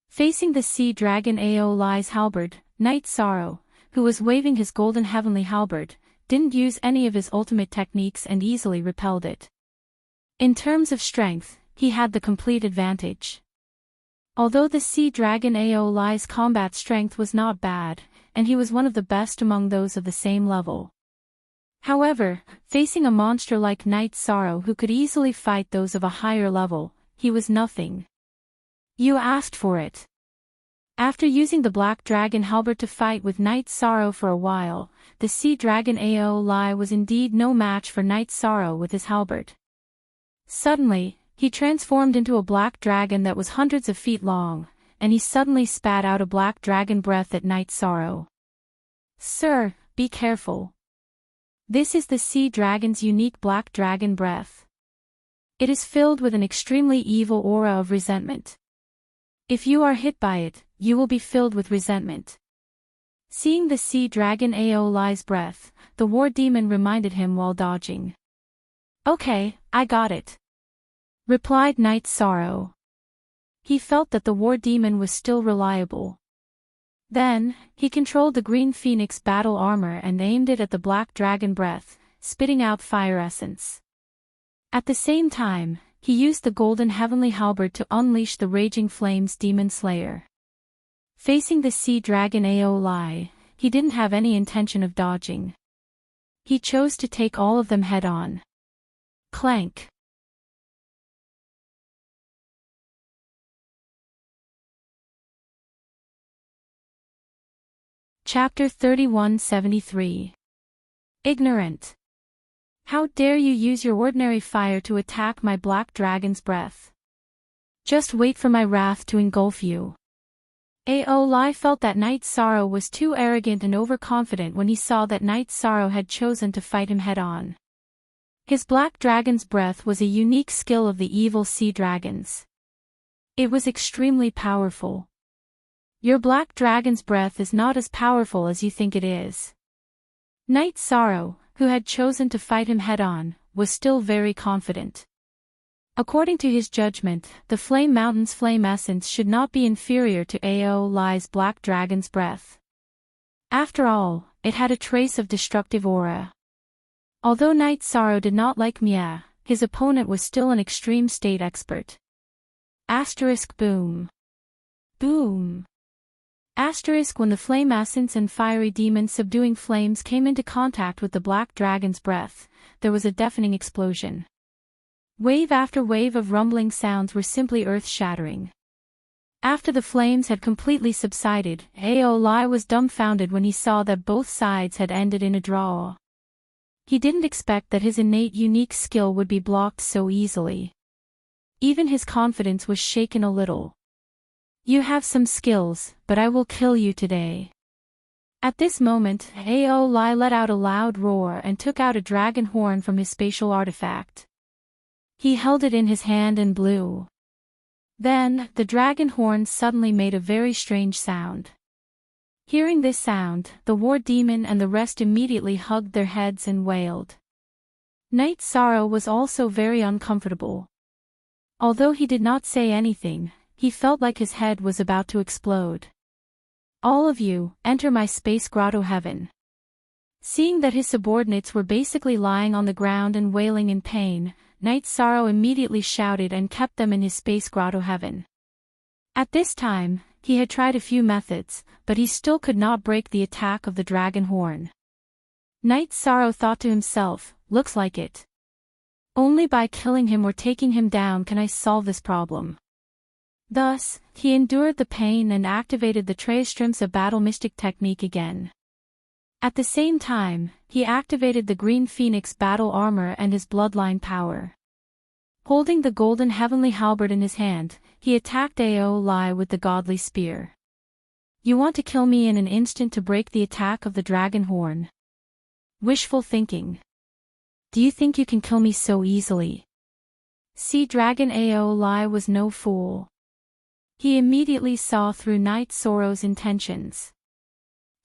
Facing the sea dragon Aeoli's halberd, Night Sorrow, who was waving his golden heavenly halberd, didn't use any of his ultimate techniques and easily repelled it. In terms of strength, he had the complete advantage. Although the sea dragon Aeoli's combat strength was not bad, and he was one of the best among those of the same level. However, facing a monster like Night Sorrow who could easily fight those of a higher level, he was nothing. "You asked for it." After using the black dragon halberd to fight with Night Sorrow for a while, the sea dragon Aeoli was indeed no match for Night Sorrow with his halberd. Suddenly, he transformed into a black dragon that was hundreds of feet long, and he suddenly spat out a black dragon breath at Night Sorrow. "Sir, be careful. This is the sea dragon's unique black dragon breath. It is filled with an extremely evil aura of resentment. If you are hit by it, you will be filled with resentment." Seeing the sea dragon Aeoli's breath, the war demon reminded him while dodging. "Okay, I got it," replied Night Sorrow. He felt that the war demon was still reliable. Then, he controlled the green phoenix battle armor and aimed it at the black dragon breath, spitting out fire essence. At the same time, he used the golden heavenly halberd to unleash the raging flames demon slayer. Facing the sea dragon Aeoli, he didn't have any intention of dodging. He chose to take all of them head-on. Clank. Chapter 3173. Ignorant. How dare you use your ordinary fire to attack my black dragon's breath? Just wait for my wrath to engulf you. Aeoli felt that Night Sorrow was too arrogant and overconfident when he saw that Night Sorrow had chosen to fight him head-on. His black dragon's breath was a unique skill of the evil sea dragons. It was extremely powerful. Your black dragon's breath is not as powerful as you think it is. Night Sorrow, who had chosen to fight him head-on, was still very confident. According to his judgment, the Flame Mountain's flame essence should not be inferior to Aeoli's black dragon's breath. After all, it had a trace of destructive aura. Although Night Sorrow did not like Mia, his opponent was still an extreme state expert. Asterisk boom. Boom. Asterisk when the flame essence and fiery demon subduing flames came into contact with the black dragon's breath, there was a deafening explosion. Wave after wave of rumbling sounds were simply earth-shattering. After the flames had completely subsided, Aeoli was dumbfounded when he saw that both sides had ended in a draw. He didn't expect that his innate unique skill would be blocked so easily. Even his confidence was shaken a little. "You have some skills, but I will kill you today." At this moment, Aeoli let out a loud roar and took out a dragon horn from his spatial artifact. He held it in his hand and blew. Then, the dragon horn suddenly made a very strange sound. Hearing this sound, the war demon and the rest immediately hugged their heads and wailed. Night Sorrow was also very uncomfortable. Although he did not say anything, he felt like his head was about to explode. "All of you, enter my space grotto heaven." Seeing that his subordinates were basically lying on the ground and wailing in pain, Night Sorrow immediately shouted and kept them in his space grotto heaven. At this time, he had tried a few methods, but he still could not break the attack of the dragon horn. Night Sorrow thought to himself, "Looks like it. Only by killing him or taking him down can I solve this problem." Thus, he endured the pain and activated the Treistrimsa battle mystic technique again. At the same time, he activated the green phoenix battle armor and his bloodline power. Holding the golden heavenly halberd in his hand, he attacked Aeoli with the godly spear. "You want to kill me in an instant to break the attack of the dragon horn? Wishful thinking. Do you think you can kill me so easily? Sea Dragon Aoi was no fool. He immediately saw through Night Sorrow's intentions.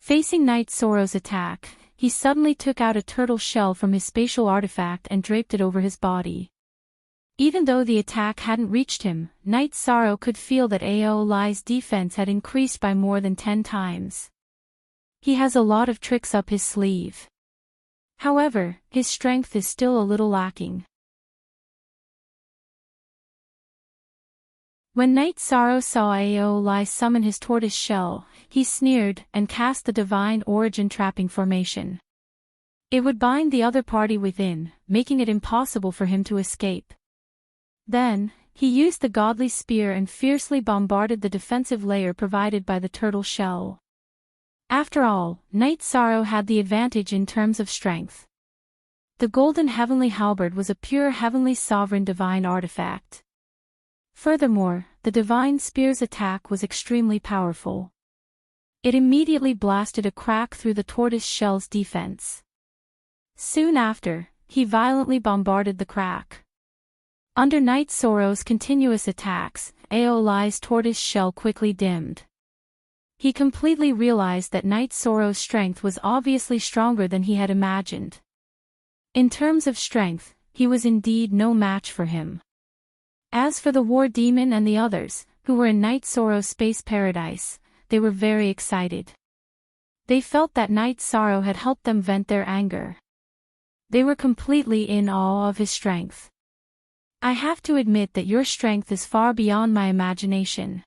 Facing Night Sorrow's attack, he suddenly took out a turtle shell from his spatial artifact and draped it over his body. Even though the attack hadn't reached him, Night Sorrow could feel that Aoi's defense had increased by more than 10 times. He has a lot of tricks up his sleeve. However, his strength is still a little lacking. When Night Sorrow saw Aoi summon his tortoise shell, he sneered and cast the Divine Origin trapping formation. It would bind the other party within, making it impossible for him to escape. Then, he used the Godly Spear and fiercely bombarded the defensive layer provided by the turtle shell. After all, Night Sorrow had the advantage in terms of strength. The Golden Heavenly Halberd was a pure Heavenly Sovereign Divine artifact. Furthermore, the Divine Spear's attack was extremely powerful. It immediately blasted a crack through the tortoise shell's defense. Soon after, he violently bombarded the crack. Under Night Sorrow's continuous attacks, Aoi's tortoise shell quickly dimmed. He completely realized that Night Sorrow's strength was obviously stronger than he had imagined. In terms of strength, he was indeed no match for him. As for the War Demon and the others, who were in Night Sorrow's space paradise, they were very excited. They felt that Night Sorrow had helped them vent their anger. They were completely in awe of his strength. I have to admit that your strength is far beyond my imagination.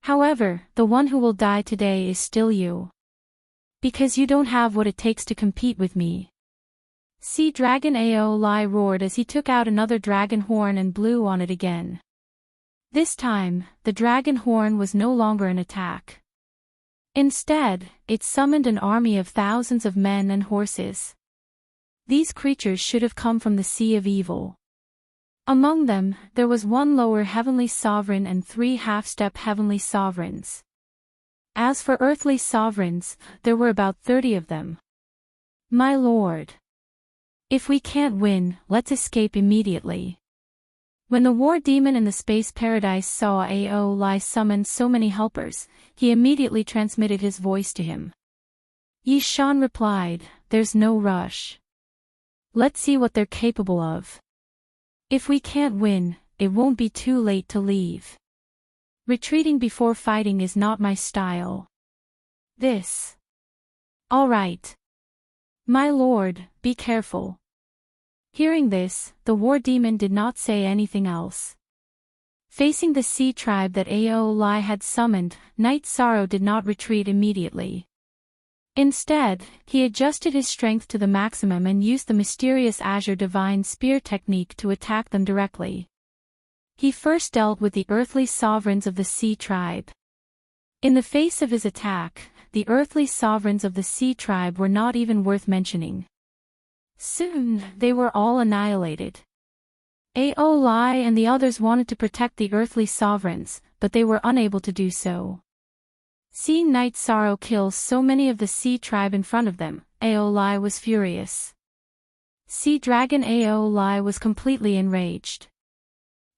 However, the one who will die today is still you. Because you don't have what it takes to compete with me. Sea Dragon Aoi roared as he took out another dragon horn and blew on it again. This time, the dragon horn was no longer an attack. Instead, it summoned an army of thousands of men and horses. These creatures should have come from the Sea of Evil. Among them, there was one lower heavenly sovereign and 3 half-step heavenly sovereigns. As for earthly sovereigns, there were about 30 of them. My lord. If we can't win, let's escape immediately. When the War Demon in the space paradise saw Aoi summon so many helpers, he immediately transmitted his voice to him. Yi Shan replied, "There's no rush. Let's see what they're capable of. If we can't win, it won't be too late to leave. Retreating before fighting is not my style. This. All right. My lord, be careful." Hearing this, the War Demon did not say anything else. Facing the sea tribe that Aoi had summoned, Night Sorrow did not retreat immediately. Instead, he adjusted his strength to the maximum and used the mysterious Azure Divine Spear technique to attack them directly. He first dealt with the earthly sovereigns of the Sea Tribe. In the face of his attack, the earthly sovereigns of the Sea Tribe were not even worth mentioning. Soon, they were all annihilated. Aoi and the others wanted to protect the earthly sovereigns, but they were unable to do so. Seeing Night Sorrow kill so many of the Sea Tribe in front of them, Aoi was furious. Sea Dragon Aoi was completely enraged.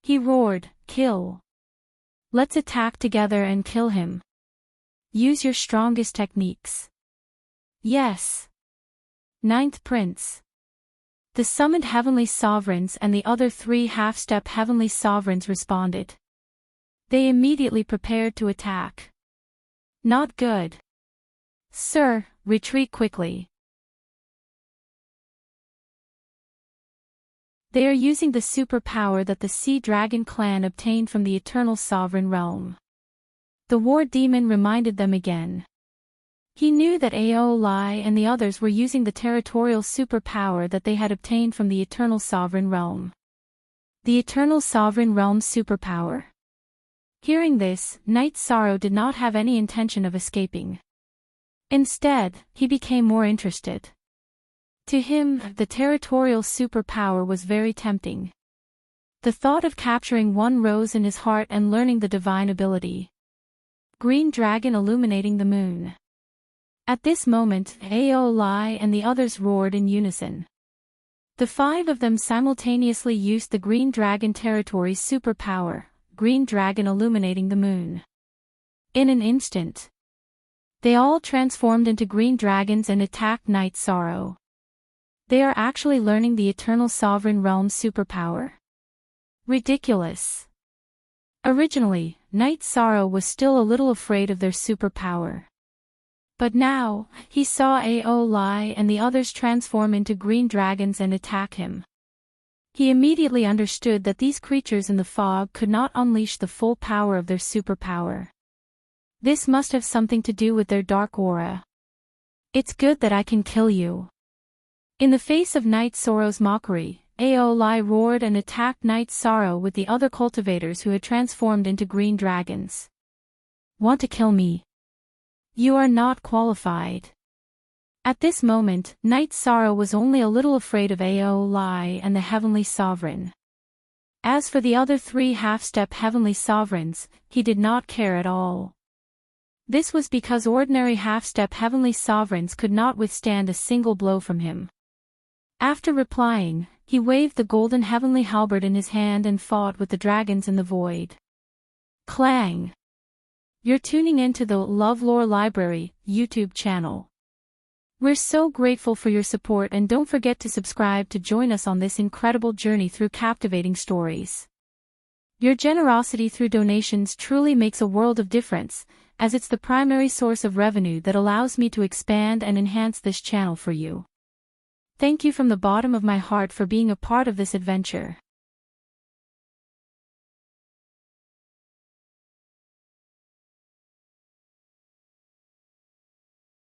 He roared, "Kill! Let's attack together and kill him. Use your strongest techniques." Yes. Ninth Prince. The summoned heavenly sovereigns and the other 3 half-step heavenly sovereigns responded. They immediately prepared to attack. Not good. Sir, retreat quickly. They are using the superpower that the Sea Dragon clan obtained from the Eternal Sovereign Realm. The War Demon reminded them again. He knew that Aoi and the others were using the territorial superpower that they had obtained from the Eternal Sovereign Realm. The Eternal Sovereign Realm's superpower. Hearing this, Night Sorrow did not have any intention of escaping. Instead, he became more interested. To him, the territorial superpower was very tempting. The thought of capturing one rose in his heart and learning the divine ability. Green Dragon illuminating the moon. At this moment, Aoi and the others roared in unison. The 5 of them simultaneously used the Green Dragon territory's superpower, Green Dragon illuminating the moon. In an instant, they all transformed into green dragons and attacked Night Sorrow. They are actually learning the Eternal Sovereign Realm's superpower. Ridiculous. Originally, Night Sorrow was still a little afraid of their superpower. But now, he saw Aolai and the others transform into green dragons and attack him. He immediately understood that these creatures in the fog could not unleash the full power of their superpower. This must have something to do with their dark aura. It's good that I can kill you. In the face of Night Sorrow's mockery, Aolai roared and attacked Night Sorrow with the other cultivators who had transformed into green dragons. Want to kill me? You are not qualified. At this moment, Night Sorrow was only a little afraid of Aolai and the Heavenly Sovereign. As for the other 3 half-step Heavenly Sovereigns, he did not care at all. This was because ordinary half-step Heavenly Sovereigns could not withstand a single blow from him. After replying, he waved the golden heavenly halberd in his hand and fought with the dragons in the void. Clang! You're tuning into the LoveLore Library YouTube channel. We're so grateful for your support, and don't forget to subscribe to join us on this incredible journey through captivating stories. Your generosity through donations truly makes a world of difference, as it's the primary source of revenue that allows me to expand and enhance this channel for you. Thank you from the bottom of my heart for being a part of this adventure.